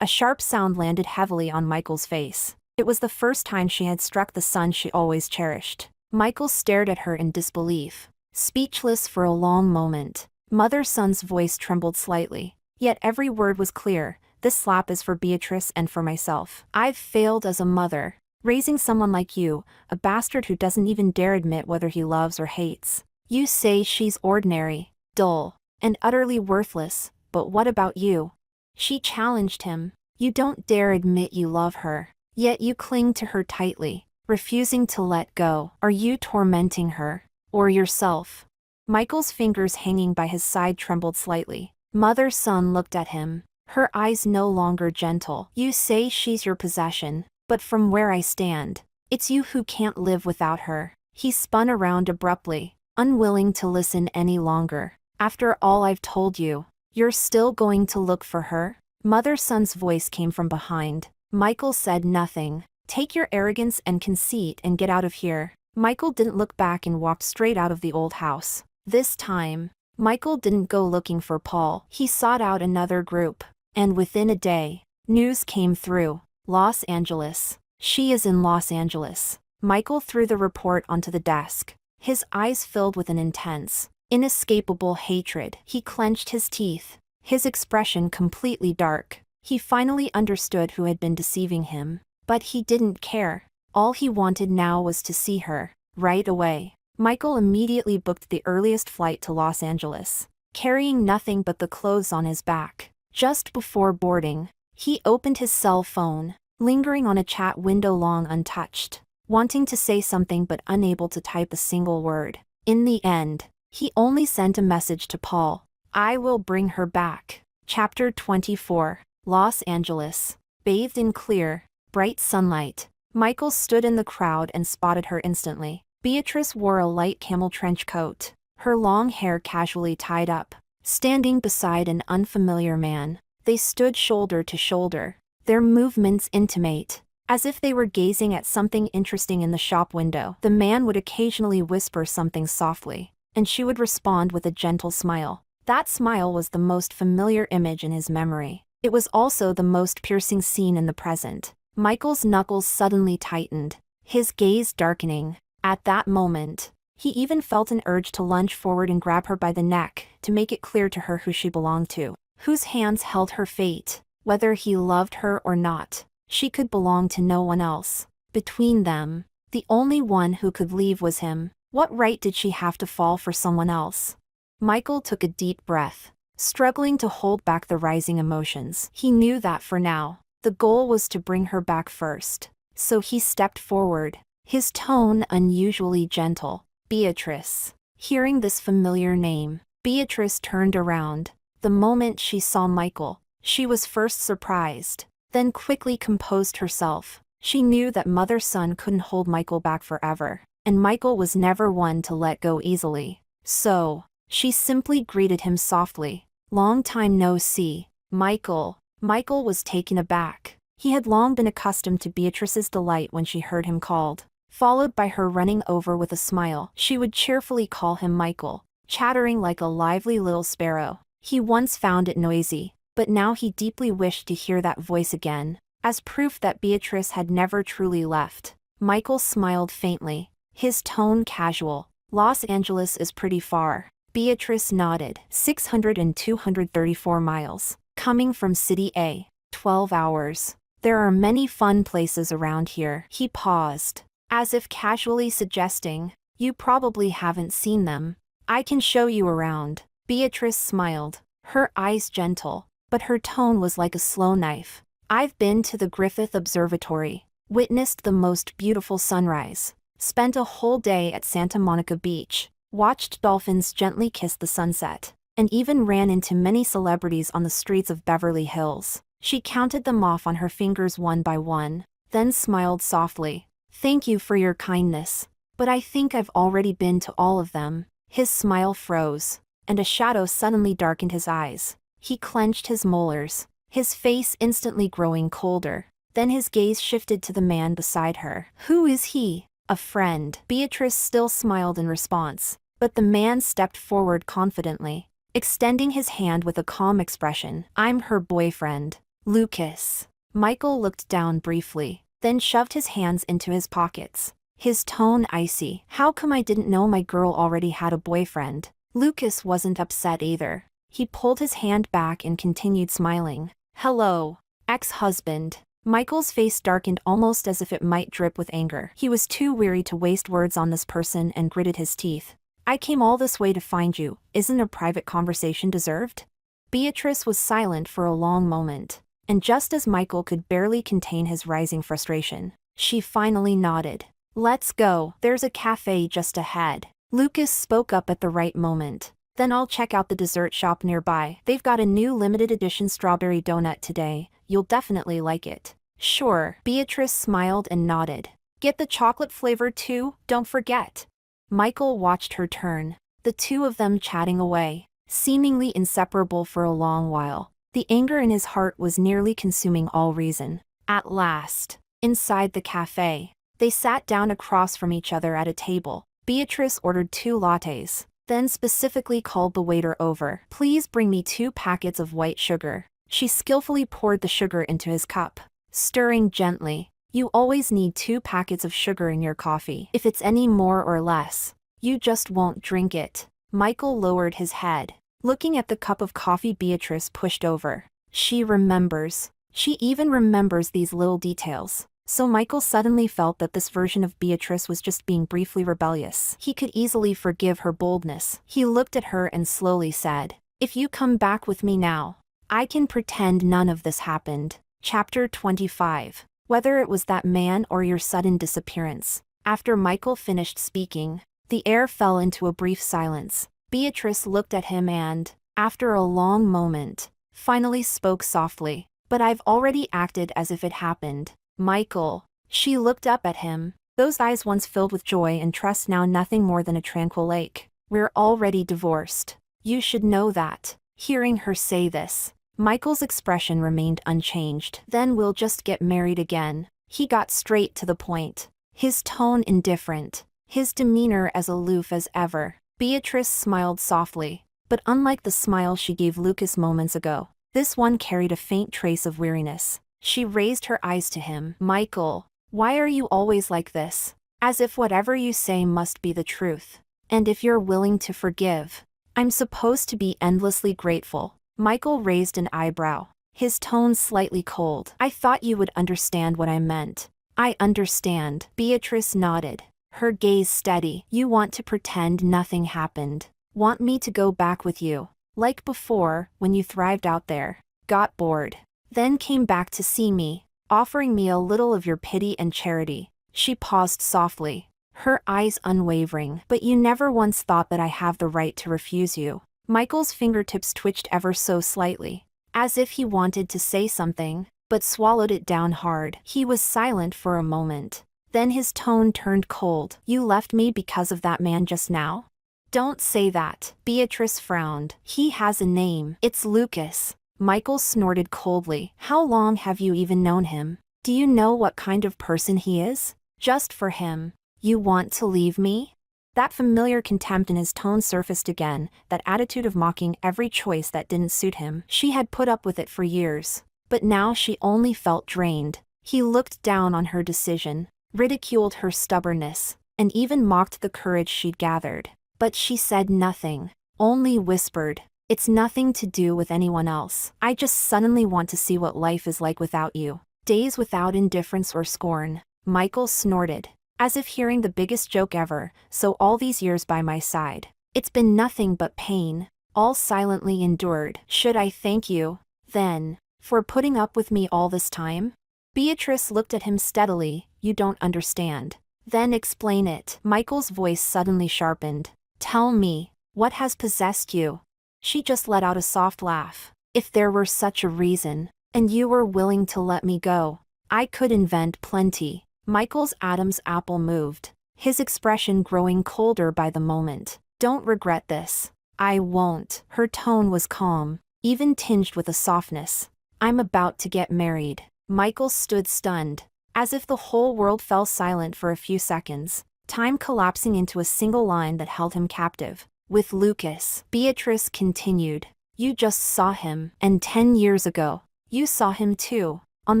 A: A sharp sound landed heavily on Michael's face. It was the first time she had struck the son she always cherished. Michael stared at her in disbelief, speechless for a long moment. Mother Sun's voice trembled slightly, yet every word was clear. "This slap is for Beatrice and for myself. I've failed as a mother, raising someone like you, a bastard who doesn't even dare admit whether he loves or hates. You say she's ordinary, dull, and utterly worthless, but what about you?" She challenged him. You don't dare admit you love her, yet you cling to her tightly, refusing to let go. Are you tormenting her? Or yourself? Michael's fingers hanging by his side trembled slightly. Mother-son looked at him, her eyes no longer gentle. You say she's your possession, but from where I stand, it's you who can't live without her. He spun around abruptly, unwilling to listen any longer. After all I've told you, you're still going to look for her? Mother-son's voice came from behind. Michael said nothing. Take your arrogance and conceit and get out of here. Michael didn't look back and walked straight out of the old house. This time, Michael didn't go looking for Paul. He sought out another group. And within a day, news came through. Los Angeles. She is in Los Angeles. Michael threw the report onto the desk. His eyes filled with an intense, inescapable hatred. He clenched his teeth, his expression completely dark. He finally understood who had been deceiving him. But he didn't care. All he wanted now was to see her, right away. Michael immediately booked the earliest flight to Los Angeles, carrying nothing but the clothes on his back. Just before boarding, he opened his cell phone, lingering on a chat window long untouched, wanting to say something but unable to type a single word. In the end, he only sent a message to Paul. I will bring her back. Chapter 24. Los Angeles. Bathed in clear, bright sunlight, Michael stood in the crowd and spotted her instantly. Beatrice wore a light camel trench coat, her long hair casually tied up. Standing beside an unfamiliar man, they stood shoulder to shoulder, their movements intimate, as if they were gazing at something interesting in the shop window. The man would occasionally whisper something softly, and she would respond with a gentle smile. That smile was the most familiar image in his memory. It was also the most piercing scene in the present. Michael's knuckles suddenly tightened, his gaze darkening. At that moment, he even felt an urge to lunge forward and grab her by the neck, to make it clear to her who she belonged to, whose hands held her fate. Whether he loved her or not, she could belong to no one else. Between them, the only one who could leave was him. What right did she have to fall for someone else? Michael took a deep breath, struggling to hold back the rising emotions. He knew that for now, the goal was to bring her back first. So he stepped forward, his tone unusually gentle. Beatrice. Hearing this familiar name, Beatrice turned around. The moment she saw Michael, she was first surprised, then quickly composed herself. She knew that mother-son couldn't hold Michael back forever, and Michael was never one to let go easily. So, she simply greeted him softly. Long time no see, Michael. Michael was taken aback. He had long been accustomed to Beatrice's delight when she heard him called, followed by her running over with a smile. She would cheerfully call him Michael, chattering like a lively little sparrow. He once found it noisy, but now he deeply wished to hear that voice again, as proof that Beatrice had never truly left. Michael smiled faintly, his tone casual. Los Angeles is pretty far. Beatrice nodded. 600 and 234 miles. Coming from City A. 12 hours. There are many fun places around here. He paused, as if casually suggesting, you probably haven't seen them. I can show you around. Beatrice smiled, her eyes gentle, but her tone was like a slow knife. I've been to the Griffith Observatory, witnessed the most beautiful sunrise, spent a whole day at Santa Monica Beach, watched dolphins gently kiss the sunset, and even ran into many celebrities on the streets of Beverly Hills. She counted them off on her fingers one by one, then smiled softly. Thank you for your kindness, but I think I've already been to all of them. His smile froze, and a shadow suddenly darkened his eyes. He clenched his molars, his face instantly growing colder. Then his gaze shifted to the man beside her. Who is he? A friend. Beatrice still smiled in response, but the man stepped forward confidently, extending his hand with a calm expression. I'm her boyfriend, Lucas. Michael looked down briefly, then shoved his hands into his pockets, his tone icy. How come I didn't know my girl already had a boyfriend? Lucas wasn't upset either. He pulled his hand back and continued smiling. Hello, ex-husband. Michael's face darkened almost as if it might drip with anger. He was too weary to waste words on this person and gritted his teeth. I came all this way to find you. Isn't a private conversation deserved? Beatrice was silent for a long moment, and just as Michael could barely contain his rising frustration, she finally nodded. Let's go, there's a cafe just ahead. Lucas spoke up at the right moment. Then I'll check out the dessert shop nearby. They've got a new limited edition strawberry donut today. You'll definitely like it. Sure, Beatrice smiled and nodded. Get the chocolate flavor too, don't forget. Michael watched her turn, the two of them chatting away, seemingly inseparable for a long while. The anger in his heart was nearly consuming all reason. At last, inside the cafe, they sat down across from each other at a table. Beatrice ordered 2 lattes, then specifically called the waiter over. Please bring me 2 packets of white sugar. She skillfully poured the sugar into his cup, stirring gently. You always need 2 packets of sugar in your coffee. If it's any more or less, you just won't drink it. Michael lowered his head, looking at the cup of coffee Beatrice pushed over. She remembers. She even remembers these little details. So Michael suddenly felt that this version of Beatrice was just being briefly rebellious. He could easily forgive her boldness. He looked at her and slowly said, "If you come back with me now, I can pretend none of this happened." Chapter 25. Whether it was that man or your sudden disappearance. After Michael finished speaking, the air fell into a brief silence. Beatrice looked at him and, after a long moment, finally spoke softly. But I've already acted as if it happened. Michael. She looked up at him, those eyes once filled with joy and trust now nothing more than a tranquil lake. We're already divorced. You should know that. Hearing her say this, Michael's expression remained unchanged. Then we'll just get married again. He got straight to the point, his tone indifferent, his demeanor as aloof as ever. Beatrice smiled softly, but unlike the smile she gave Lucas moments ago, this one carried a faint trace of weariness. She raised her eyes to him. Michael, why are you always like this? As if whatever you say must be the truth. And if you're willing to forgive, I'm supposed to be endlessly grateful. Michael raised an eyebrow, his tone slightly cold. I thought you would understand what I meant. I understand. Beatrice nodded, her gaze steady. You want to pretend nothing happened. Want me to go back with you, like before, when you thrived out there, got bored, then came back to see me, offering me a little of your pity and charity. She paused softly, her eyes unwavering. But you never once thought that I have the right to refuse you. Michael's fingertips twitched ever so slightly, as if he wanted to say something, but swallowed it down hard. He was silent for a moment. Then his tone turned cold. You left me because of that man just now? Don't say that. Beatrice frowned. He has a name. It's Lucas. Michael snorted coldly. How long have you even known him? Do you know what kind of person he is? Just for him, you want to leave me? That familiar contempt in his tone surfaced again, that attitude of mocking every choice that didn't suit him. She had put up with it for years, but now she only felt drained. He looked down on her decision, ridiculed her stubbornness, and even mocked the courage she'd gathered. But she said nothing, only whispered, "It's nothing to do with anyone else. I just suddenly want to see what life is like without you. Days without indifference or scorn." Michael snorted, as if hearing the biggest joke ever. So all these years by my side, it's been nothing but pain, all silently endured. Should I thank you, then, for putting up with me all this time? Beatrice looked at him steadily. You don't understand. Then explain it. Michael's voice suddenly sharpened. Tell me, what has possessed you? She just let out a soft laugh. If there were such a reason, and you were willing to let me go, I could invent plenty. Michael's Adam's apple moved, his expression growing colder by the moment. Don't regret this. I won't. Her tone was calm, even tinged with a softness. I'm about to get married. Michael stood stunned, as if the whole world fell silent for a few seconds, time collapsing into a single line that held him captive. With Lucas. Beatrice continued. You just saw him, and 10 years ago, you saw him too, on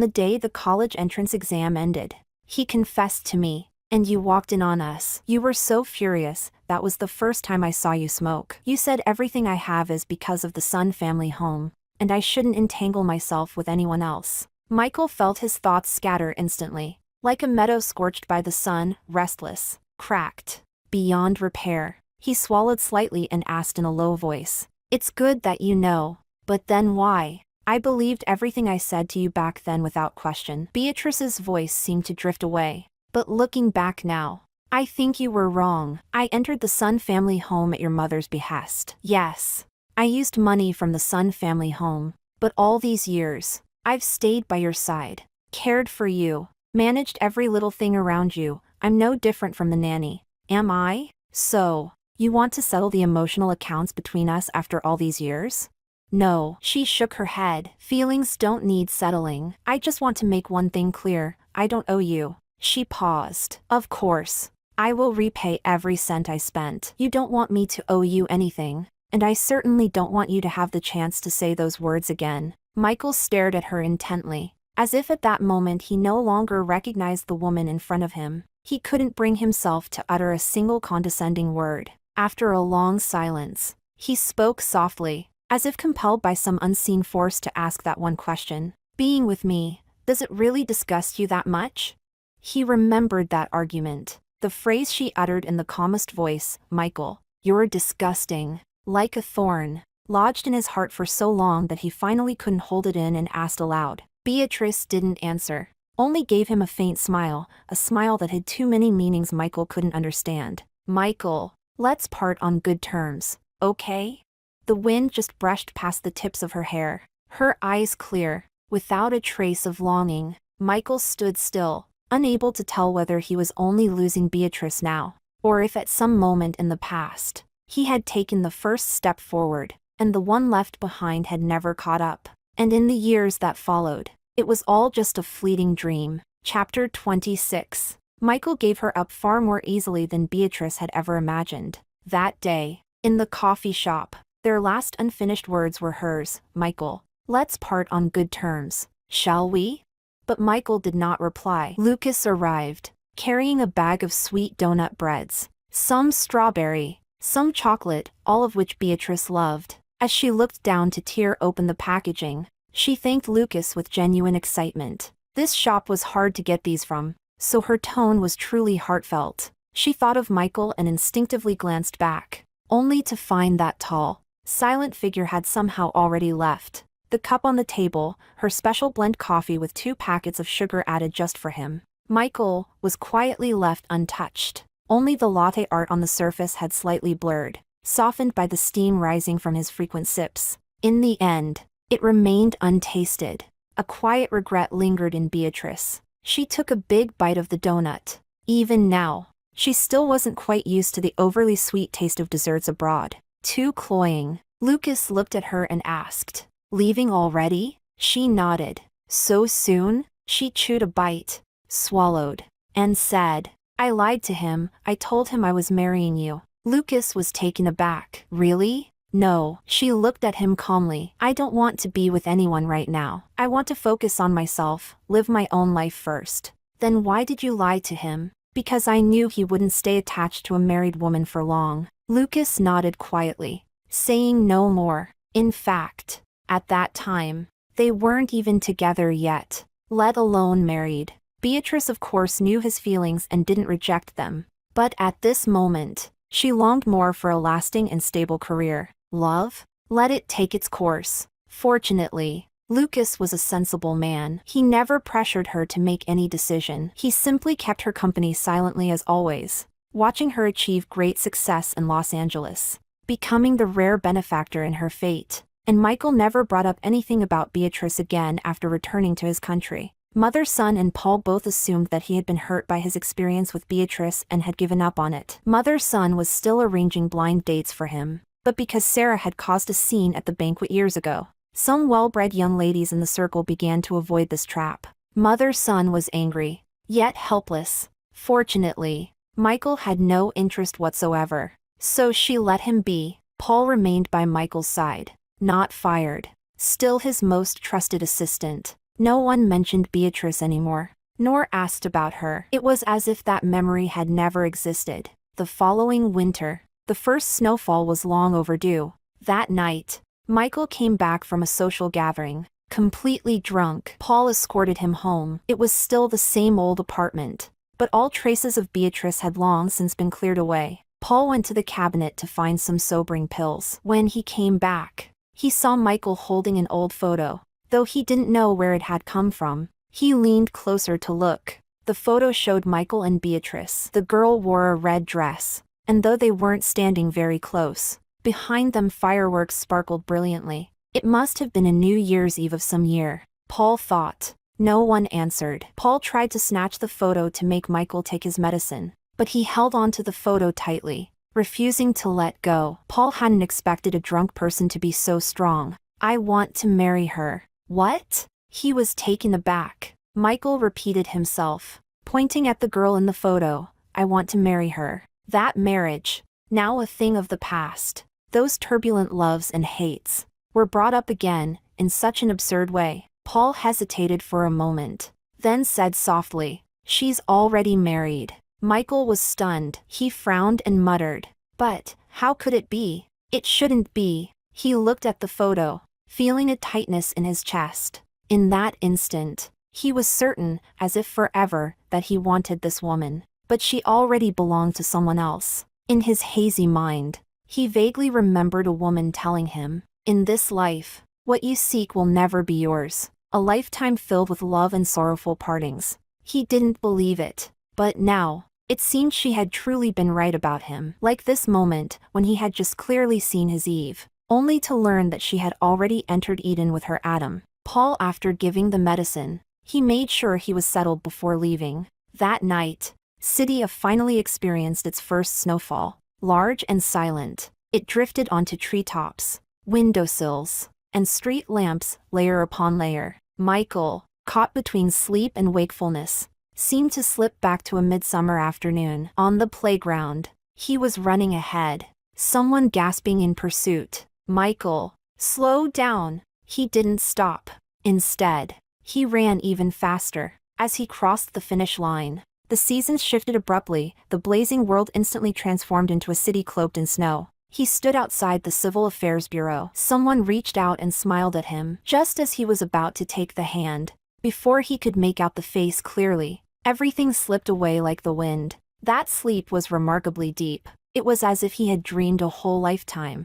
A: the day the college entrance exam ended. He confessed to me, and you walked in on us. You were so furious, that was the first time I saw you smoke. You said everything I have is because of the Sun family home, and I shouldn't entangle myself with anyone else. Michael felt his thoughts scatter instantly, like a meadow scorched by the sun, restless, cracked, beyond repair. He swallowed slightly and asked in a low voice, It's good that you know, but then why? I believed everything I said to you back then without question. Beatrice's voice seemed to drift away. But looking back now, I think you were wrong. I entered the Sun family home at your mother's behest. Yes, I used money from the Sun family home. But all these years, I've stayed by your side, cared for you, managed every little thing around you. I'm no different from the nanny, am I? So, you want to settle the emotional accounts between us after all these years? No, she shook her head. Feelings don't need settling. I just want to make one thing clear. I don't owe you. She paused. Of course, I will repay every cent I spent. You don't want me to owe you anything, and I certainly don't want you to have the chance to say those words again. Michael stared at her intently, as if at that moment he no longer recognized the woman in front of him. He couldn't bring himself to utter a single condescending word. After a long silence, he spoke softly, as if compelled by some unseen force to ask that one question. Being with me, does it really disgust you that much? He remembered that argument, the phrase she uttered in the calmest voice, Michael, you're disgusting, like a thorn, lodged in his heart for so long that he finally couldn't hold it in and asked aloud. Beatrice didn't answer, only gave him a faint smile, a smile that had too many meanings Michael couldn't understand. Michael, let's part on good terms, okay? The wind just brushed past the tips of her hair, her eyes clear, without a trace of longing. Michael stood still, unable to tell whether he was only losing Beatrice now, or if at some moment in the past, he had taken the first step forward, and the one left behind had never caught up. And in the years that followed, it was all just a fleeting dream. Chapter 26. Michael gave her up far more easily than Beatrice had ever imagined. That day, in the coffee shop, their last unfinished words were hers. Michael, let's part on good terms, shall we? But Michael did not reply. Lucas arrived, carrying a bag of sweet donut breads, some strawberry, some chocolate, all of which Beatrice loved. As she looked down to tear open the packaging, she thanked Lucas with genuine excitement. This shop was hard to get these from, so her tone was truly heartfelt. She thought of Michael and instinctively glanced back, only to find that tall, silent figure had somehow already left. The cup on the table, her special blend coffee with 2 packets of sugar added just for him. Michael was quietly left untouched. Only the latte art on the surface had slightly blurred, softened by the steam rising from his frequent sips. In the end, it remained untasted. A quiet regret lingered in Beatrice. She took a big bite of the donut. Even now, she still wasn't quite used to the overly sweet taste of desserts abroad. Too cloying. Lucas looked at her and asked, "Leaving already?" She nodded. "So soon?" She chewed a bite, swallowed, and said, "I lied to him. I told him I was marrying you." Lucas was taken aback. "Really?" "No." She looked at him calmly. "I don't want to be with anyone right now. I want to focus on myself, live my own life first." "Then why did you lie to him?" "Because I knew he wouldn't stay attached to a married woman for long." Lucas nodded quietly, saying no more. In fact, at that time, they weren't even together yet, let alone married. Beatrice of course knew his feelings and didn't reject them. But at this moment, she longed more for a lasting and stable career. Love? Let it take its course. Fortunately, Lucas was a sensible man. He never pressured her to make any decision. He simply kept her company silently as always, watching her achieve great success in Los Angeles, becoming the rare benefactor in her fate. And Michael never brought up anything about Beatrice again after returning to his country. Mother, son, and Paul both assumed that he had been hurt by his experience with Beatrice and had given up on it. Mother, son was still arranging blind dates for him, but because Sarah had caused a scene at the banquet years ago, some well-bred young ladies in the circle began to avoid this trap. Mother, son was angry, yet helpless. Fortunately, Michael had no interest whatsoever, so she let him be. Paul remained by Michael's side, not fired, still his most trusted assistant. No one mentioned Beatrice anymore, nor asked about her. It was as if that memory had never existed. The following winter, the first snowfall was long overdue. That night, Michael came back from a social gathering, completely drunk. Paul escorted him home. It was still the same old apartment, but all traces of Beatrice had long since been cleared away. Paul went to the cabinet to find some sobering pills. When he came back, he saw Michael holding an old photo, Though he didn't know where it had come from, he leaned closer to look. The photo showed Michael and Beatrice. The girl wore a red dress, and though they weren't standing very close, behind them fireworks sparkled brilliantly. It must have been a New Year's Eve of some year, Paul thought. No one answered. Paul tried to snatch the photo to make Michael take his medicine, but he held on to the photo tightly, refusing to let go. Paul hadn't expected a drunk person to be so strong. I want to marry her. What? He was taken aback. Michael repeated himself, pointing at the girl in the photo. I want to marry her. That marriage, now a thing of the past, those turbulent loves and hates, were brought up again, in such an absurd way. Paul hesitated for a moment, then said softly, she's already married. Michael was stunned. He frowned and muttered, but, how could it be? It shouldn't be. He looked at the photo, feeling a tightness in his chest. In that instant, he was certain, as if forever, that he wanted this woman. But she already belonged to someone else. In his hazy mind, he vaguely remembered a woman telling him, in this life, what you seek will never be yours. A lifetime filled with love and sorrowful partings. He didn't believe it, but now, it seemed she had truly been right about him. Like this moment, when he had just clearly seen his Eve, only to learn that she had already entered Eden with her Adam. Paul, after giving the medicine, he made sure he was settled before leaving. That night, City finally experienced its first snowfall. Large and silent, it drifted onto treetops, windowsills, and street lamps, layer upon layer. Michael, caught between sleep and wakefulness, seemed to slip back to a midsummer afternoon. On the playground, he was running ahead, someone gasping in pursuit. Michael, slow down. He didn't stop. Instead, he ran even faster. As he crossed the finish line, the seasons shifted abruptly. The blazing world instantly transformed into a city cloaked in snow. He stood outside the Civil Affairs Bureau. Someone reached out and smiled at him. Just as he was about to take the hand, before he could make out the face clearly, everything slipped away like the wind. That sleep was remarkably deep. It was as if he had dreamed a whole lifetime.